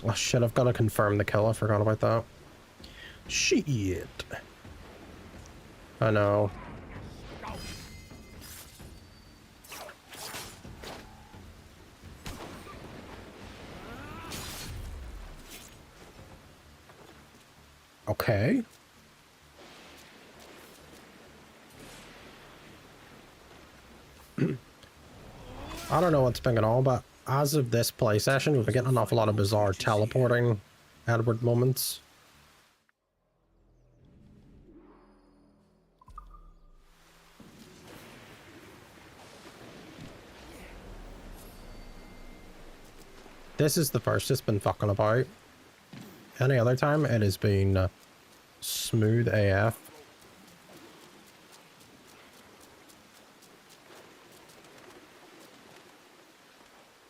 Oh shit, I've got to confirm the kill. I forgot about that. Shit. I know. Okay. I don't know what's been going on, but as of this play session, we've been getting an awful lot of bizarre teleporting Edward moments. This is the first it's been fucking about. Any other time, it has been smooth AF.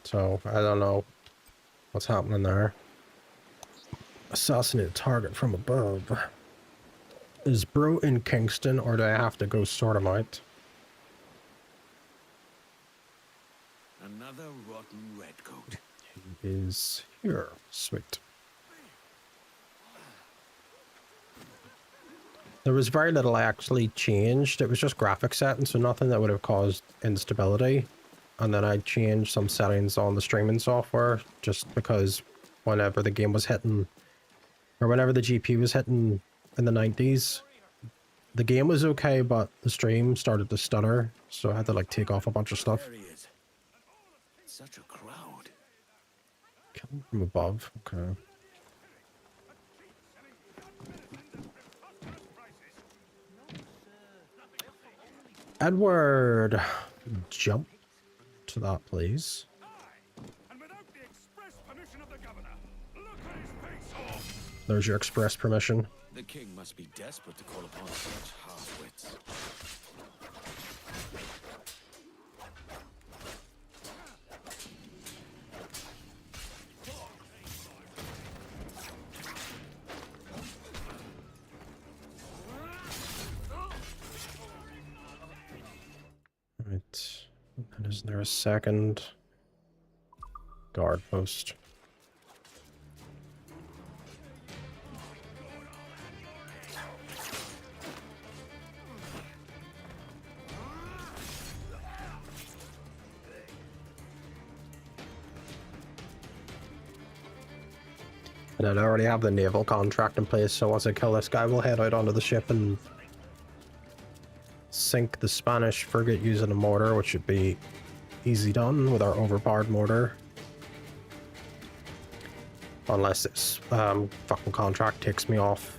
So, I don't know what's happening there. Assassinate target from above. Is Bro in Kingston, or do I have to go sort him out? Another rotten redcoat. He is here. Sweet. There was very little I actually changed. It was just graphic settings, so nothing that would have caused instability. And then I changed some settings on the streaming software just because whenever the game was hitting, or whenever the GPU was hitting in the 90s, the game was okay, but the stream started to stutter, so I had to like take off a bunch of stuff. There he is. Such a crowd. Kill from above, okay. Edward! Jump to that, please. And without the express permission of the governor, look at his face off! There's your express permission. The king must be desperate to call upon such half-wits. Right. And is there a second guard post? And I already have the naval contract in place, so once I kill this guy, we'll head out onto the ship and sink the Spanish frigate using a mortar, which should be easy done with our overpowered mortar. Unless this fucking contract takes me off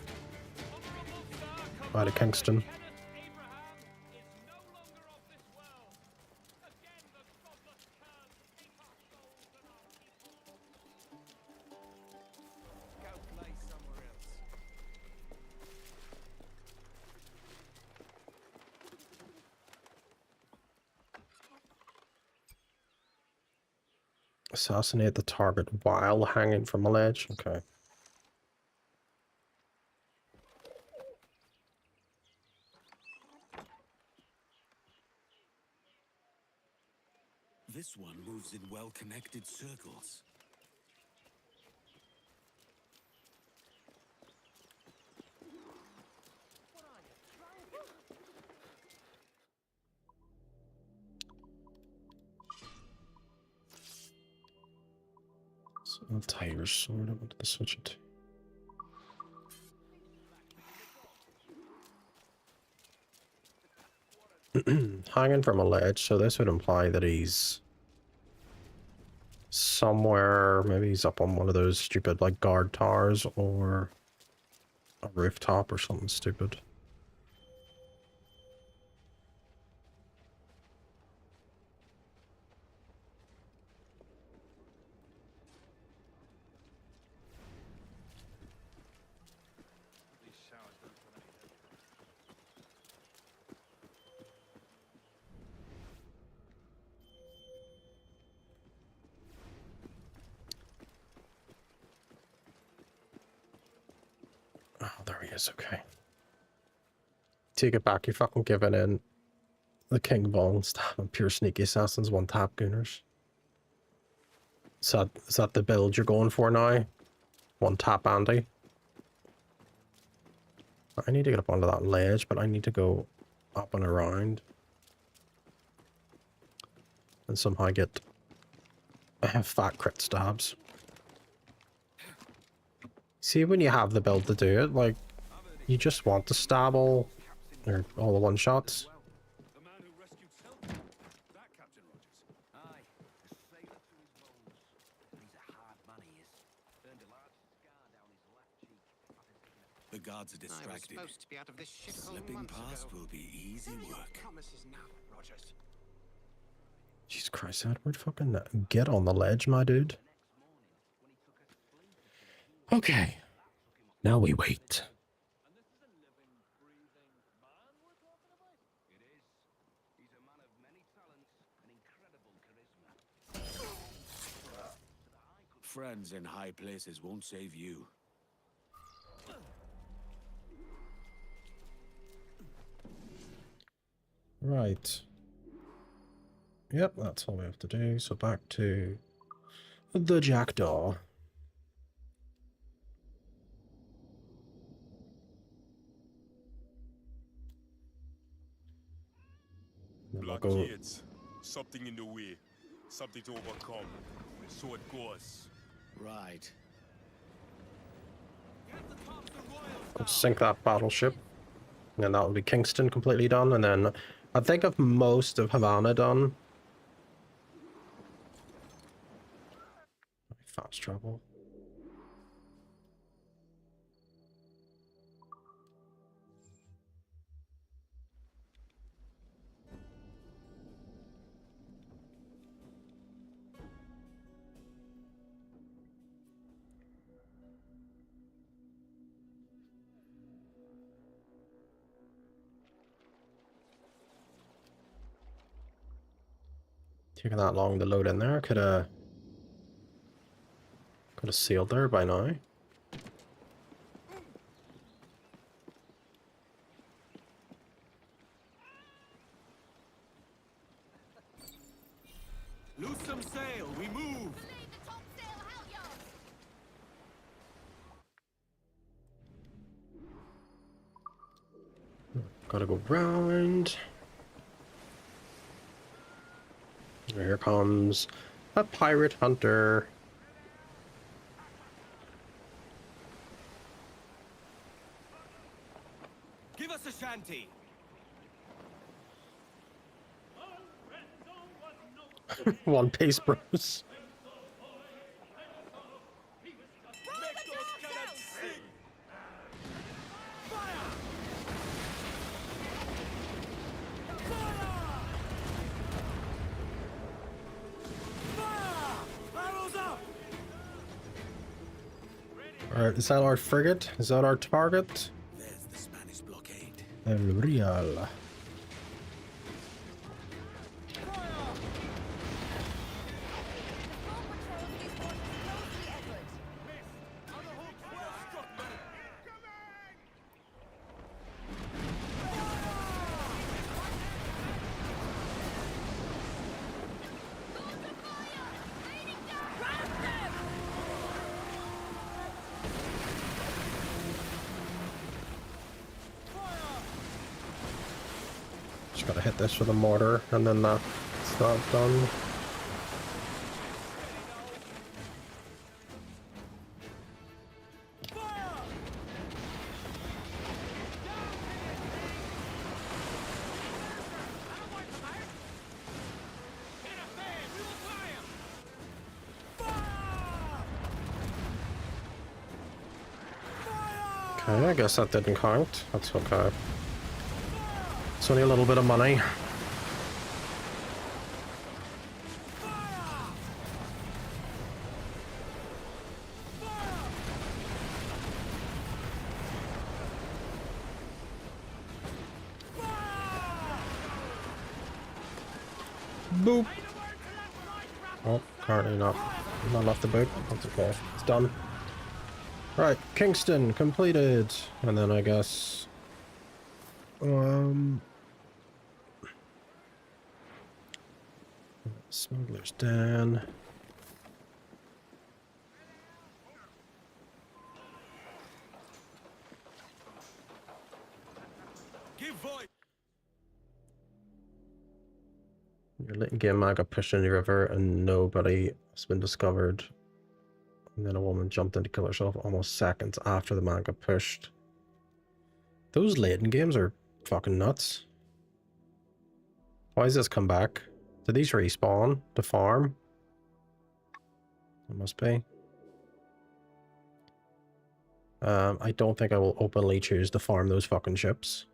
out of Kingston. Assassinate the target while hanging from a ledge. Okay. This one moves in well-connected circles. So I'll tie your sword. I wanted to switch it. Hanging from a ledge, so this would imply that he's somewhere, maybe he's up on one of those stupid like guard towers or a rooftop or something stupid. Oh, there he is, okay. Take it back, you're fucking giving in. The King Von stab pure sneaky assassins, one tap gooners. Is that the build you're going for now? One tap Andy? I need to get up onto that ledge, but I need to go up and around. And somehow get fat crit stabs. See, when you have the build to do it, like, you just want to stab all the one shots. The man who rescued Selby. That Captain Rogers. Aye, a sailor to his bones. He's a hard man, he is. Earned a large scar down his left cheek. The guards are I was distracted. supposed to be out of this shithole Slipping months past ago. will be easy work. Promises now, Rogers. Jesus Christ, Edward, fucking get on the ledge, my dude. Okay. Now we wait. And this is a living, breathing man we're talking about? It is. He's a man of many talents and incredible charisma. Friends in high places won't save you. Right. Yep, that's all we have to do. So back to the Jackdaw. Blockades. Something in the way. Something to overcome. So it goes. Right. Go sink that battleship. And then that will be Kingston completely done. And then I think of most of Havana done. Fast travel. trouble. Taking that long to load in there. Could have sealed there by now. Loose some sail, we move! Believe the topsail halyards! Gotta go round. Here comes a pirate hunter. Give us a shanty! One Piece Bros. Alright, is that our frigate? Is that our target? There's the Spanish blockade. El Real. Just gotta hit this with a mortar, and then that's not done. Okay, I guess that didn't count. That's okay. It's only a little bit of money. Boop. Oh, currently not off the boat. That's okay. It's done. Right, Kingston completed. And then I guess Smuggler's Den. Give voice! Your little game man got pushed in the river and nobody has been discovered. And then a woman jumped in to kill herself almost seconds after the man got pushed. Those laden games are fucking nuts. Why does this come back? Do these respawn to farm? It must be. I don't think I will openly choose to farm those fucking ships.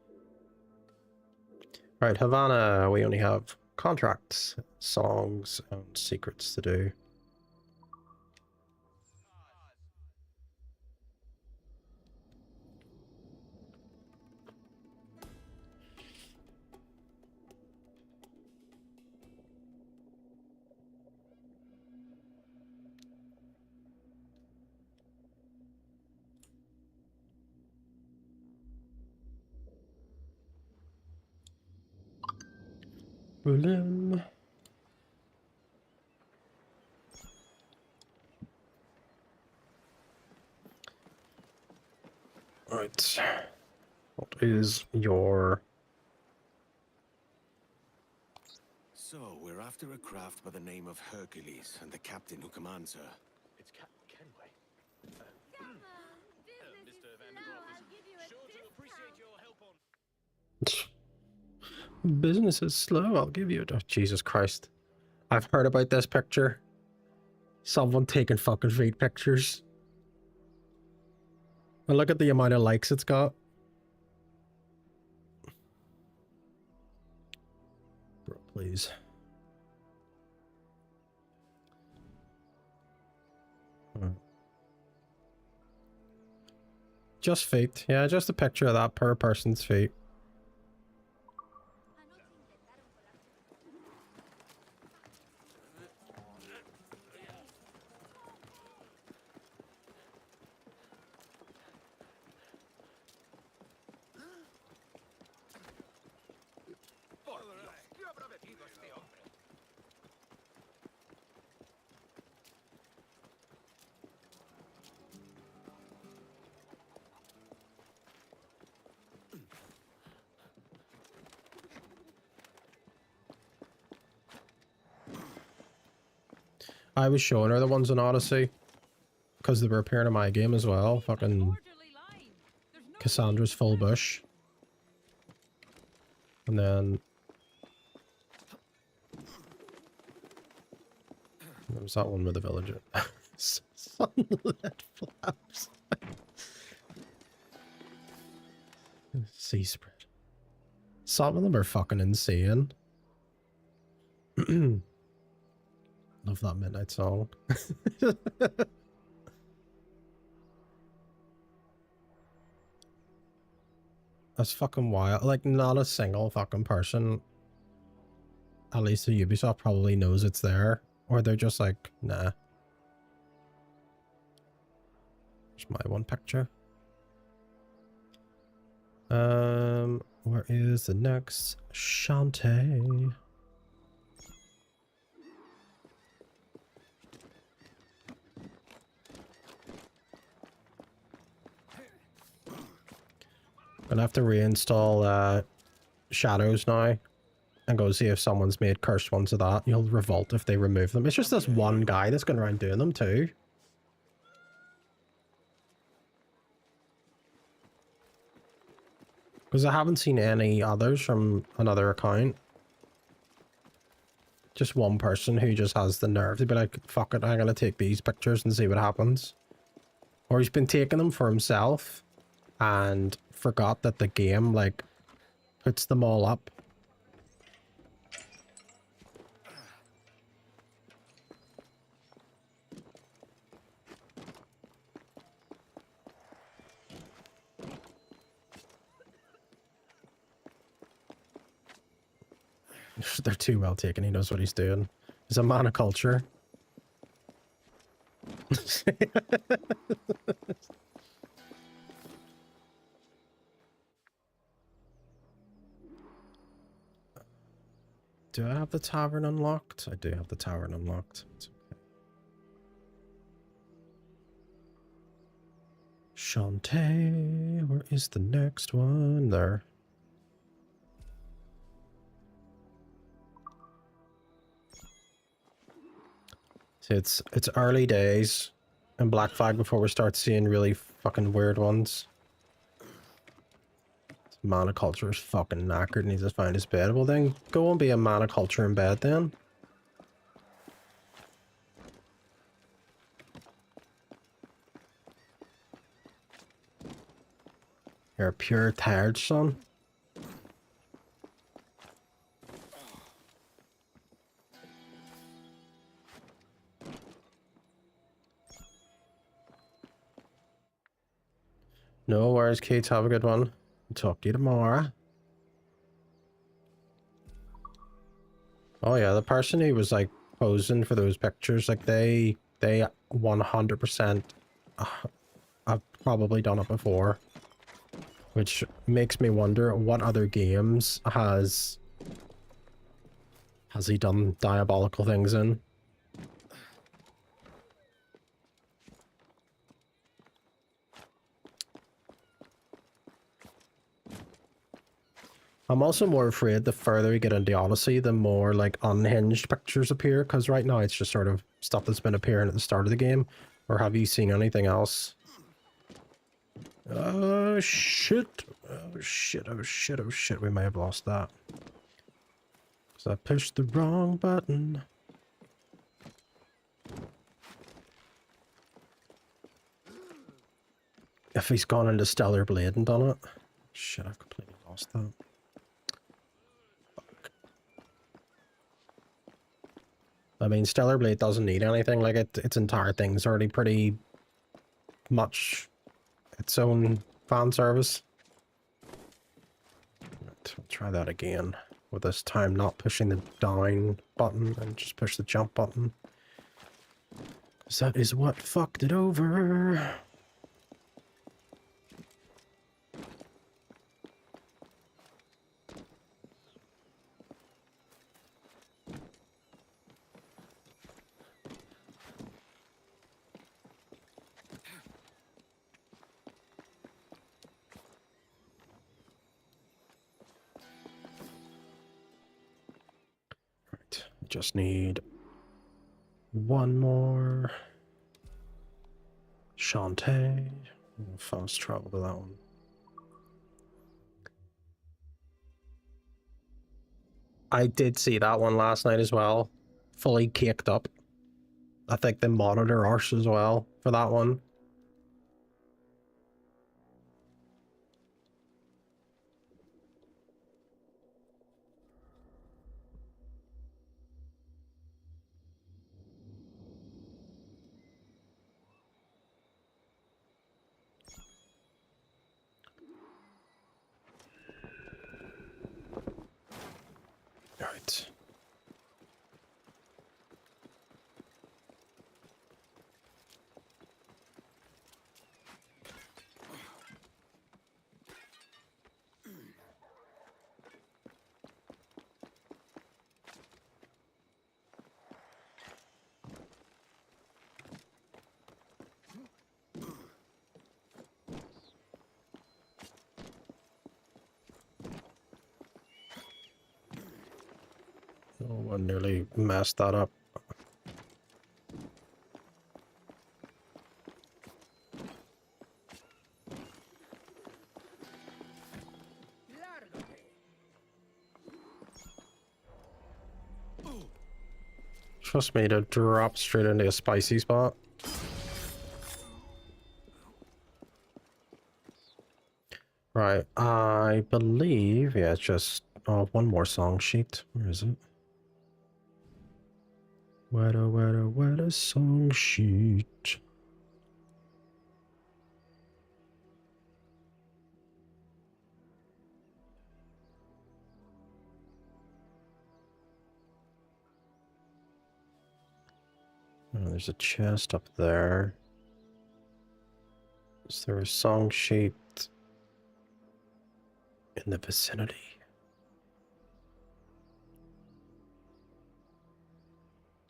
Right, Havana, we only have contracts, songs, and secrets to do. Berlin. Right. What is your... So, we're after a craft by the name of Hercules and the captain who commands her. It's Captain Kenway. Mr. Vandergraaf is sure to appreciate your help on... Business is slow, I'll give you it. Oh, Jesus Christ. I've heard about this picture. Someone taking fucking feet pictures. And look at the amount of likes it's got. Bro, please. Just feet. Yeah, just a picture of that per person's feet. I was showing her the ones in Odyssey because they were appearing in my game as well. Fucking Cassandra's full bush. And then there was that one with the villager. Sunlit flaps. Sea spread. Some of them are fucking insane. Love that midnight song. That's fucking wild. Like, not a single fucking person, at least at Ubisoft, probably knows it's there. Or they're just like, nah. There's my one picture. Where is the next Shantae? Gonna have to reinstall Shadows now and go see if someone's made cursed ones of that. You'll revolt if they remove them. It's just this one guy that's going around doing them too. Because I haven't seen any others from another account. Just one person who just has the nerve to be like, fuck it, I'm gonna take these pictures and see what happens. Or he's been taking them for himself and forgot that the game, like, puts them all up. They're too well taken. He knows what he's doing. He's a man of culture. Do I have the tavern unlocked? I do have the tavern unlocked. It's okay. Shantae, where is the next one? There. See, it's early days in Black Flag before we start seeing really fucking weird ones. Man of culture is fucking knackered and he just found his bed. Well then, go and be a man of culture in bed then. You're a pure tired son. No worries, Kate. Have a good one. Talk to you tomorrow. Oh yeah, the person who was like posing for those pictures, like they 100% have probably done it before, which makes me wonder what other games has he done diabolical things in. I'm also more afraid the further we get into Odyssey, the more like unhinged pictures appear, because right now it's just sort of stuff that's been appearing at the start of the game. Or have you seen anything else? Oh shit. Oh shit, oh shit, oh shit, we may have lost that. Because I pushed the wrong button. if he's gone into Stellar Blade and done it. Shit, I've completely lost that. Fuck. I mean, Stellar Blade doesn't need anything. Like, its entire thing's already pretty much its own fan service. Right, we'll try that again. With this time not pushing the down button and just push the jump button. Because that is what fucked it over. Just need one more Shantae. Fast travel to that one. I did see that one last night as well. Fully caked up. I think they monitor arse as well for that one. Alright. Oh, I nearly messed that up. Trust me to drop straight into a spicy spot. Right, I believe, yeah, it's just one more song sheet. Where is it? What a song sheet. Oh, there's a chest up there. Is there a song sheet in the vicinity?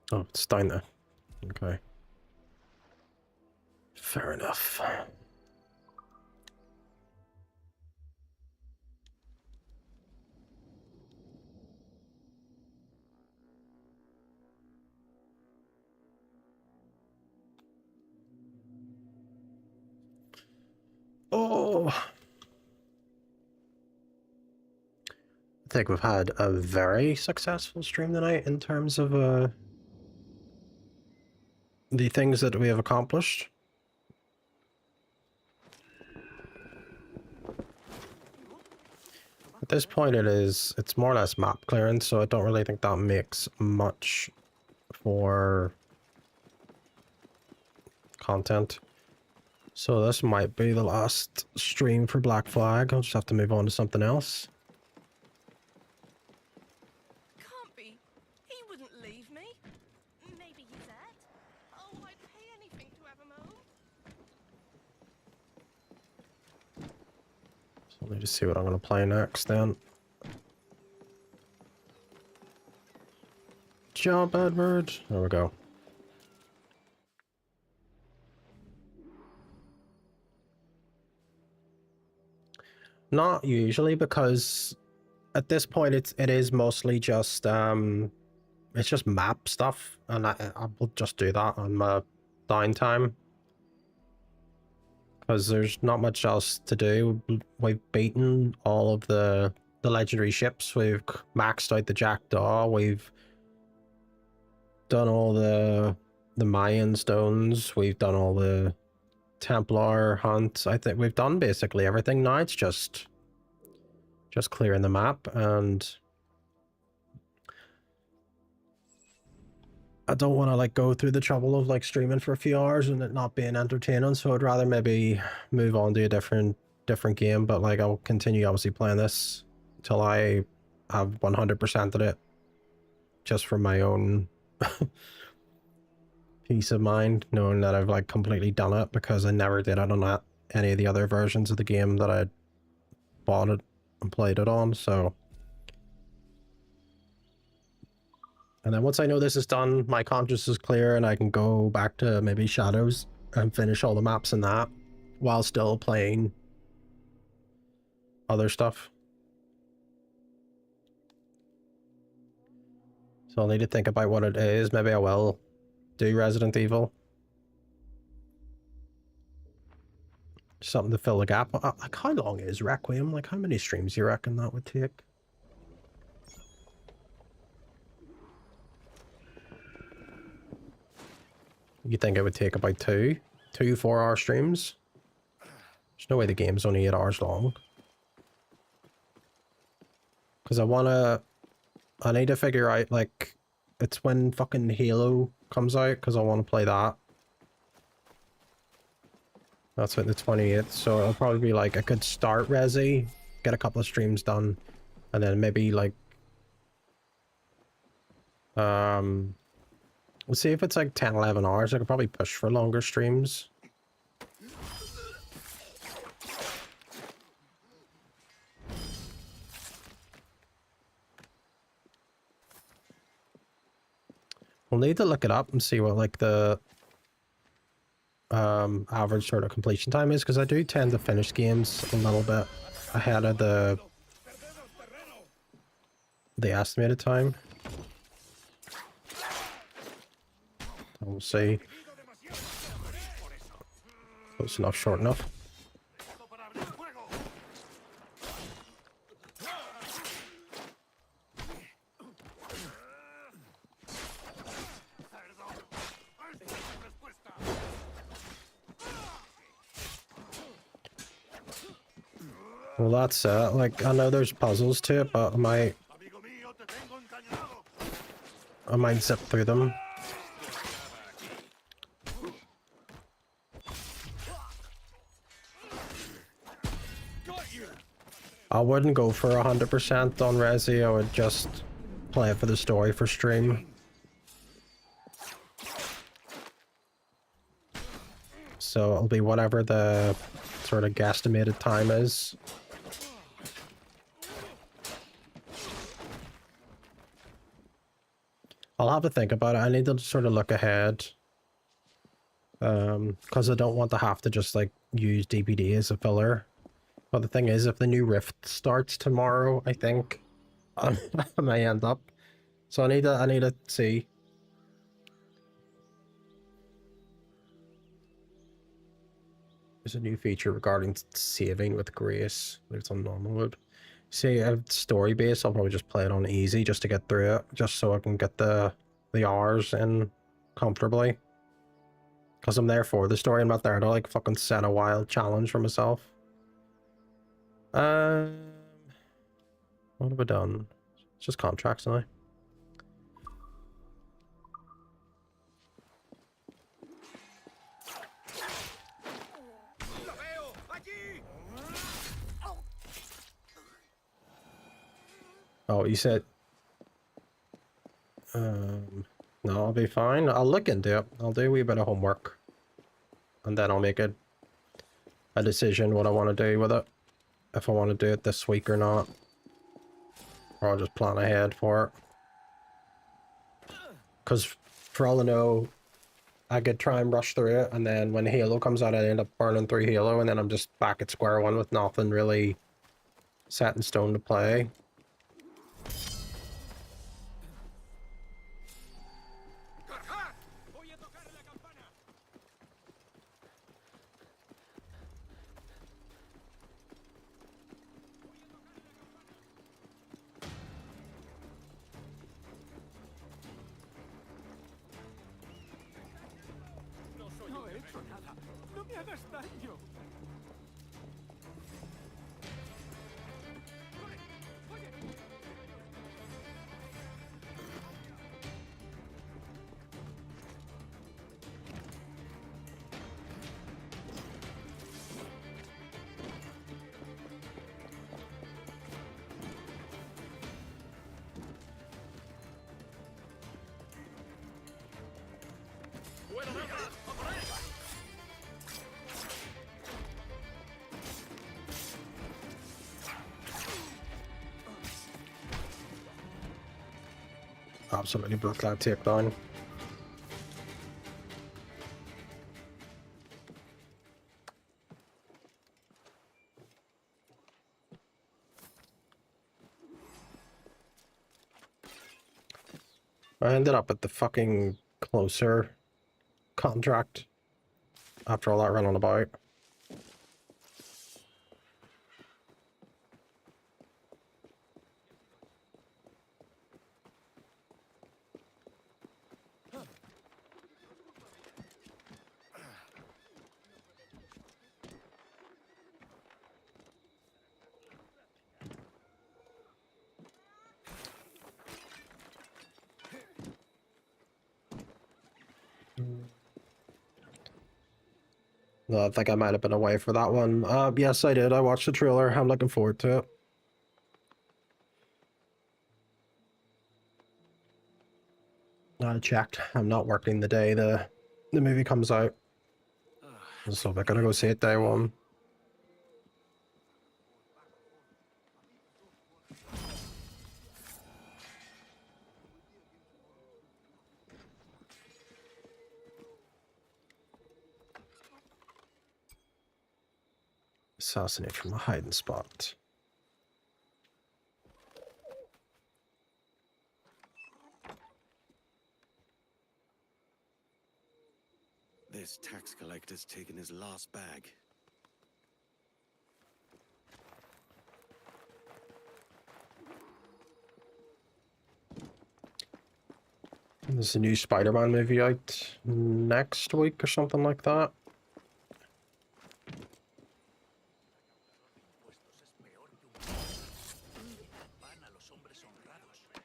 Oh, it's down there. Okay. Fair enough. Oh! I think we've had a very successful stream tonight in terms of the things that we have accomplished. At this point it's more or less map clearance, so I don't really think that makes much for content. So this might be the last stream for Black Flag. I'll just have to move on to something else. Can't be. He wouldn't leave me. Maybe he's dead. Oh, I'd pay anything to have him home. So let me just see what I'm going to play next then. Jump, Edward. There we go. Not usually, because at this point it is mostly just it's just map stuff, and I will just do that on my downtime because there's not much else to do. We've beaten all of the legendary ships. We've maxed out the Jackdaw. We've done all the Mayan stones. We've done all the Templar hunt. I think we've done basically everything now. It's just clearing the map, and I don't want to like go through the trouble of like streaming for a few hours and it not being entertaining, so I'd rather maybe move on to a different game, but like I'll continue obviously playing this until I have 100% of it, just for my own peace of mind, knowing that I've like completely done it, because I never did it on that any of the other versions of the game that I bought it and played it on. So, and then once I know this is done, my conscience is clear and I can go back to maybe Shadows and finish all the maps in that while still playing other stuff. So I'll need to think about what it is. Maybe I will do Resident Evil. Something to fill the gap. Like, how long is Requiem? Like, how many streams do you reckon that would take? You think it would take about two 4-hour streams? There's no way the game's only 8 hours long. Because I need to figure out, like, it's when fucking Halo comes out, because I want to play that. That's at the 28th, so it'll probably be like, I could start Resi, get a couple of streams done, and then maybe like, we'll see if it's like 10, 11 hours. I could probably push for longer streams. We'll need to look it up and see what like the average sort of completion time is, because I do tend to finish games a little bit ahead of the estimated time. We'll see. Close enough, short enough. Well, that's like, I know there's puzzles to it, but I might zip through them. I wouldn't go for 100% on Resi. I would just play it for the story for stream. So it'll be whatever the sort of guesstimated time is. I'll have to think about it. I need to sort of look ahead. Because I don't want to have to just like use DPD as a filler. But the thing is, if the new Rift starts tomorrow, I think I may end up. So I need to see. There's a new feature regarding saving with Grace. It's on normal mode. See, story based, I'll probably just play it on easy just to get through it, just so I can get the hours in comfortably. Because I'm there for the story, I'm not there to like fucking set a wild challenge for myself. What have I done? It's just contracts now. Oh, you said... no, I'll be fine. I'll look into it. I'll do a wee bit of homework. And then I'll make a decision what I want to do with it. If I want to do it this week or not. Or I'll just plan ahead for it. Because for all I know, I could try and rush through it, and then when Halo comes out, I end up burning through Halo, and then I'm just back at square one with nothing really set in stone to play. me hagas daño. Oye, oye. Absolutely broke that takedown. I ended up at the fucking closer contract after all that running about. No, I think I might have been away for that one. Yes, I did. I watched the trailer. I'm looking forward to it. I checked. I'm not working the day the movie comes out. So we're gonna go see it day one. Assassinate from a hiding spot. This tax collector's taken his last bag. There's a new Spider-Man movie out next week or something like that.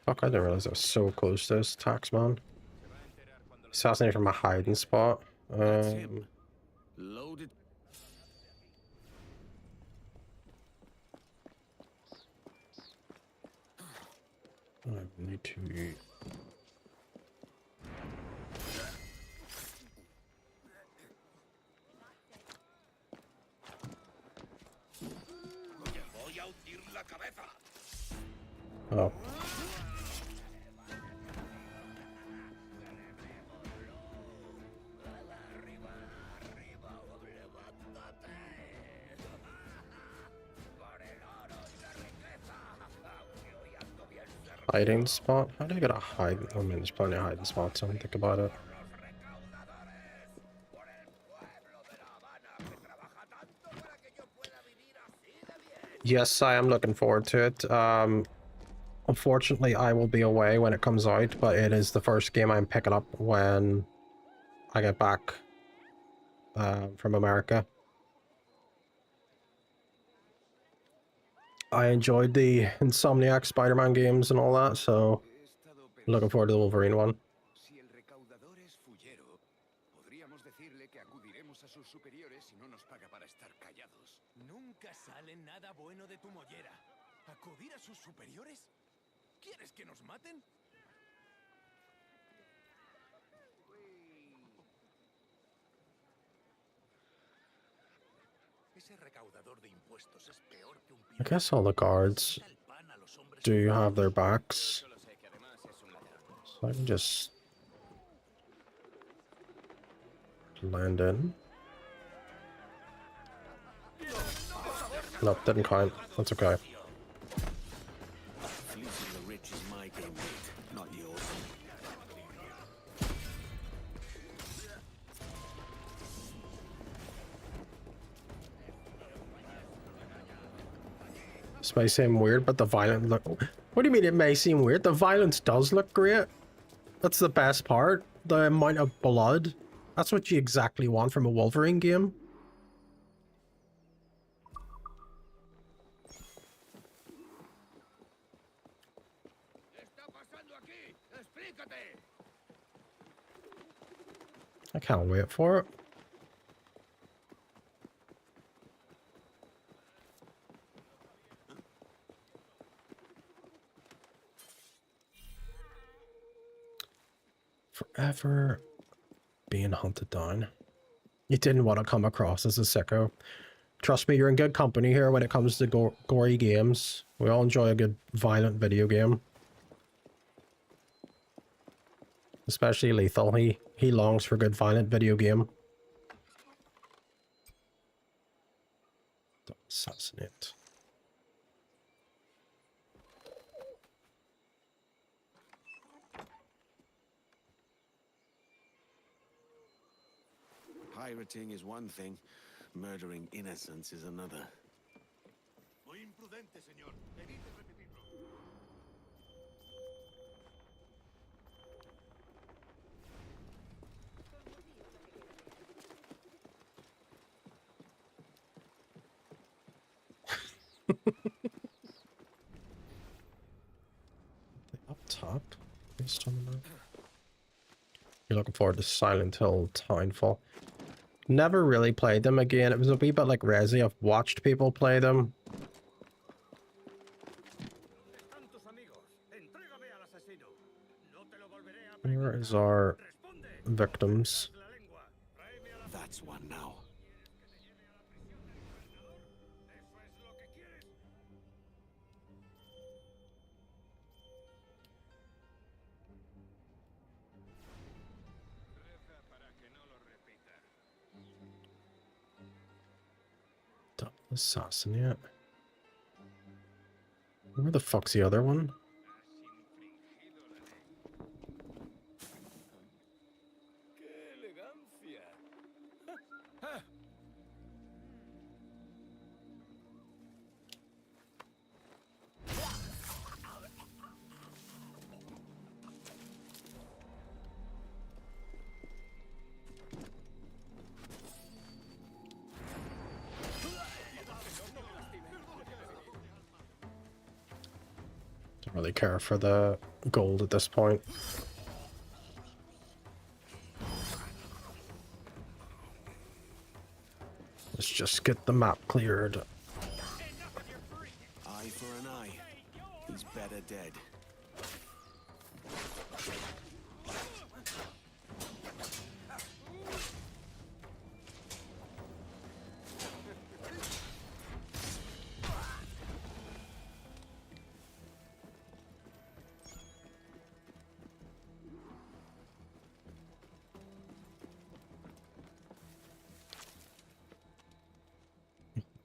Fuck, I didn't realize I was so close to this taxman. Assassinate from a hiding spot. Loaded. I need to... Oh. Hiding spot? How do I get a hiding? I mean, there's plenty of hiding spots. I don't think about it. Yes, I am looking forward to it. Unfortunately, I will be away when it comes out, but it is the first game I'm picking up when I get back from America. I enjoyed the Insomniac Spider-Man games and all that, so looking forward to the Wolverine one. Si el recaudador es fullero, podríamos decirle que acudiremos a sus superiores si no nos paga para estar callados. Nunca sale nada bueno de tu mollera. ¿Acudir a sus superiores? ¿Quieres que nos maten? Ese recaudador de impuestos es peor que un I guess all the guards do have their backs. So I can just land in. Nope, didn't count. That's okay. Fleecing the rich is my game, mate, not yours. This may seem weird, but the violence look... What do you mean it may seem weird? The violence does look great. That's the best part. The amount of blood. That's what you exactly want from a Wolverine game. I can't wait for it. Forever being hunted down. You didn't want to come across as a sicko. Trust me, you're in good company here when it comes to gory games. We all enjoy a good violent video game. Especially Lethal. He longs for a good violent video game. Don't assassinate. Pirating is one thing, murdering innocents is another. Muy imprudente, señor. Evite repetirlo. Up top? Based on the map. You're looking forward to Silent Hill Townfall. Never really played them again. It was a wee bit like Resi. I've watched people play them. Where is our victims? That's one now. Double assassinate. Where the fuck's the other one? Don't really care for the gold at this point. Let's just get the map cleared. Eye for an eye. He's better dead.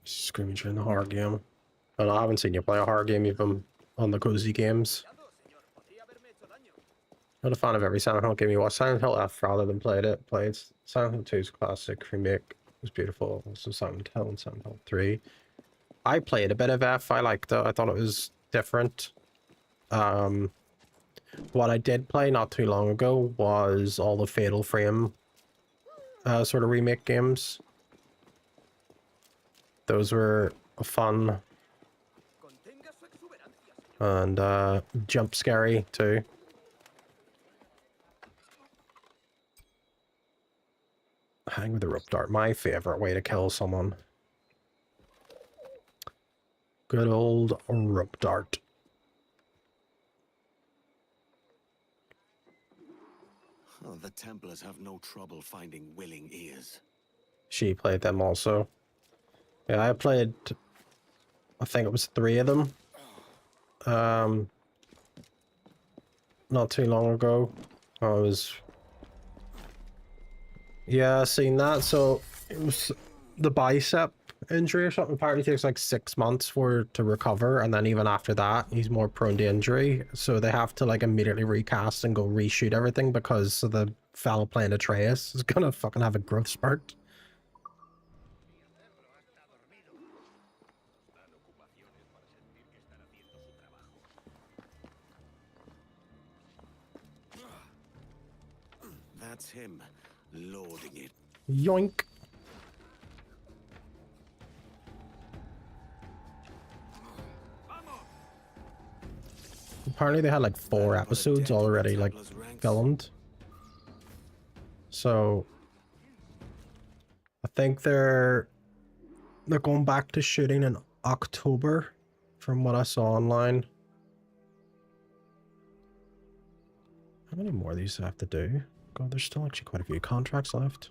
Screaming in the horror game. And I haven't seen you play a horror game even on the cozy games. Not a fan of every Silent Hill game you watch. Silent Hill F rather than played it. Played Silent Hill 2's classic remake. It was beautiful. Also Silent Hill and Silent Hill 3. I played a bit of F. I liked it. I thought it was different. What I did play not too long ago was all the Fatal Frame sort of remake games. Those were fun. And jump scary too. Hang with the rope dart. My favorite way to kill someone. Good old rope dart. Oh, the Templars have no trouble finding willing ears. She played them also. Yeah, I played, I think it was 3 of them. Not too long ago. I was... Yeah, seen that. So, it was the bicep injury or something. Apparently takes like 6 months to recover. And then even after that, he's more prone to injury. So they have to like immediately recast and go reshoot everything because the fellow playing Atreus is gonna fucking have a growth spurt. That's him, loading it. Yoink. apparently they had like 4 episodes already like filmed. So I think they're going back to shooting in October from what I saw online. How many more of these do I have to do? God, there's still actually quite a few contracts left.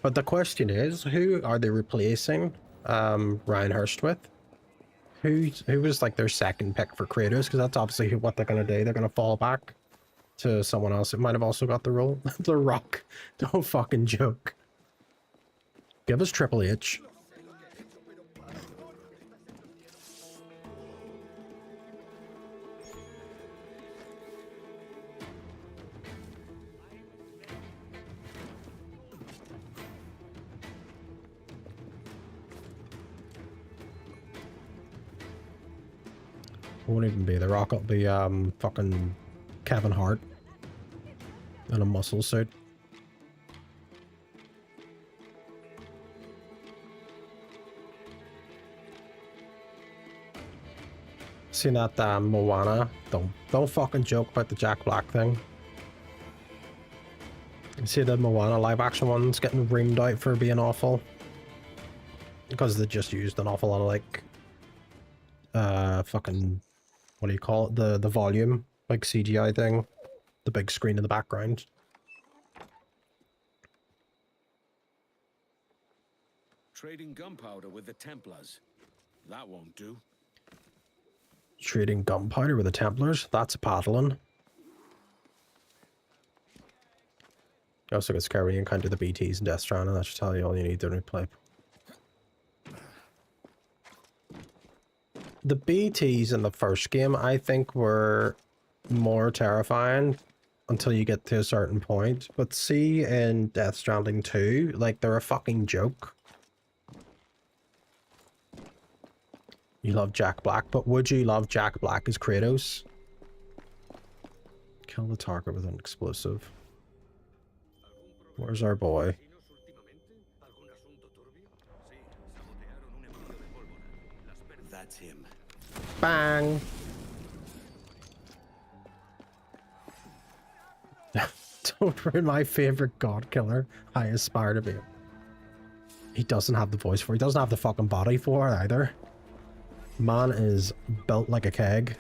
But the question is, who are they replacing Ryan Hurst with? Who was like their second pick for creators? Because that's obviously what they're going to do. They're going to fall back to someone else who might have also got the role. The Rock. Don't fucking joke. Give us Triple H. Won't even be The Rock. It'll be fucking Kevin Hart in a muscle suit. Seen that Moana? Don't fucking joke about the Jack Black thing. You see the Moana live action ones getting reamed out for being awful because they just used an awful lot of like fucking, what do you call it, the volume, like CGI thing, the big screen in the background. Trading gunpowder with the Templars. That won't do. Trading gunpowder with the Templars? That's a paddling. You also get scared when you encounter the BTs in Death Stranding. That should tell you all you need to replay. The BTs in the first game, I think, were more terrifying until you get to a certain point. But see, in Death Stranding 2, like, they're a fucking joke. You love Jack Black, but would you love Jack Black as Kratos? Kill the target with an explosive. Where's our boy? That's him. Bang! Don't ruin my favorite god killer I aspire to be. He doesn't have the voice for it. He doesn't have the fucking body for it either. Man is built like a keg.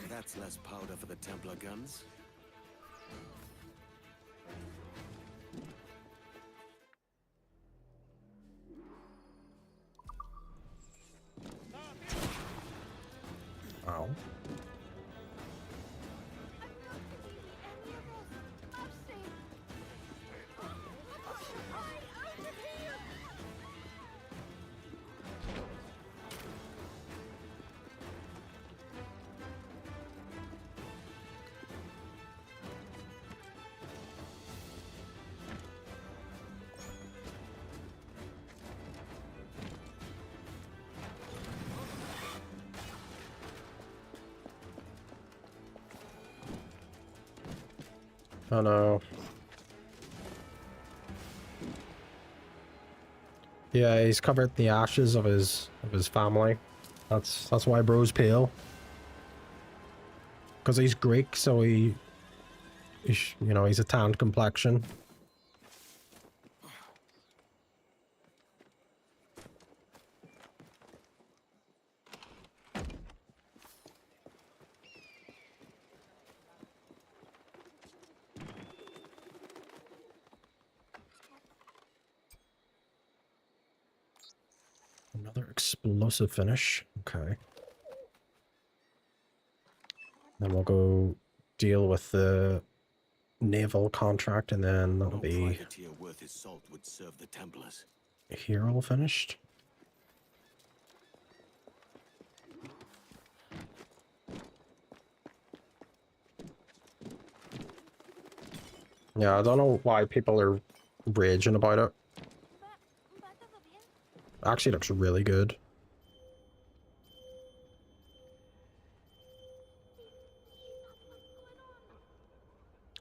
That's less powder for the Templar guns. Ow. Oh no. Yeah, he's covered in the ashes of his family. That's why bro's pale. Because he's Greek, so he's, you know, he's a tanned complexion. Another explosive finish. Okay. Then we'll go deal with the naval contract, and then that'll be privateer worth his salt would serve the Templars. here all finished. Yeah, I don't know why people are raging about it. Actually looks really good.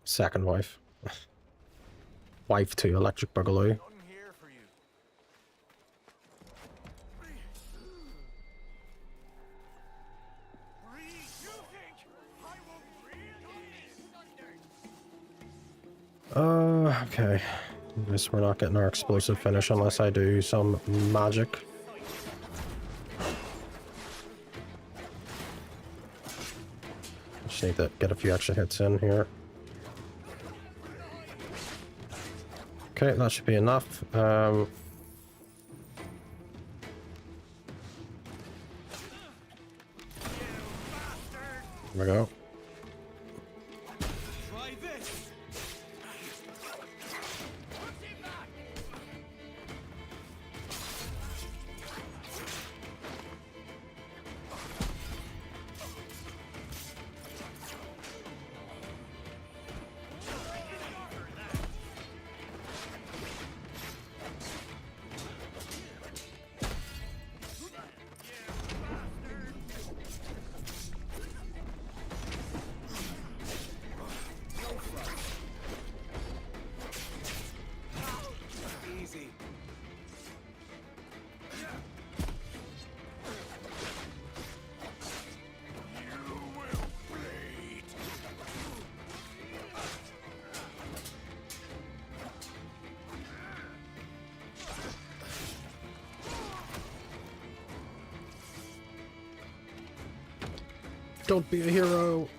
Second wife. Wife 2, Electric Boogaloo. Nothing here for you. Anyways, we're not getting our explosive finish unless I do some magic. Just need to get a few extra hits in here. Okay, that should be enough. There we go. Don't be a hero.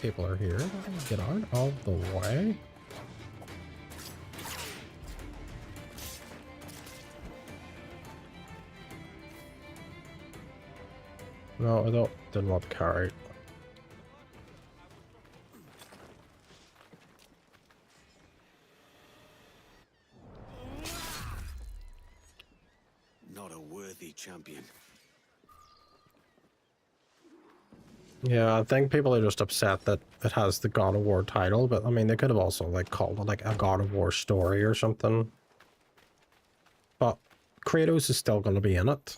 People are here. Get out of the way. No, didn't want the carry. Not a worthy champion. Yeah, I think people are just upset that it has the God of War title, but I mean, they could have also like called it like a God of War story or something. But Kratos is still going to be in it.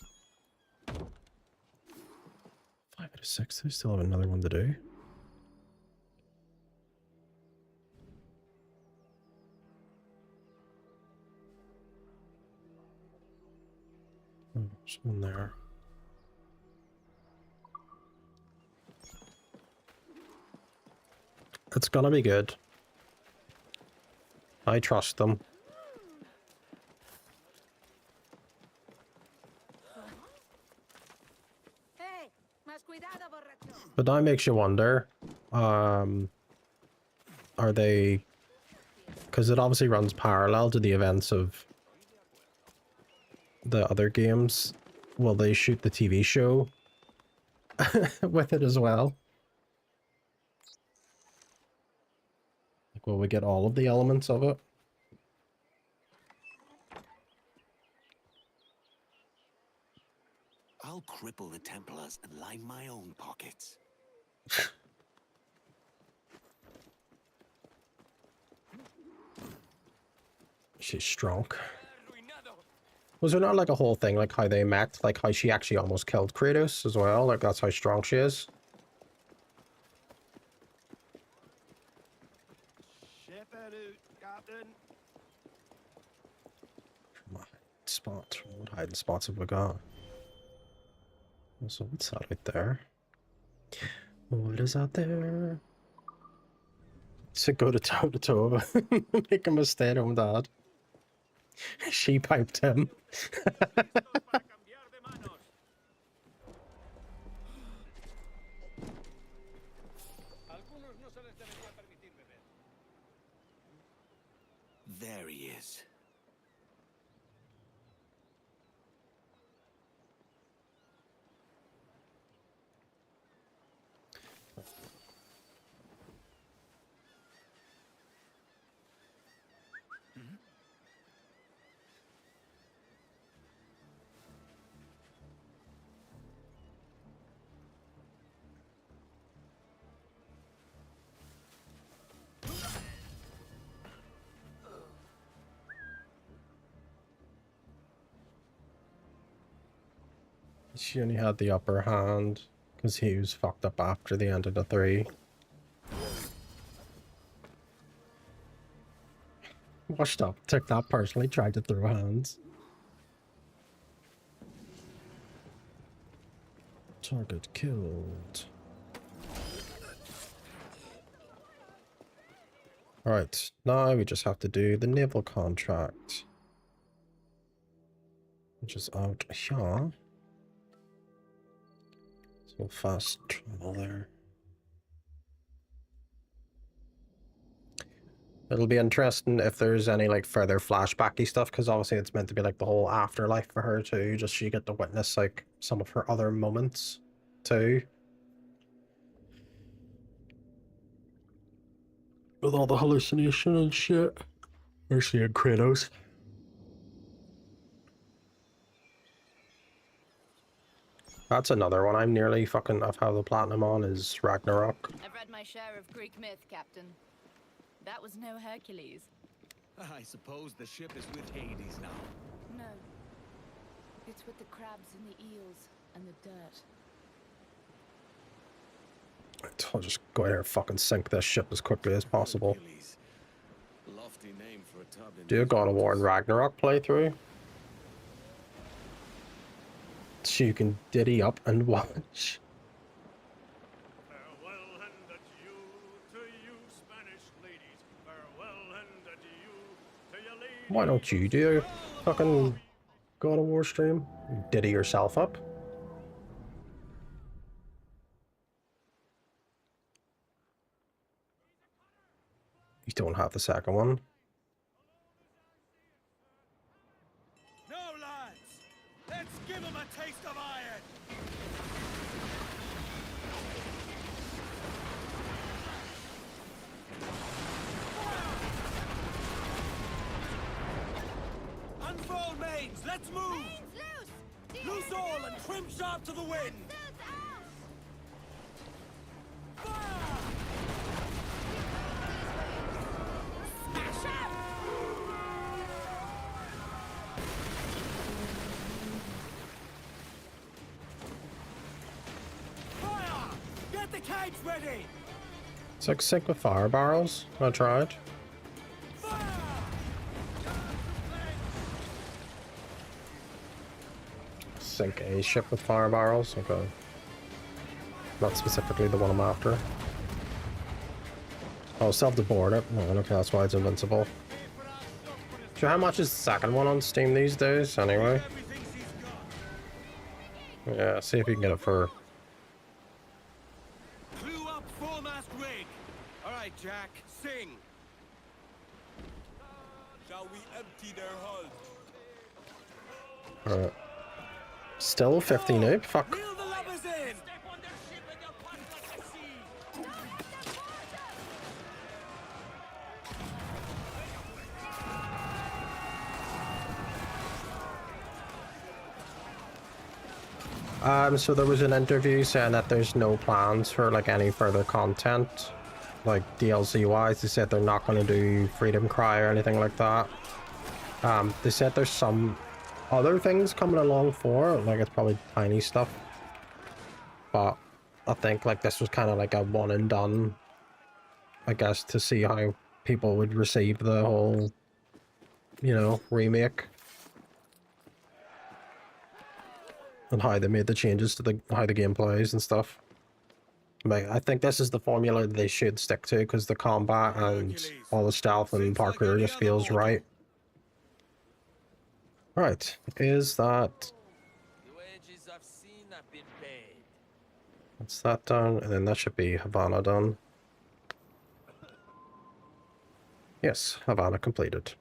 5 out of 6, they still have another one to do. Oh, there's one there. It's gonna be good. I trust them. But that makes you wonder, are they... Because it obviously runs parallel to the events of the other games. Will they shoot the TV show with it as well? Like, will we get all of the elements of it? I'll cripple the Templars and line my own pockets. She's strong. Was there not like a whole thing like how they met, like how she actually almost killed Kratos as well? Like that's how strong she is. Spots. What hiding spots have we got? So what's that right there? What is out there? To go to toe, make him a stay-at-home dad. She piped him. There he is. She only had the upper hand because he was fucked up after the end of the 3. Washed up, took that personally, tried to throw hands. Target killed. Alright, now we just have to do the naval contract. Which is out here. So fast travel there. It'll be interesting if there's any like further flashbacky stuff, because obviously it's meant to be like the whole afterlife for her too, just so you get to witness like some of her other moments too. With all the hallucination and shit. We're seeing Kratos. That's another one I'm nearly fucking, I've had the platinum on, is Ragnarok. I've read my share of Greek myth, Captain. That was no Hercules. I suppose the ship is with Hades now. No. It's with the crabs and the eels and the dirt. Right, I'll just go ahead and fucking sink this ship as quickly as possible. Hercules. Lofty name for a tub in Do a God of War and Ragnarok playthrough. So you can diddy up and watch. Farewell and adieu to you, Spanish ladies. Farewell and adieu to your ladies. Why don't you do a fucking God of War stream? Diddy yourself up. You don't have the second one. No, lads! Let's give them a taste of iron! Unfold mains! Let's move! Mains loose! Loose all and trim sharp to the wind! Fire! Fire! Get the kites ready! It's like sync with fire barrels. I tried. Fire! Sink a ship with fire barrels. Okay. Not specifically the one I'm after. Oh, self-deport it. Oh, okay, that's why it's invincible. So how much is the second one on Steam these days, anyway? Yeah, see if you can get it for... Clew up foremast rig! Alright, Jack, sing! Shall we empty their hull? Alright. Still 50 noob? Fuck. Reel the lubbers in! Step on their ship and they'll punch like the sea! So there was an interview saying that there's no plans for like any further content, like DLC wise. They said they're not going to do Freedom Cry or anything like that. They said there's some other things coming along for, like it's probably tiny stuff, but I think like this was kind of like a one and done, I guess, to see how people would receive the whole, you know, remake. And how they made the changes to the how the game plays and stuff. Like, I think this is the formula they should stick to, because the combat and all the stealth and parkour just feels right. Right, is that... The wages I've seen have been paid. That's that done, and then that should be Havana done. Yes, Havana completed.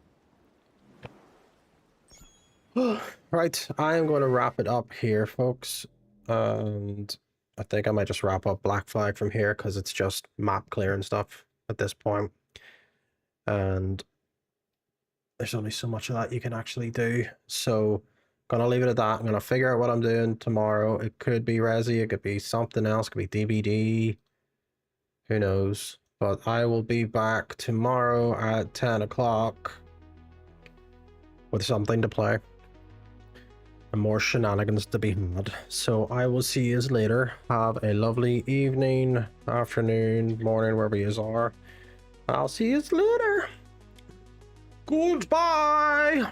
Right, I am going to wrap it up here, folks, and I think I might just wrap up Black Flag from here, because it's just map clear and stuff at this point, and there's only so much of that you can actually do, so I'm going to leave it at that. I'm going to figure out what I'm doing tomorrow. It could be Resi, it could be something else, it could be DBD, who knows, but I will be back tomorrow at 10 o'clock with something to play. And more shenanigans to be had. So I will see you later. Have a lovely evening, afternoon, morning, wherever you are. I'll see you later. Goodbye!